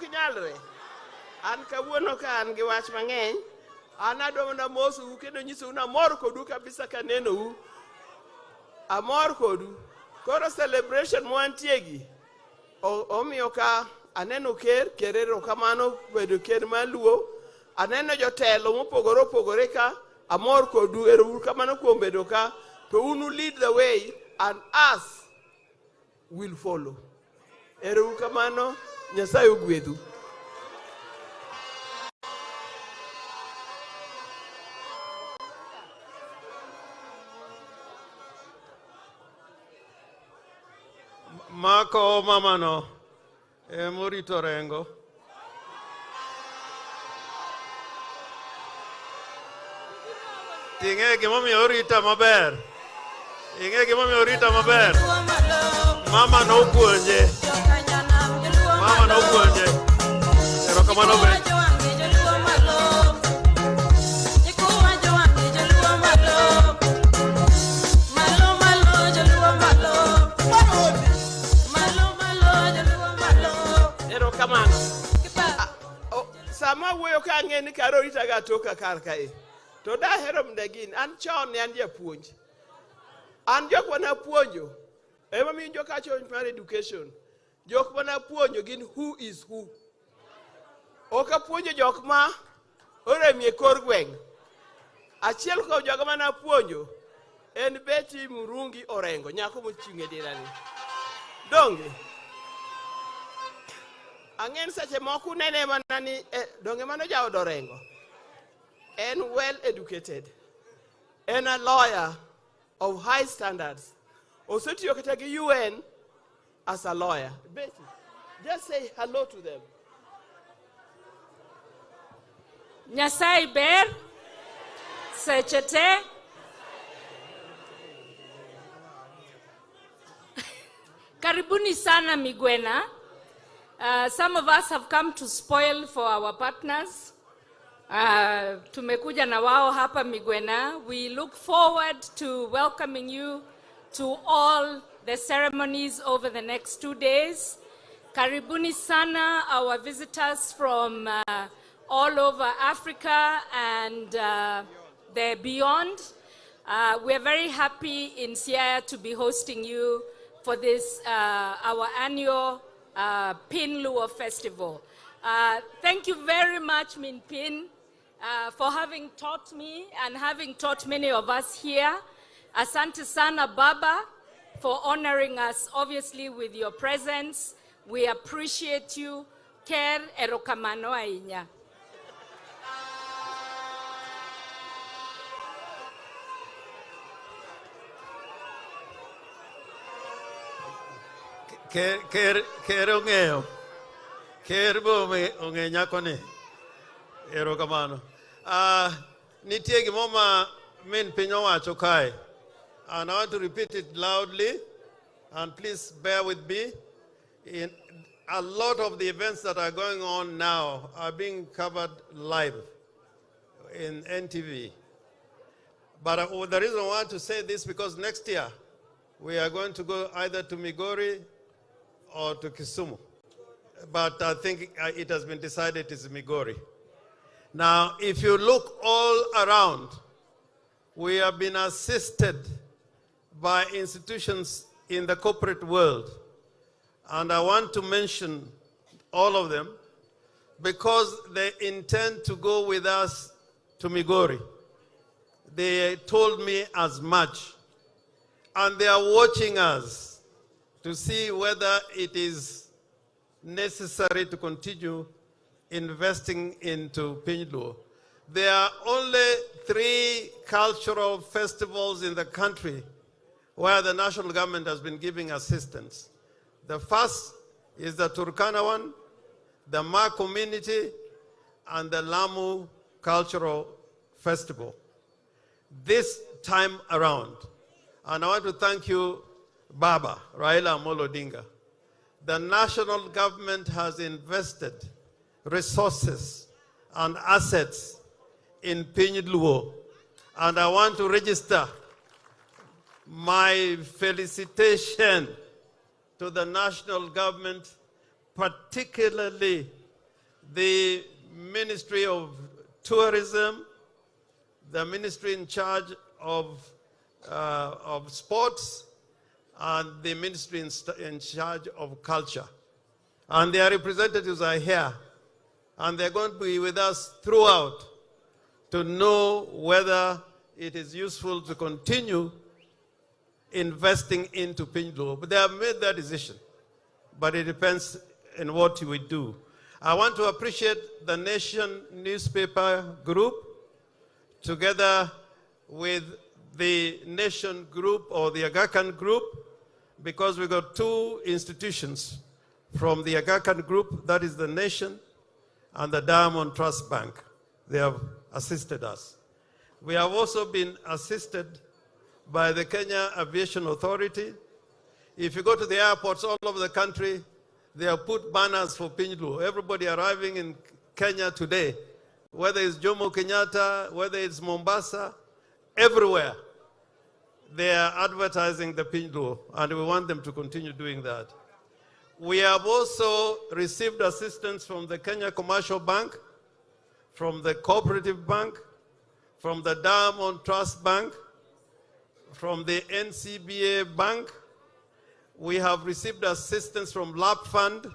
nyalore an kawuono ka an gi wach mang'eny an adwa na mosu kendo nyisou na amor kodu kabisa kanenou amor kodu koro celebration mwantiegi omiyo ka aneno kerero kamano bedo ker maluo aneno jotelo mopogore opogore ka amor kodu ero kamano kuom bedo ka to unu lead the way and us will follow ero kamano Nyasaye ogwedhu mako mamano morito rengo ing'e gimomiyo orita maber mama nopuonje erokamano be sama wuoyo ka ang'e ni karo rita ga toka kar kae To dahero mdegin, an chon an japuonj. An jok wana puonjo. Ema mi jok acho mar education. Jok wana puonjo gin who is who. Oka puonjo jok ma oremie kor gweng'. Achiel kuom jok mana puonjo en Betty Murungi Orengo, nyako mochung' e dirani. Donge ang'en seche moko nene mana ni donge mano jaod Orengo. En well educated. En a lawyer of high standards. Osetiyo kata gi UN as a lawyer. Betty, just say hello to them. Nyasai ber sechete karibuni sana Migwena. Some of us have come to spoil for our partners. Tumekuja na wao hapa Migwena. We look forward to welcoming you to all the ceremonies over the next 2 days. Karibuni sana, our visitors from all over Africa and the beyond. We're very happy in Siaya to be hosting you for this, our annual Piny Luo Festival. Thank you very much, Min Piny, for having taught me and having taught many of us here. Asante sana Baba for honoring us, obviously, with your presence. We appreciate you. Ker erokamano ahinya. Ker ong'eyo. Ker bo ong'e nyakoni. Erokamano. Nitie gimoma Min Piny owacho kae. And I want to repeat it loudly. And please bear with me. A lot of the events that are going on now are being covered live in NTV. But the reason I want to say this because next year we are going to go either to Migori or to Kisumu. But I think it has been decided it's Migori. Now, if you look all around, we have been assisted by institutions in the corporate world. And I want to mention all of them because they intend to go with us to Migori. They told me as much. And they are watching us to see whether it is necessary to continue investing into Piny Luo. There are only 3 cultural festivals in the country where the national government has been giving assistance. The first is the Turkana one, the Ma community, and the Lamu Cultural Festival. This time around, and I want to thank you, Baba, RAILA ODINGA. The national government has invested resources and assets in Piny Luo, and I want to register my felicitation to the national government, particularly the Ministry of Tourism, the ministry in charge of sports, and the ministry in charge of culture. And their representatives are here, and they're going to be with us throughout to know whether it is useful to continue investing into Piny Luo. But they have made their decision, but it depends on what we do. I want to appreciate the Nation newspaper group together with the Nation group or the Aga Khan group, because we got 2 institutions from the Aga Khan group, that is the Nation and the Diamond Trust Bank. They have assisted us. We have also been assisted by the Kenya Aviation Authority. If you go to the airports all over the country, they have put banners for Piny Luo. Everybody arriving in Kenya today, whether it's Jomo Kenyatta, whether it's Mombasa, everywhere, they are advertising the Piny Luo, and we want them to continue doing that. We have also received assistance from the Kenya Commercial Bank, from the Cooperative Bank, from the Diamond Trust Bank, from the NCBA Bank. We have received assistance from Lab Fund.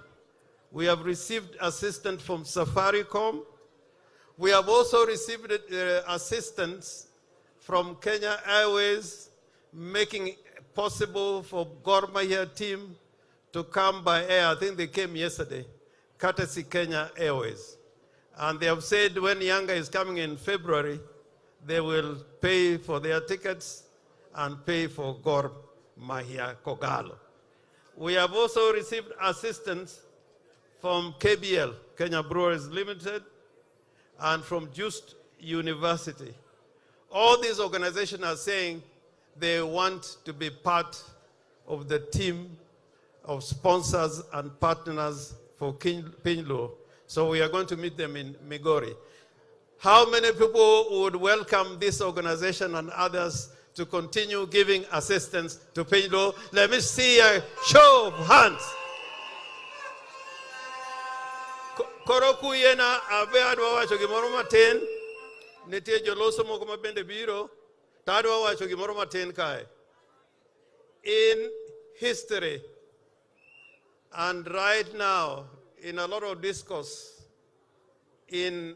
We have received assistance from Safaricom. We have also received assistance from Kenya Airways, making it possible for Gor Mahia team to come by air. I think they came yesterday, courtesy Kenya Airways. And they have said when Yanga is coming in February, they will pay for their tickets and pay for Gor Mahia Kogalo. We have also received assistance from KBL, Kenya Brewers Limited, and from Just University. All these organizations are saying they want to be part of the team of sponsors and partners for Piny. So we are going to meet them in Migori. How many people would welcome this organization and others to continue giving assistance to Piny? Let me see a show of hands. Koroku yena abe adwa wacho gimoro matin, nitie joloso moko mabende biro, ta adwa wacho gimoro matin kae. In history, and right now, in a lot of discourse, in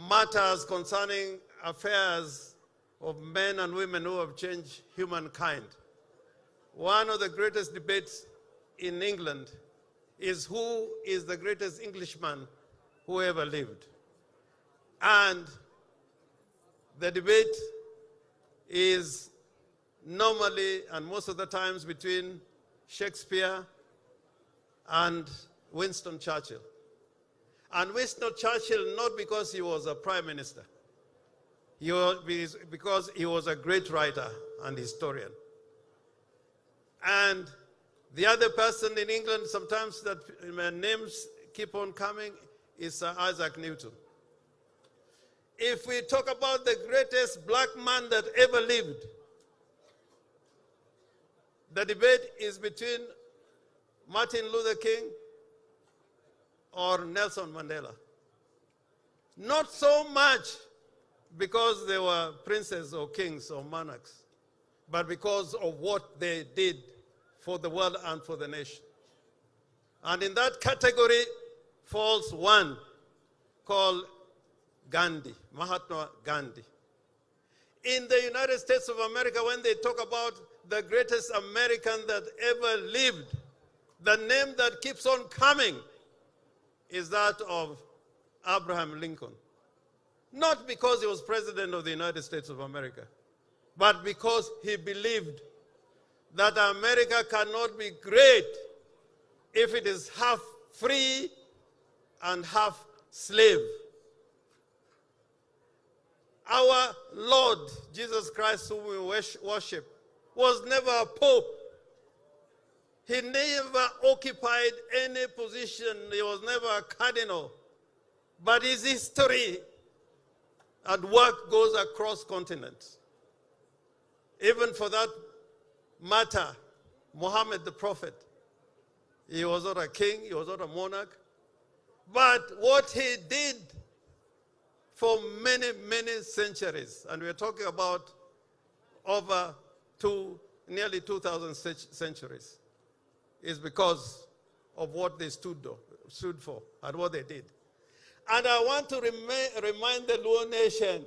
matters concerning affairs of men and women who have changed humankind, one of the greatest debates in England is who is the greatest Englishman who ever lived. And the debate is normally and most of the times between Shakespeare and Winston Churchill. And Winston Churchill, not because he was a prime minister, because he was a great writer and historian. And the other person in England, sometimes that names keep on coming, is Sir Isaac Newton. If we talk about the greatest black man that ever lived, the debate is between Martin Luther King or Nelson Mandela. Not so much because they were princes or kings or monarchs, but because of what they did for the world and for the nation. And in that category falls one called Gandhi, Mahatma Gandhi. In the United States of America, when they talk about the greatest American that ever lived, the name that keeps on coming is that of Abraham Lincoln. Not because he was president of the United States of America, but because he believed that America cannot be great if it is half free and half slave. Our Lord Jesus Christ, whom we worship, was never a pope. He never occupied any position. He was never a cardinal. But his history and work goes across continents. Even for that matter, Muhammad the prophet, he was not a king, he was not a monarch. But what he did for many, many centuries, and we're talking about over nearly 2,000 centuries, is because of what they stood for and what they did. And I want to remind the Luo nation,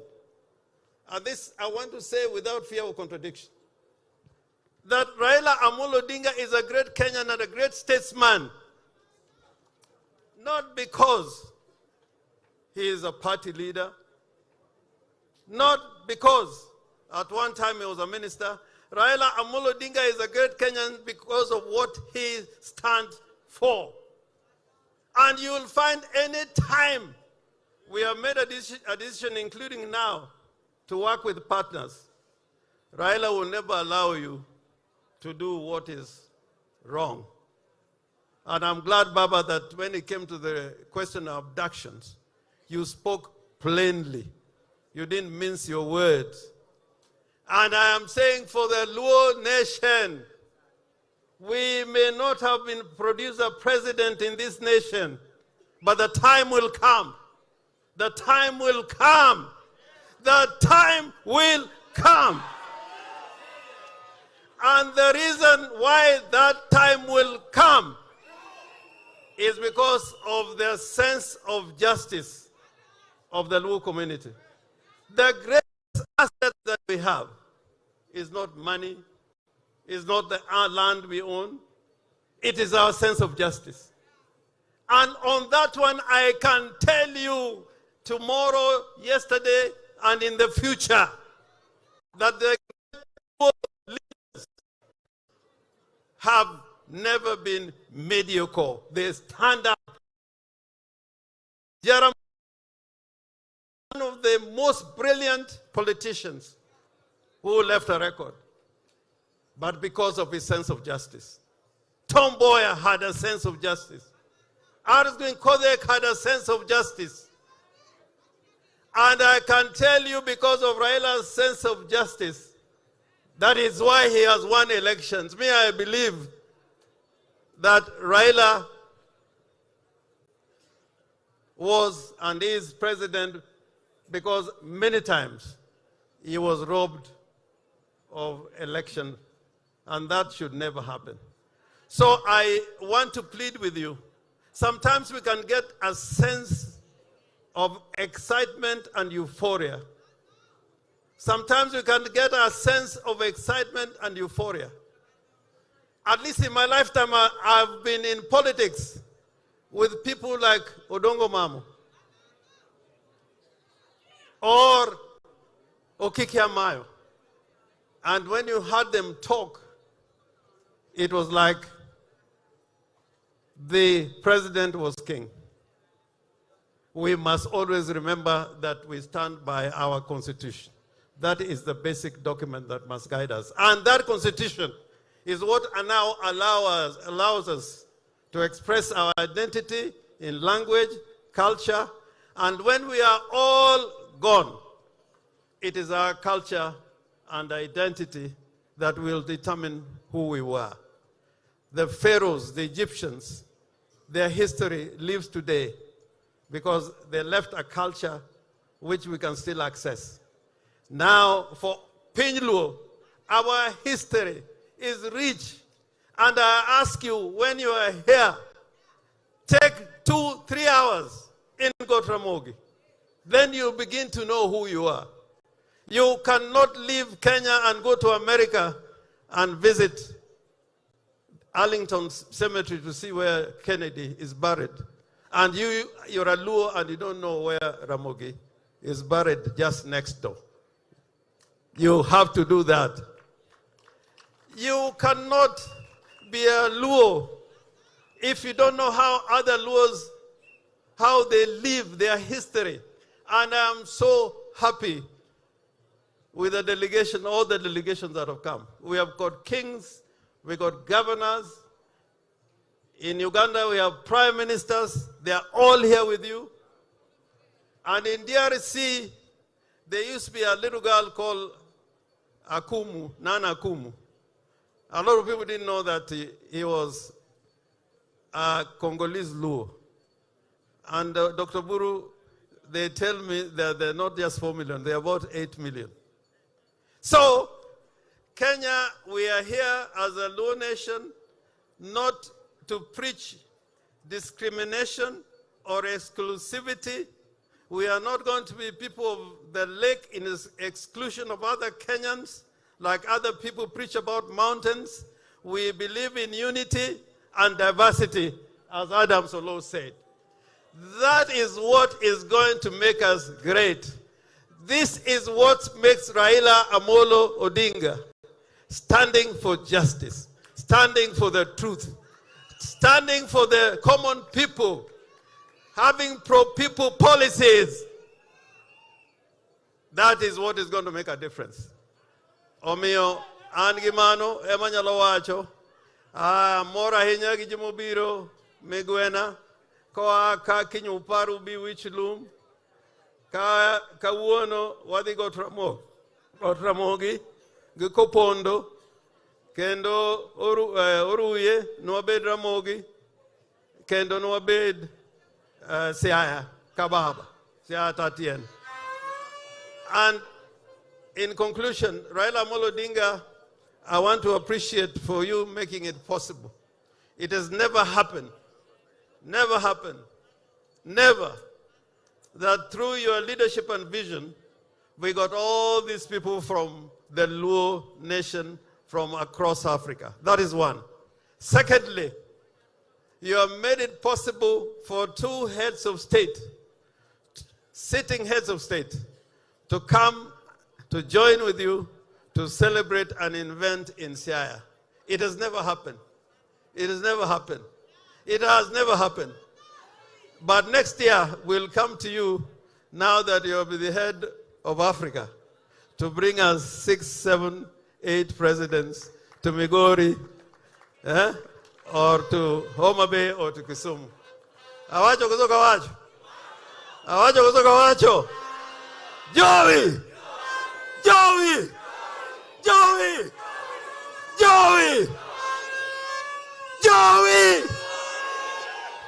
and this I want to say without fear of contradiction, that Raila Amolo Odinga is a great Kenyan and a great statesman, not because he is a party leader, not because at one time he was a minister. Raila Amolo Odinga is a great Kenyan because of what he stands for. And you will find any time we have made a decision, including now, to work with partners, Raila will never allow you to do what is wrong. And I'm glad, Baba, that when it came to the question of abductions, you spoke plainly. You didn't mince your words. And I am saying for the Luo nation, we may not have produced a president in this nation, but the time will come. The time will come The time will come. And the reason why that time will come is because of the sense of justice of the Luo community. The greatest asset that we have is not money, is not the land we own, it is our sense of justice. And on that one, I can tell you tomorrow, yesterday, and in the future, that the leaders have never been mediocre. They stand up. Jeremiah, one of the most brilliant politicians who left a record, but because of his sense of justice. Tom Mboya had a sense of justice. Arsene Kodek had a sense of justice. And I can tell you, because of Raila's sense of justice, that is why he has won elections. Me, I believe that Raila was and is president because many times he was robbed of election, and that should never happen. So I want to plead with you. Sometimes we can get a sense of excitement and euphoria. Sometimes we can get a sense of excitement and euphoria. At least in my lifetime, I've been in politics with people like Odongo Mamu or Okiki Amayo. And when you heard them talk, it was like the president was king. We must always remember that we stand by our constitution. That is the basic document that must guide us. And that constitution is what now allows us to express our identity in language, culture, and when we are all gone, it is our culture and identity that will determine who we were. The pharaohs, the Egyptians, their history lives today because they left a culture which we can still access. Now, for Piny Luo, our history is rich. And I ask you, when you are here, take 2-3 hours in Gotramogi. Then you begin to know who you are. You cannot leave Kenya and go to America and visit Arlington Cemetery to see where Kennedy is buried. And you're a Luo and you don't know where Ramogi is buried just next door. You have to do that. You cannot be a Luo if you don't know how other Luos, how they live, their history. And I'm so happy with the delegation, all the delegations that have come. We have got kings, we got governors. In Uganda, we have prime ministers. They are all here with you. And in DRC, there used to be a little girl called Akumu, Nana Akumu. A lot of people didn't know that he was a Congolese Luo. And Dr. Buru, they tell me that they're not just 4 million, they're about 8 million. So, Kenya, we are here as a Luo nation, not to preach discrimination or exclusivity. We are not going to be people of the lake in exclusion of other Kenyans, like other people preach about mountains. We believe in unity and diversity, as Adam Solo said. That is what is going to make us great. This is what makes Raila Amolo Odinga standing for justice, standing for the truth, standing for the common people, having pro-people policies. That is what is going to make a difference. Omio, angimano, emanyalo wacho, mora hinya gi jimobiro, megwena, koa ka kinyuparu bi wichlum, ka uono wadi gotramogi, gikopondo, kendo oruye, nwabed ramogi, kendo nwabed Siaya, Kababa, Siaya Tatien. And in conclusion, Raila Amolo Odinga, I want to appreciate for you making it possible. It has never happened, never, that through your leadership and vision, we got all these people from the Luo nation from across Africa. That is one. Secondly, you have made it possible for two heads of state, sitting heads of state, to come to join with you to celebrate an event in Siaya. It has never happened. It has never happened. It has never happened. But next year, we'll come to you, now that you'll be the head of Africa, to bring us 6, 7, 8 presidents to Migori, or to Homa Bay, or to Kisumu. Awacho kutoka wacho. Awacho kutoka wacho. Joey! Joey! Joey! Joey! Joey!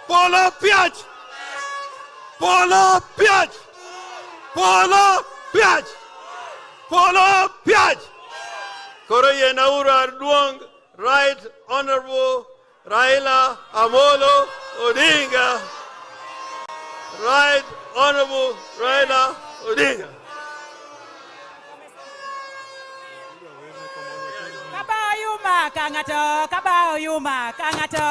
Polo piać! Polo piać! Polo piać! Polo piać! Koro yenaura duong, Right Honorable Raila Amolo Odinga. Right Honorable Raila Odinga. Kabayuma kangato, kabayuma kangato.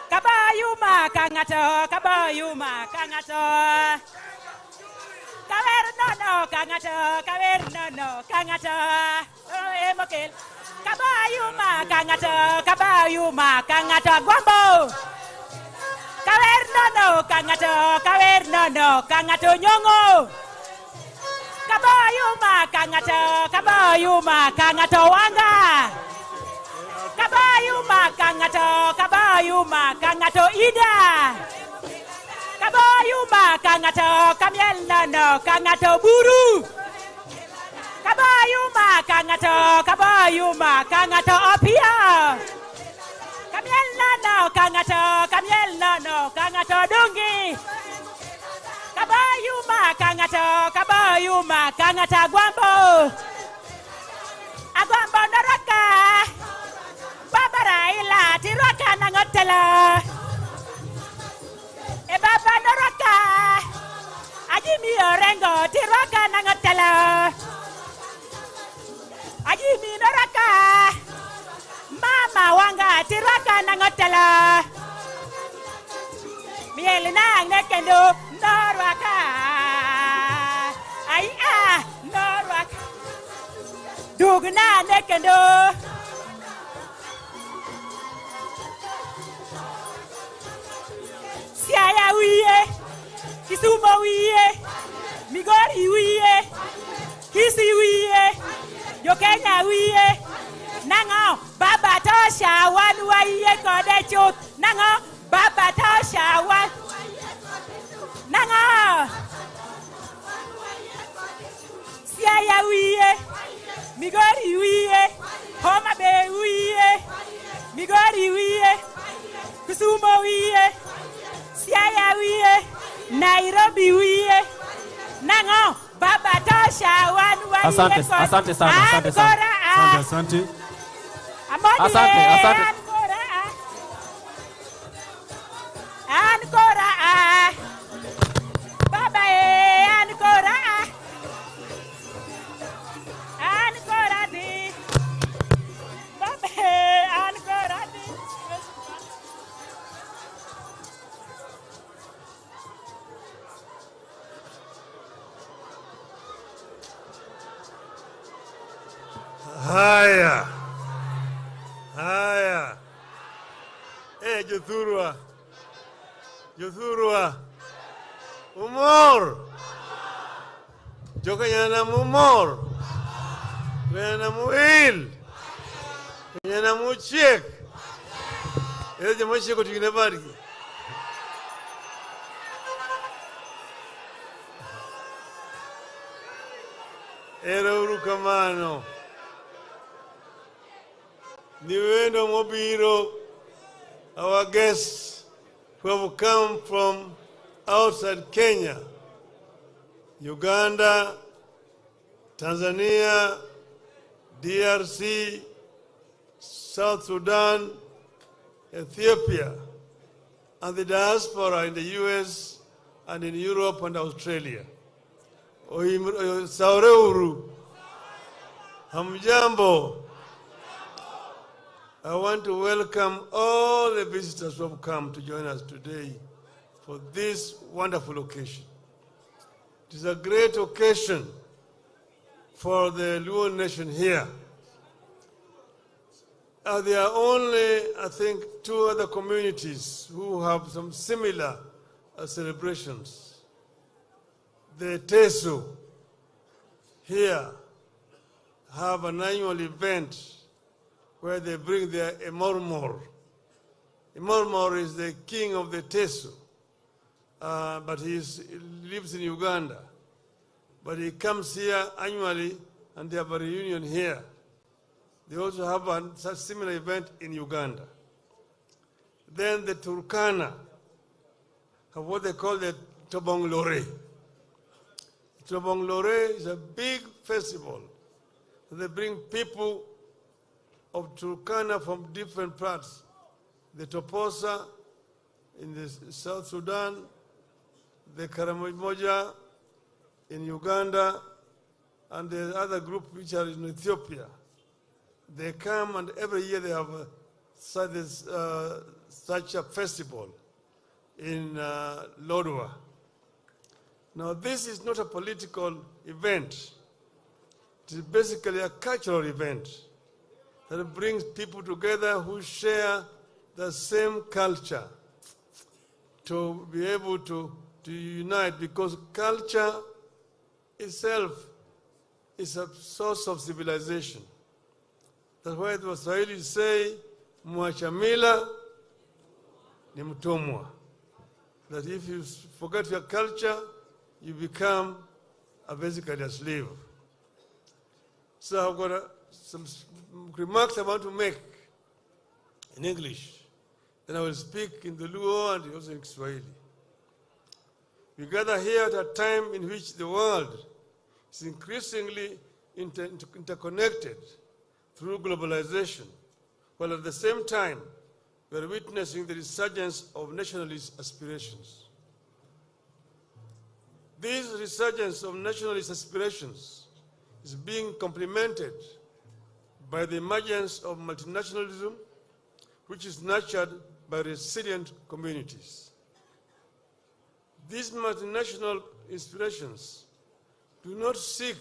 Kabayuma kangato, kabayuma kangato. Kaverno kangato, kaverno kangato. Emokil. Kabayuma kangato, kabayuma kangato. Guambo. Kaverno kangato, kangato nyongo. Kabayuma kangato wanga. Kabayuma kangato ida. Kabayuma kangato kamiel kangato buru. Kabayuma kangato opia. Kamiel kangato dungi. Kabayuma kangato guambo. Agwambo naraka. Baba Raila tiraka nangotela. E baba naraka. Ajimi orengo tiraka nangotela. Ajimi naraka. Mama wanga tiraka nangotela. Miel nang nekendo norwaka. Ai norwaka. Dugna nekendo. Siaya wiye, Kisumu wiye, Migori wiye, Kisi wiye, Yokenya wiye. Nango baba tosha wan wiye kode chut. Nango baba tosha wan. Nango Siaya wiye, Migori wiye, Homa Bay wiye, Migori wiye, Kisumu wiye, Siaya wiye, Nairobi wiye. Nango baba tosha wan wiye. Asante sana, asante sana. Asante. Asante. Ancora. Baba ancora. Ancora di. Baba ancora di. Haya. Jothurwa. Umor. Jokanyana mumor. Kanyana muil. Kanyana muchiek. Eze mochieko tigine barki. Ero urukamano. Niwendo mobiro, our guests, who have come from outside Kenya. Uganda, Tanzania, DRC, South Sudan, Ethiopia, and the diaspora in the US and in Europe and Australia. Saureuru, Hamjambo. I want to welcome all the visitors who have come to join us today for this wonderful occasion. It is a great occasion for the Luo nation here. There are only, I think, 2 other communities who have some similar celebrations. The Teso here have an annual event where they bring their Emormor. Emormor is the king of the Teso, but he lives in Uganda. But he comes here annually and they have a reunion here. They also have a similar event in Uganda. Then the Turkana have what they call the Tobong Lore. Tobong Lore is a big festival. They bring people of Turkana from different parts. The Toposa in the South Sudan, the Karamoja in Uganda, and the other group which are in Ethiopia. They come and every year they have such a festival in Lodwar. Now this is not a political event. It is basically a cultural event that brings people together who share the same culture to be able to unite, because culture itself is a source of civilization. That's why the Swahili say, Mwachamila ni mtumwa. That if you forget your culture, you become basically a slave. So I've got some remarks I want to make in English. Then I will speak in the Luo and also in Swahili. We gather here at a time in which the world is increasingly interconnected through globalization, while at the same time we are witnessing the resurgence of nationalist aspirations. This resurgence of nationalist aspirations is being complemented by the emergence of multinationalism, which is nurtured by resilient communities. These multinational inspirations do not seek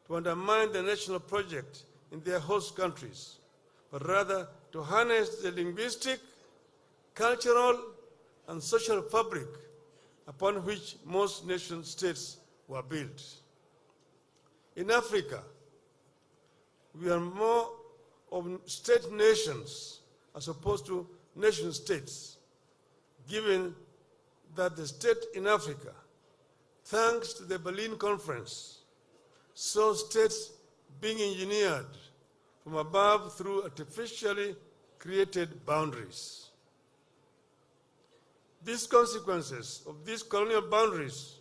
to undermine the national project in their host countries, but rather to harness the linguistic, cultural, and social fabric upon which most nation states were built. In Africa, we are more of state nations as opposed to nation states, given that the state in Africa, thanks to the Berlin Conference, saw states being engineered from above through artificially created boundaries. These consequences of these colonial boundaries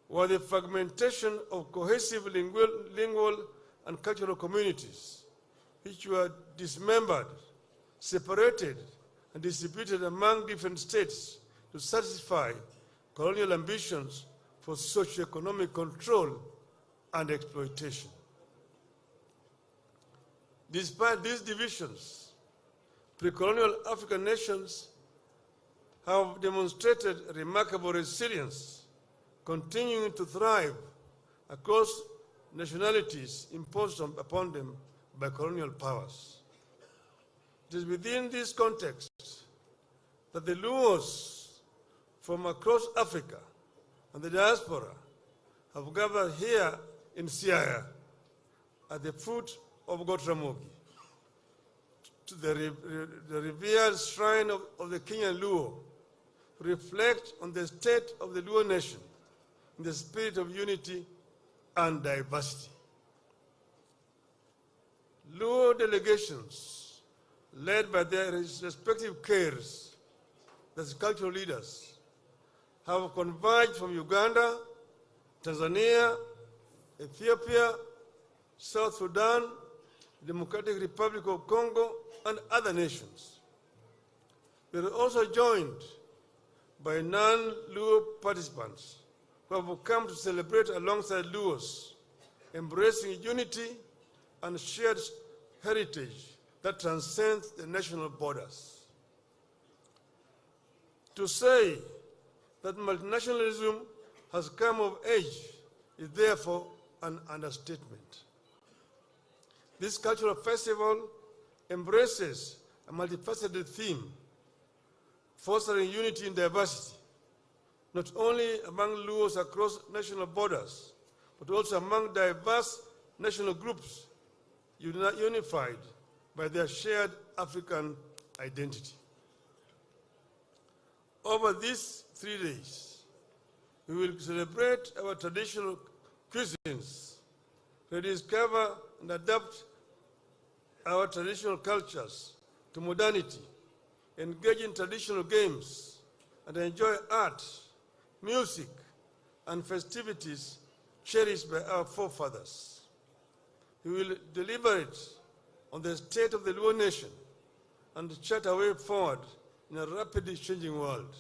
were the fragmentation of cohesive lingual and cultural communities, which were dismembered, separated, and distributed among different states to satisfy colonial ambitions for socio-economic control and exploitation. Despite these divisions, pre-colonial African nations have demonstrated remarkable resilience, continuing to thrive across nationalities imposed upon them by colonial powers. It is within this context that the Luos from across Africa and the diaspora have gathered here in Siaya at the foot of Gotramogi, to the revered shrine of the Kenyan Luo, reflect on the state of the Luo nation in the spirit of unity and diversity. Luo delegations, led by their respective cares, the cultural leaders, have converged from Uganda, Tanzania, Ethiopia, South Sudan, Democratic Republic of Congo, and other nations. We are also joined by non-Luo participants who have come to celebrate alongside Luos, embracing unity and shared heritage that transcends the national borders. To say that multinationalism has come of age is therefore an understatement. This cultural festival embraces a multifaceted theme, fostering unity in diversity, not only among Luos across national borders, but also among diverse national groups unified by their shared African identity. Over these 3 days, we will celebrate our traditional cuisines, rediscover and adapt our traditional cultures to modernity, engage in traditional games, and enjoy art, music, and festivities cherished by our forefathers. We will deliberate on the state of the Luo nation and chart a way forward in a rapidly changing world.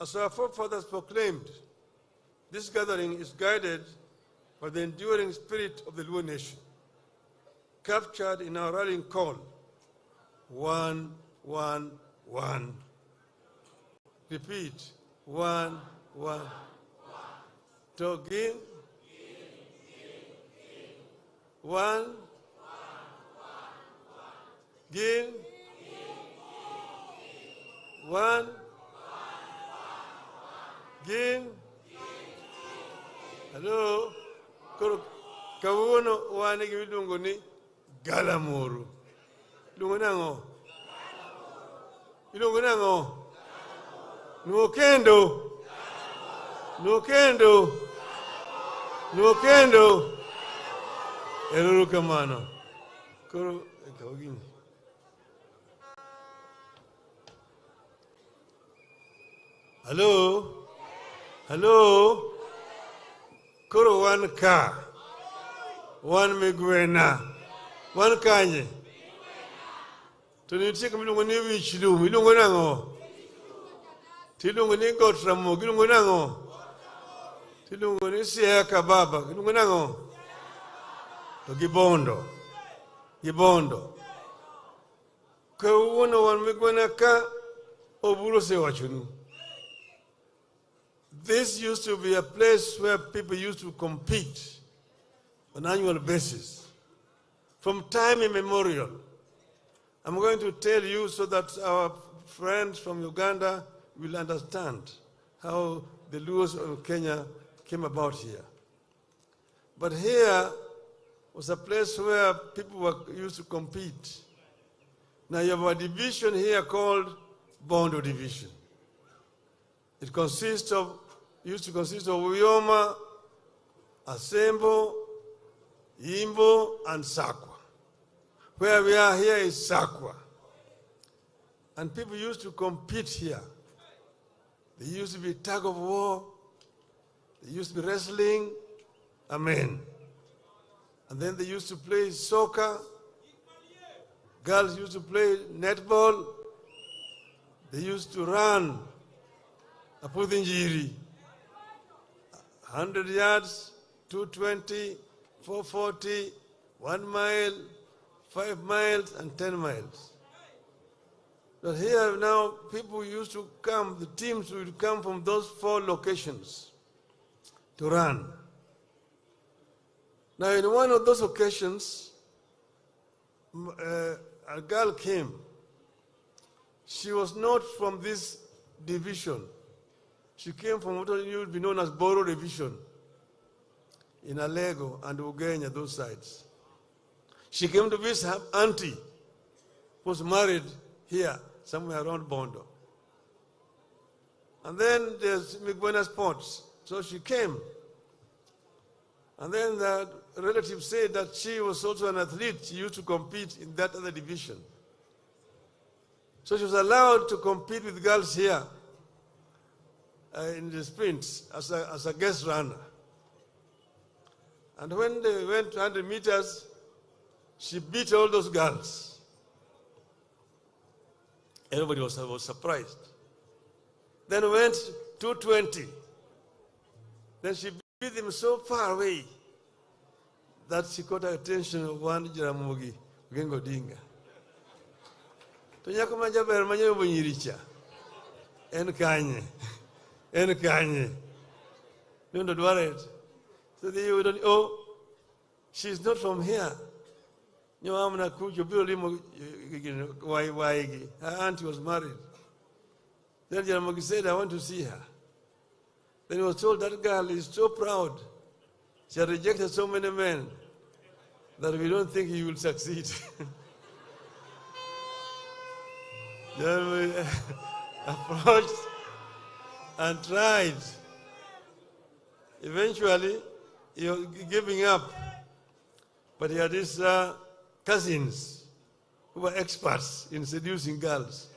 As our forefathers proclaimed, this gathering is guided by the enduring spirit of the Luo nation, captured in our rallying call, 1, 1, 1. Repeat, 1, 1. Togin. 1. Gin. 1. Gin. Hello. Kawuono wane gi miluongo ni galamoro. Luongo nang'o? Iluongo nang'o? Nuo kendo. Nuo kendo. Nuo kendo. Eruru kamano. Koro ikaw gini. Hello? Hello? Koro wan ka. Wan migwena. Wan kanye. To nitie kamiluongo ni wich lum. Iluongo nang'o? Tiluongo ni got ramogi. Iluongo nang'o? Tiluongo ni siaya kababa. Iluongo nang'o? To gibondo. Gibondo. Kawuono wan migwena ka oburo osewachonu. This used to be a place where people used to compete on an annual basis. From time immemorial. I'm going to tell you so that our friends from Uganda will understand how the Luos of Kenya came about here. But here was a place where people used to compete. Now you have a division here called Bondo Division. It used to consist of Uyoma, Asembo, Imbo, and Sakwa. Where we are here is Sakwa. And people used to compete here. There used to be tug of war. There used to be wrestling. Amen. And then they used to play soccer. Girls used to play netball. They used to run a Pudinjiri. 100 yards, 220, 440, 1 mile, 5 miles, and 10 miles. But here now, people used to come, the teams would come from those 4 locations to run. Now, in one of those occasions, a girl came. She was not from this division. She came from what would be known as Boro Division in Alego and Ugenya, those sides. She came to visit her auntie, who was married here, somewhere around Bondo. And then there's Migwena Sports. So she came. And then the relative said that she was also an athlete. She used to compete in that other division. So she was allowed to compete with girls here. in the sprints as a guest runner. And when they went 100 meters, she beat all those girls. Everybody was surprised. Then went 220. Then she beat them so far away that she caught the attention of one Jaramogi ODINGA. To nyako majaber manyo bonyiricha. En kanye. Don't worry it. So they would, oh, she's not from here. Her auntie was married. Then Jaramogi said, I want to see her. Then he was told that girl is so proud. She had rejected so many men that we don't think he will succeed. Then we approached and tried. Eventually, he was giving up. But he had his cousins who were experts in seducing girls.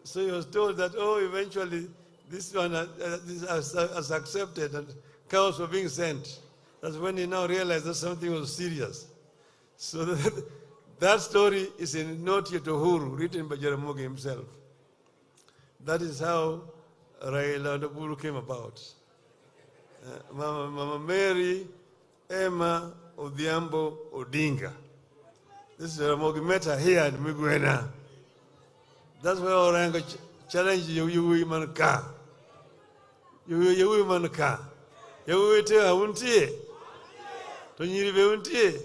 So he was told that, oh, eventually this one has accepted and cows were being sent. That's when he now realized that something was serious. So that story is in Note to Uhuru, written by Jaramogi himself. That is how RAILA and Uhuru came about. Mama Mary, Emma, Odinga. This is Jaramogi met her here in Migwena. That's where Orango challenged you women car. You women car. You tell her, won't you? Don't you won't you?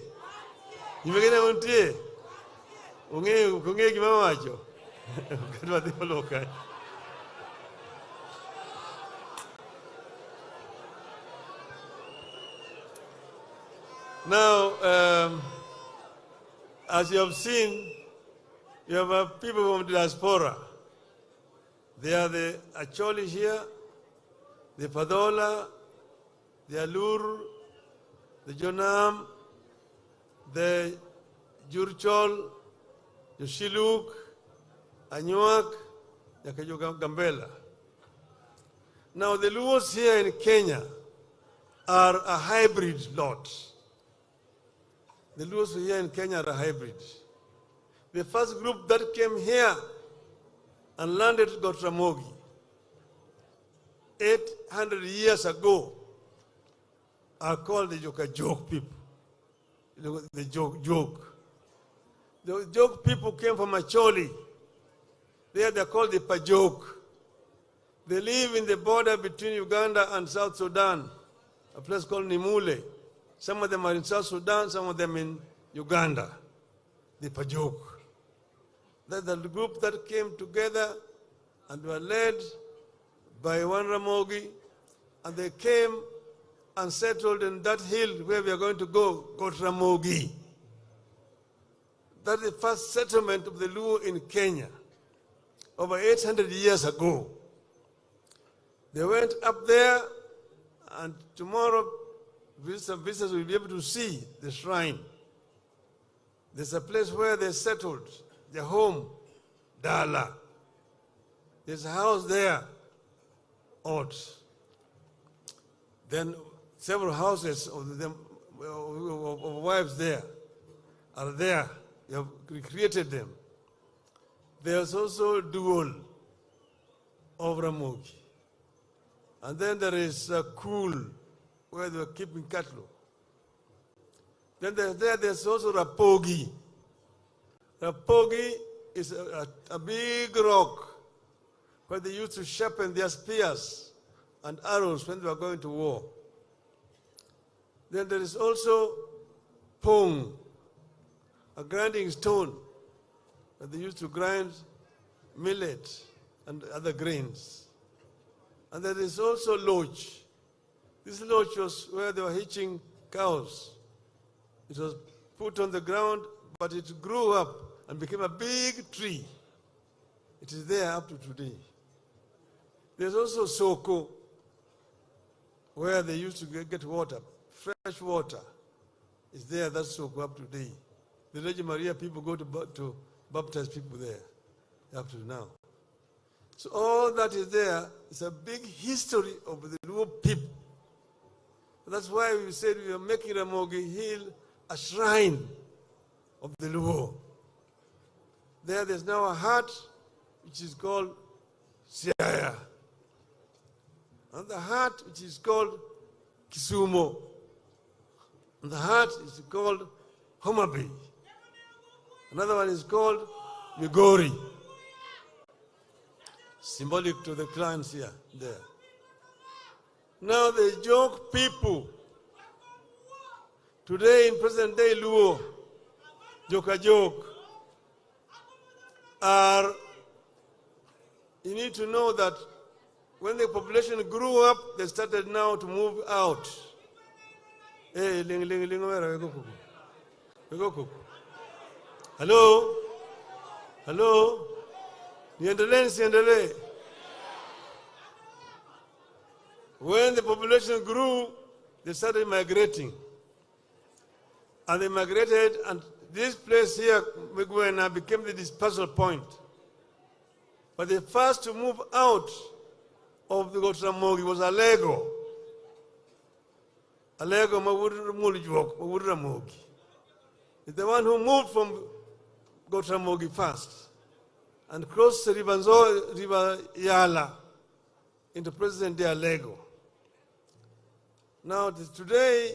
You make it won't you? Unge Gimamacho. What the local. Now, as you have seen, you have people from the diaspora. They are the Acholi here, the Padola, the Alur, the Jonam, the Jurchol, the Shiluk, Anyuak, the Gambela. Now, the Luos here in Kenya are a hybrid lot. The Luos here in Kenya are a hybrid. The first group that came here and landed at Ramogi 800 years ago are called the Joke people. The joke. The joke people came from Acholi. There they're called the Pajok. They live in the border between Uganda and South Sudan, a place called Nimule. Some of them are in South Sudan, some of them in Uganda. The Pajok. That's the group that came together and were led by one Ramogi, and they came and settled in that hill where we are going to go, Ramogi. That's the first settlement of the Luo in Kenya, over 800 years ago. They went up there, and tomorrow visitors will be able to see the shrine. There's a place where they settled, their home, Dala. There's a house there, Ot. Then several houses of them, of wives there, are there. You have recreated them. There's also Duol of Ramogi. And then there is a Cool, where they were keeping cattle. Then there's also Rapogi. Rapogi is a big rock where they used to sharpen their spears and arrows when they were going to war. Then there is also Pong, a grinding stone that they used to grind millet and other grains. And there is also Loch. This lodge was where they were hitching cows. It was put on the ground, but it grew up and became a big tree. It is there up to today. There's also Soko, where they used to get water, fresh water. It's there, that's Soko up to today. The Virgin Maria people go to baptize people there up to now. So all that is there is a big history of the Luo people. That's why we said we are making Ramogi Hill a shrine of the Luo. There's now a hut which is called Siaya. And the hut which is called Kisumo. And the hut is called Homa Bay. Another one is called Migori. Symbolic to the clans here, there. Now the Jok people, today in present day Luo, Jok, are, you need to know that when the population grew up, they started now to move out. Hey, hello? Hello? Niendelee. When the population grew, they started migrating. And they migrated, and this place here, Migwena, became the dispersal point. But the first to move out of the Gotramogi was Alego. Alego Mawuramogi. It's the one who moved from Gotramogi first and crossed the River Yala into present-day Alego. Now, today,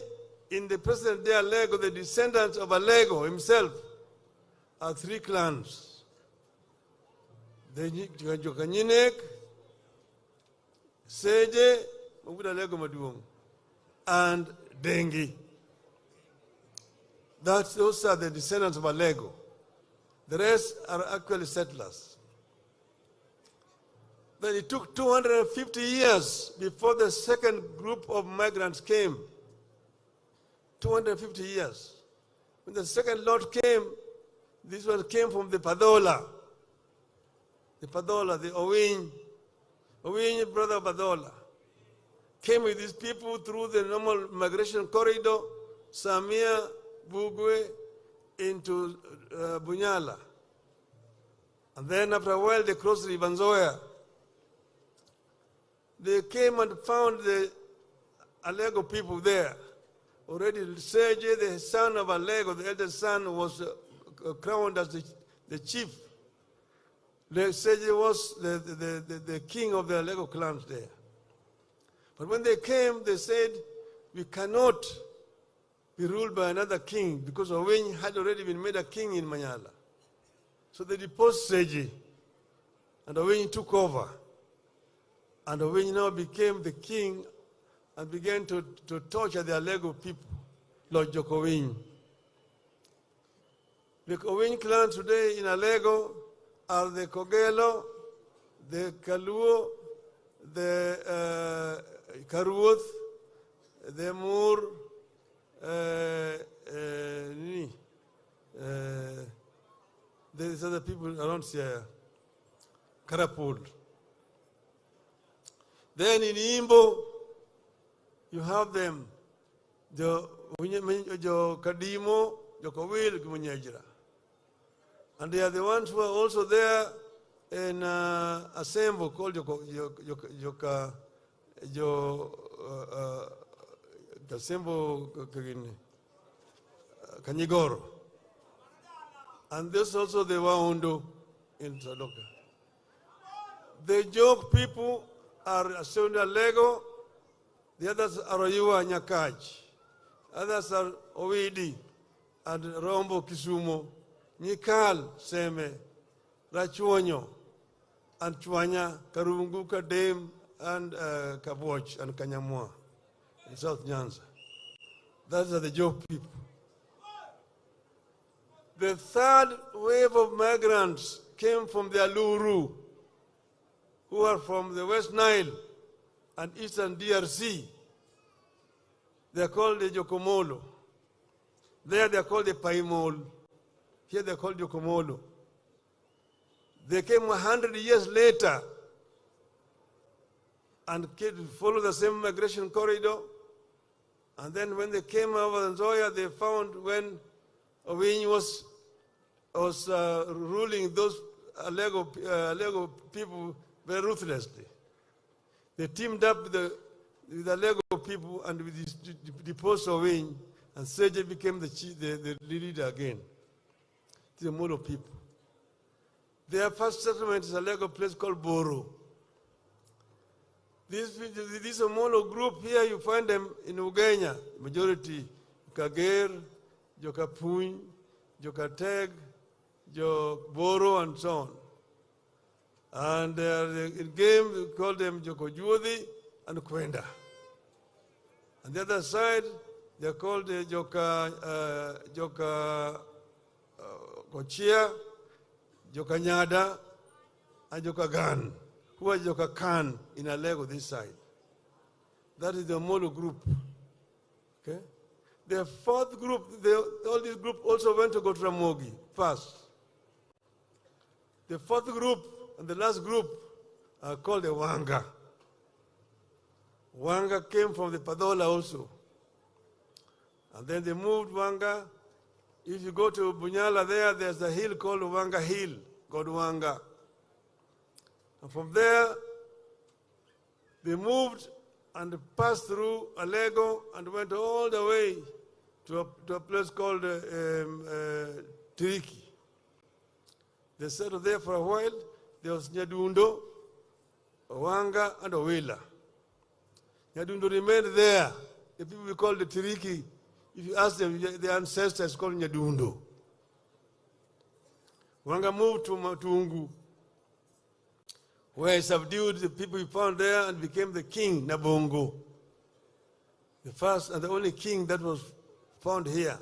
in the present-day Alego, the descendants of Alego himself are three clans. The Jokanyinek, Seje, Alego Maduong, and Dengi. Those are the descendants of Alego. The rest are actually settlers. Then it took 250 years before the second group of migrants came. 250 years. When the second lot came, this one came from the Padola. The Padola, the Owing brother of Padola, came with these people through the normal migration corridor, Samia, Bugwe, into Bunyala. And then after a while, they crossed the Ibanzoya. They came and found the Alego people there. Already Seje, the son of Alego, the eldest son, was crowned as the chief. Seje was the king of the Alego clans there. But when they came, they said, we cannot be ruled by another king because Owing had already been made a king in Manyala. So they deposed Seje, and Owing took over. And Owing now became the king and began to torture the Alego people, Lord Jokowing. The Owing clan today in Alego are the Kogelo, the Kaluo, the Karuoth, the Moor, these other people around here, Karapul. Then in Imbo, you have them, Jo Kadimo, Jokowil, Gumunyajira. And they are the ones who are also there in Asembo called Asembo Kanyigoro. And this also the Waundu in Sadoka. The Jok people are Asunda Lego, the others are Oyua Nyakaj, others are Owidi and Rombo Kisumo, Nikal Seme, Rachuonyo, and Chuanya, Karunguka Dame, and Kaboch and Kanyamua in South Nyanza. Those are the Jok people. The third wave of migrants came from the Aluru, who are from the West Nile and Eastern DRC. They are called the Jokomolo. There they are called the Paimol. Here they are called Jokomolo. They came 100 years later and followed the same migration corridor. And then when they came over Nzoia, they found when Owing was ruling those Alego people very ruthlessly. They teamed up with the Lego people and with the post of wing, and Sergey became the leader again. The Molo people. Their first settlement is a Lego place called Boro. This Molo group here, you find them in Ugenya, majority, Kager, Joka Piny, Joka Teg, Joka Boro, and so on. And in game, we call them Joko Juodi and Kwenda. On the other side, they're called Joka Kochia, Joka Nyada, and Joka Gan. Who are Joka Khan in Alego this side? That is the Molo group. Okay? The fourth group, all these groups also went to go to Ramogi first. The fourth group and the last group are called the Wanga. Wanga came from the Padola also. And then they moved Wanga. If you go to Bunyala there's a hill called Wanga Hill, called Wanga. And from there, they moved and passed through Alego and went all the way to a place called Tiriki. They settled there for a while. There was Nyadundo, Wanga, and Owila. Nyadundo remained there. The people we call the Tiriki, if you ask them, their ancestors called Nyadundo. Wanga moved to Matungu, where he subdued the people he found there and became the king, Nabongo. The first and the only king that was found here,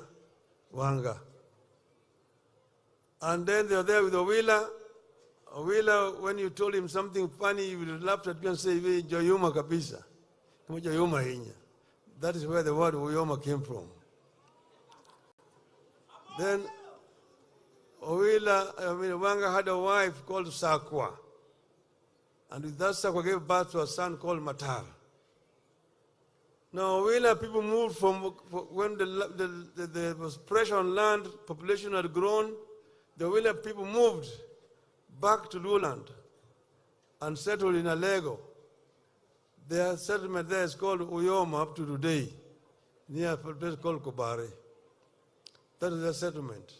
Wanga. And then they were there with Owila. Owila, when you told him something funny, he would laugh at you and say, Joyuma kabisa. That is where the word Oyoma came from. Then Wanga had a wife called Sakwa. And with that, Sakwa gave birth to a son called Matar. Now, Owila people moved from when there was pressure on land, population had grown. The Owila people moved back to Luoland and settled in Alego. Their settlement there is called Uyoma up to today, near a place called Kobare. That is their settlement.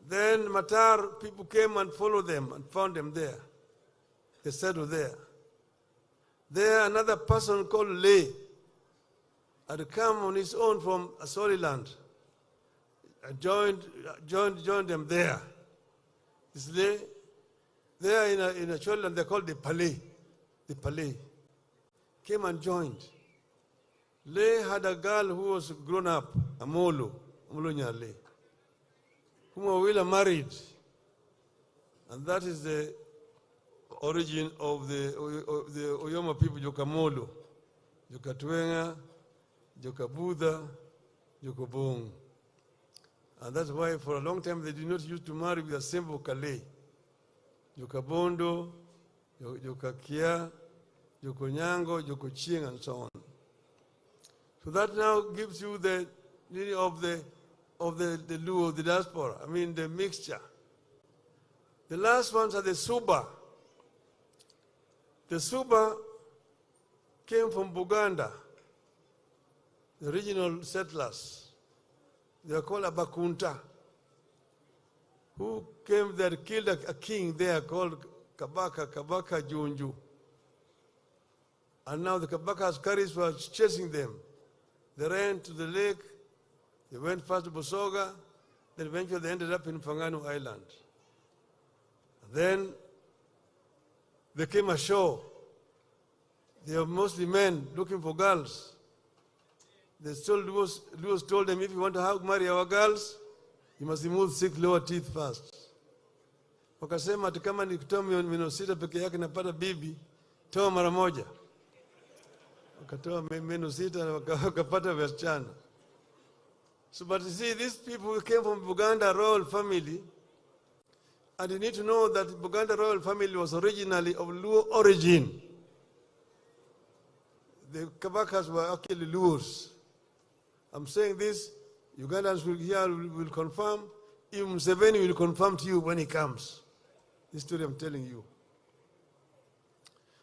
Then Matar people came and followed them and found them there. They settled there. There another person called Lay had come on his own from Asoliland and joined them there. This Lay, there in a Asoliland they called the Palais. The Palais. Came and joined. Lay had a girl who was grown up, Amolo Nyale, whom Owila married. And that is the origin of the Oyoma people, Jokamolo, Jokatwenga, Jokabudha, Jokobong. And that's why for a long time they did not used to marry with a simple Kalei. Jokabondo, Jokakia, Jokonyango, Jokoching, and so on. So that now gives you the meaning of the Luo, the diaspora, the mixture. The last ones are the Suba. The Suba came from Buganda, the original settlers. They are called Abakunta, who came there, killed a king there called Kabaka Junju. And now the Kabaka Askaris were chasing them. They ran to the lake. They went first to Bosoga. Then eventually they ended up in Fangano Island. And then they came ashore. They were mostly men looking for girls. The Luos told them, if you want to marry our girls, you must remove 6 lower teeth first. Wakasema ati kama nikitoa meno 6 peke yake napata bibi, toa mara moja. Wakatoa meno 6 na wakapata wasichana. So, but you see, these people came from Buganda royal family, and you need to know that Buganda royal family was originally of Luo origin. The Kabakas were actually Luos. I'm saying this, Ugandans will confirm, even Museveni will confirm to you when he comes. This story I'm telling you.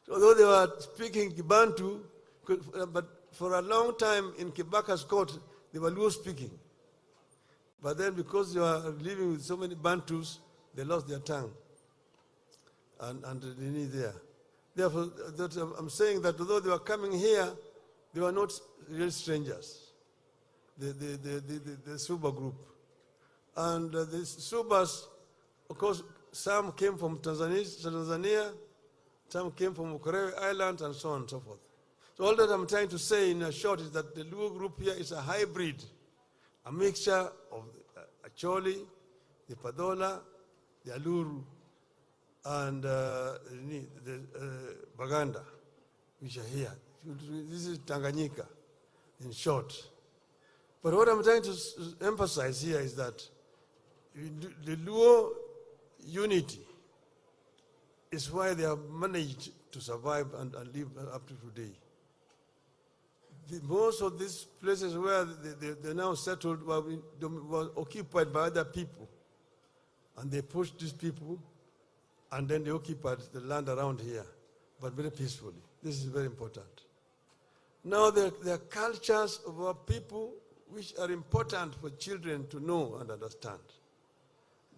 Although they were speaking Kibantu, but for a long time in Kibaka's court, they were Luo speaking. But then because they were living with so many Bantus, they lost their tongue. And they need there. Therefore, I'm saying that although they were coming here, they were not real strangers. The Suba group. And the Subas, of course, some came from Tanzania, some came from Korea Island, and so on and so forth. So all that I'm trying to say in a short is that the Luo group here is a hybrid, a mixture of the Acholi, the Padola, the Aluru, and the Baganda, which are here. This is Tanganyika, in short. But what I'm trying to emphasize here is that the Luo unity is why they have managed to survive and live up to today. Most of these places where they're now settled were occupied by other people. And they pushed these people, and then they occupied the land around here, but very peacefully. This is very important. Now there are cultures of our people which are important for children to know and understand.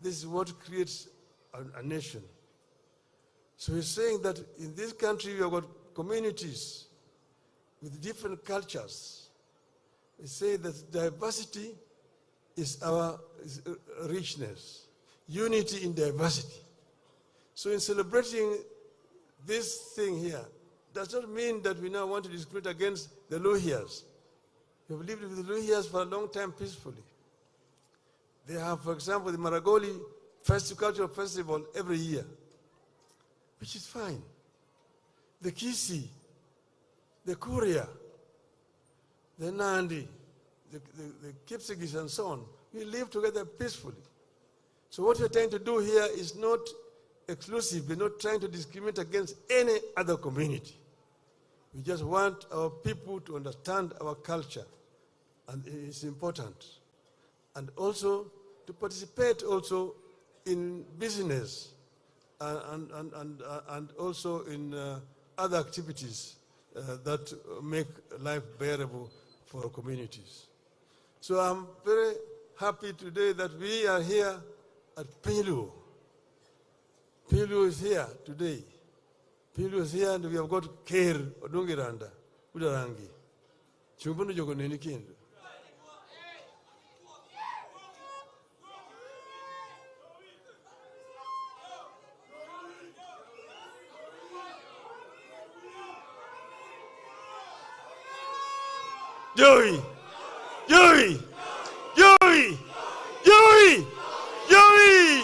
This is what creates a nation. So he's saying that in this country we have got communities with different cultures. We say that diversity is our richness, unity in diversity. So in celebrating this thing here, does not mean that we now want to discriminate against the Luhias. We have lived with the Luhias for a long time peacefully. They have, for example, the Maragoli cultural festival every year, which is fine. The Kisi, the Kuria, the Nandi, the Kipsigis and so on, we live together peacefully. So what we're trying to do here is not exclusive. We're not trying to discriminate against any other community. We just want our people to understand our culture, and it's important. And also to participate also in business and also in other activities that make life bearable for our communities. So I'm very happy today that we are here at Piny. Piny is here today. Piny is here, and we have got Ker Odungiranda, Udarangi. Chumbunu jogo nini kindu. Joey! Joey! Joey! Joey! Joey!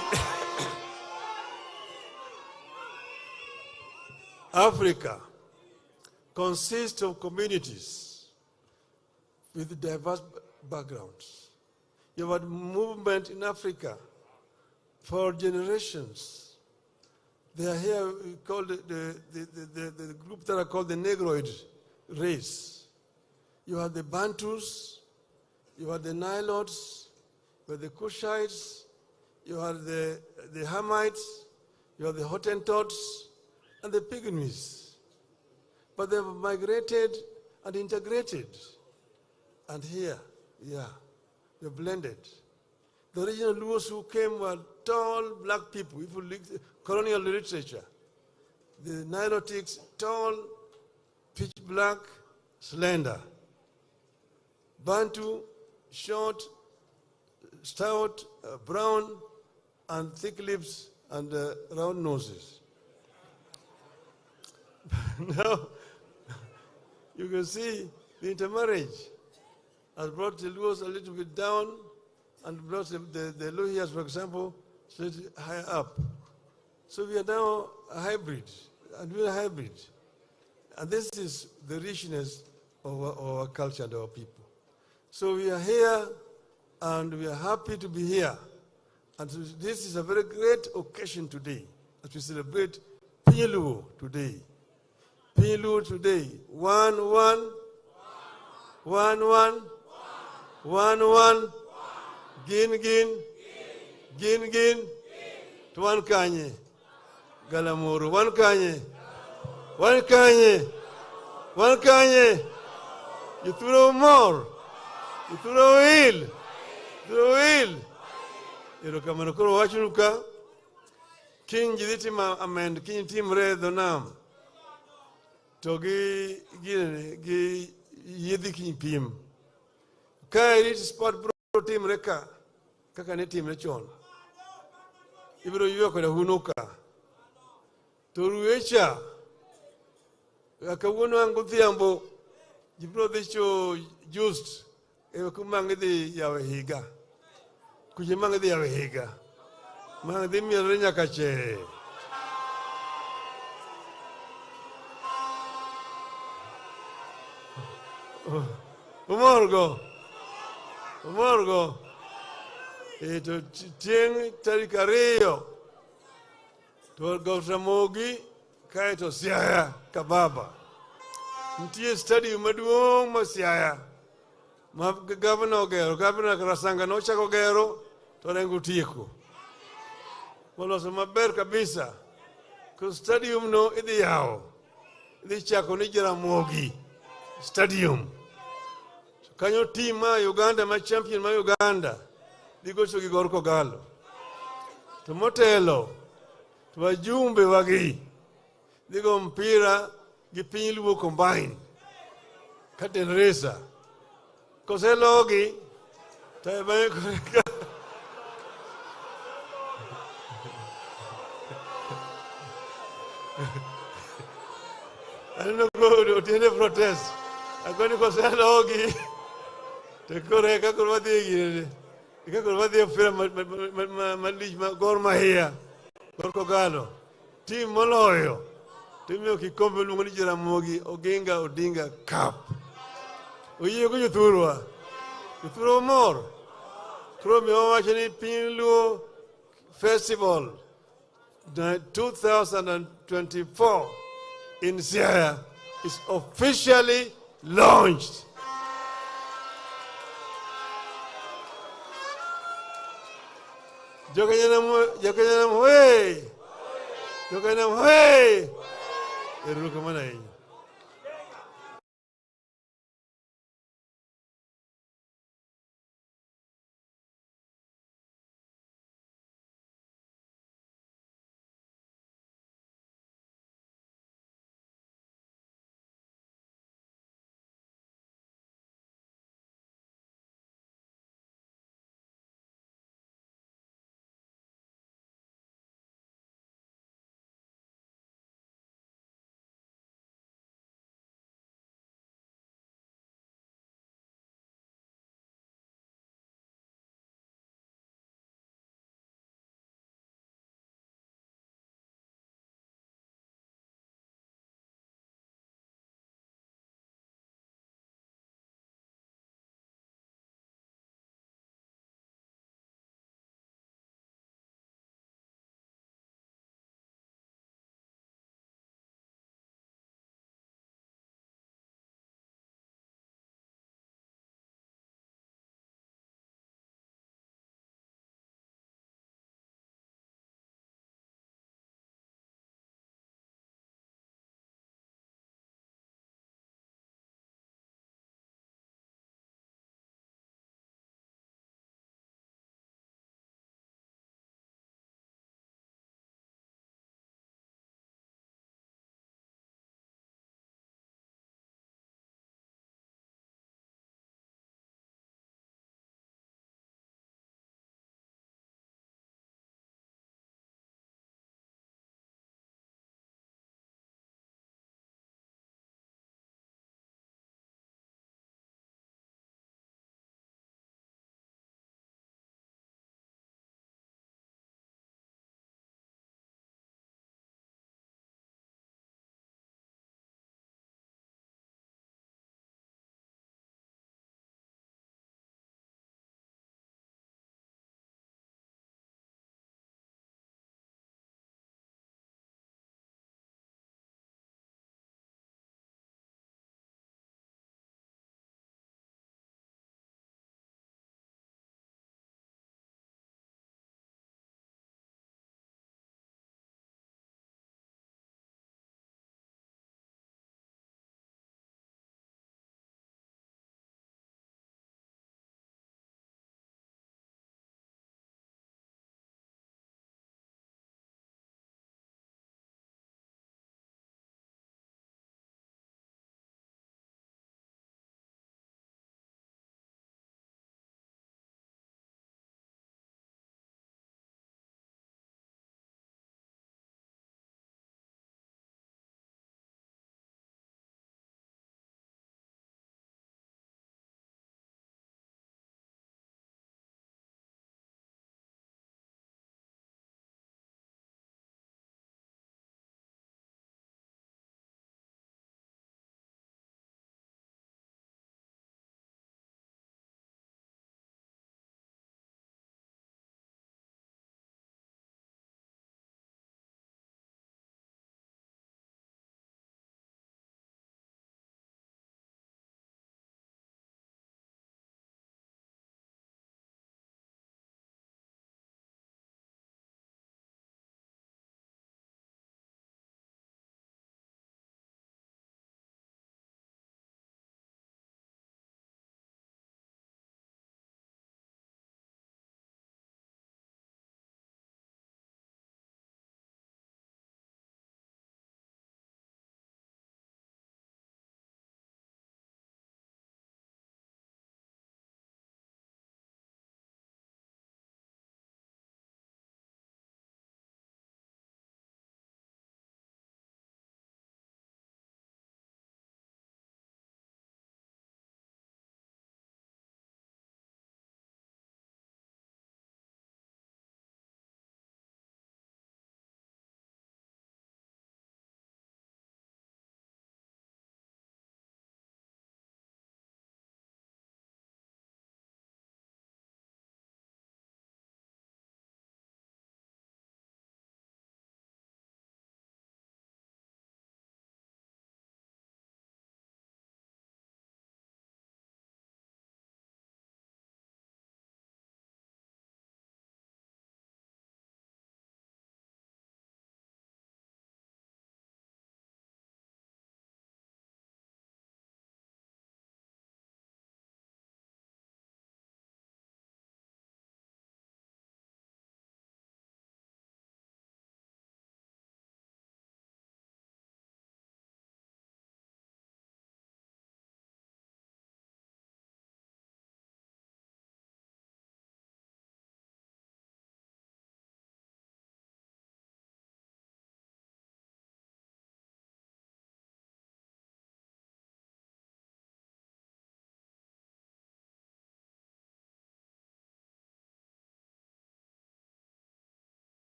Africa consists of communities with diverse backgrounds. You have a movement in Africa for generations. They are here called the group that are called the Negroid race. You have the Bantus, you have the Nilotes, you have the Kushites, you have the Hamites, you have the Hottentots, and the Pygmies. But they have migrated and integrated. And here, they're blended. The original Luos who came were tall black people. If you look at colonial literature, the Nilotics, tall, pitch black, slender. Bantu, short, stout, brown, and thick lips and round noses. Now, you can see the intermarriage has brought the Luos a little bit down and brought the Luhias, for example, slightly higher up. So we are now a hybrid, and we are a hybrid. And this is the richness of our culture and our people. So we are here, and we are happy to be here. And this is a very great occasion today, as we celebrate Piny today. Piny today, 1-1, 1-1, 1-1, Gin-Gin, Gin-Gin, Tuan Kanye, Galamuru, 1 Kanye, Wan kanye. Wan kanye. Yuthuro mor. Yuthuro wil. Yuthuro wil. Erokamano koro wachnu ka. King jidhi ma amend king timre dhonam. To gi yedhi king pim. Ka irit sport bro timre ka. Kaka ne timre chon. Ibro ywe koda hunuka. To ruecha. Kawuono an godhiambo. Jibro dhi cho just. Kumangi dhi yawe higa. Kuche mangi dhi yawe higa. Mangi dhi mielre nyaka che. Umorgo. To tieng tarik 2 to Gautamogi kae to Siaya Kababa. Ntie stadium maduong' ma Siaya ma gavana ogero, gavana Rasanga nochako gero to rengo tieko. Moloso maber kabisa. Ko stadium no idhi yawo. Idhi chako ni Jaramogi Stadium. Kanyo team ma Uganda ma champion ma Uganda digo cho gi gor Kogalo. To motelo to wajumbe wagi digo mpira gi Piny Luo combine. Katen resa. Koselogi to bang I don't know go to protest. I'm going to go sell Ogi. Te kore ka kurwa digi. Ka kurwa digi fira malij gor mahia. Gor Kogalo. Team moloyo. Team yo kikombe lungo ni Jaramogi Oginga Odinga Cup. Oyiyo ko yuthurwa. Yuthuro mor. Kuro mi wacho ni Piny Luo Festival 2024 in Siaya is officially launched. Jokanyanam, hey! Erukamana.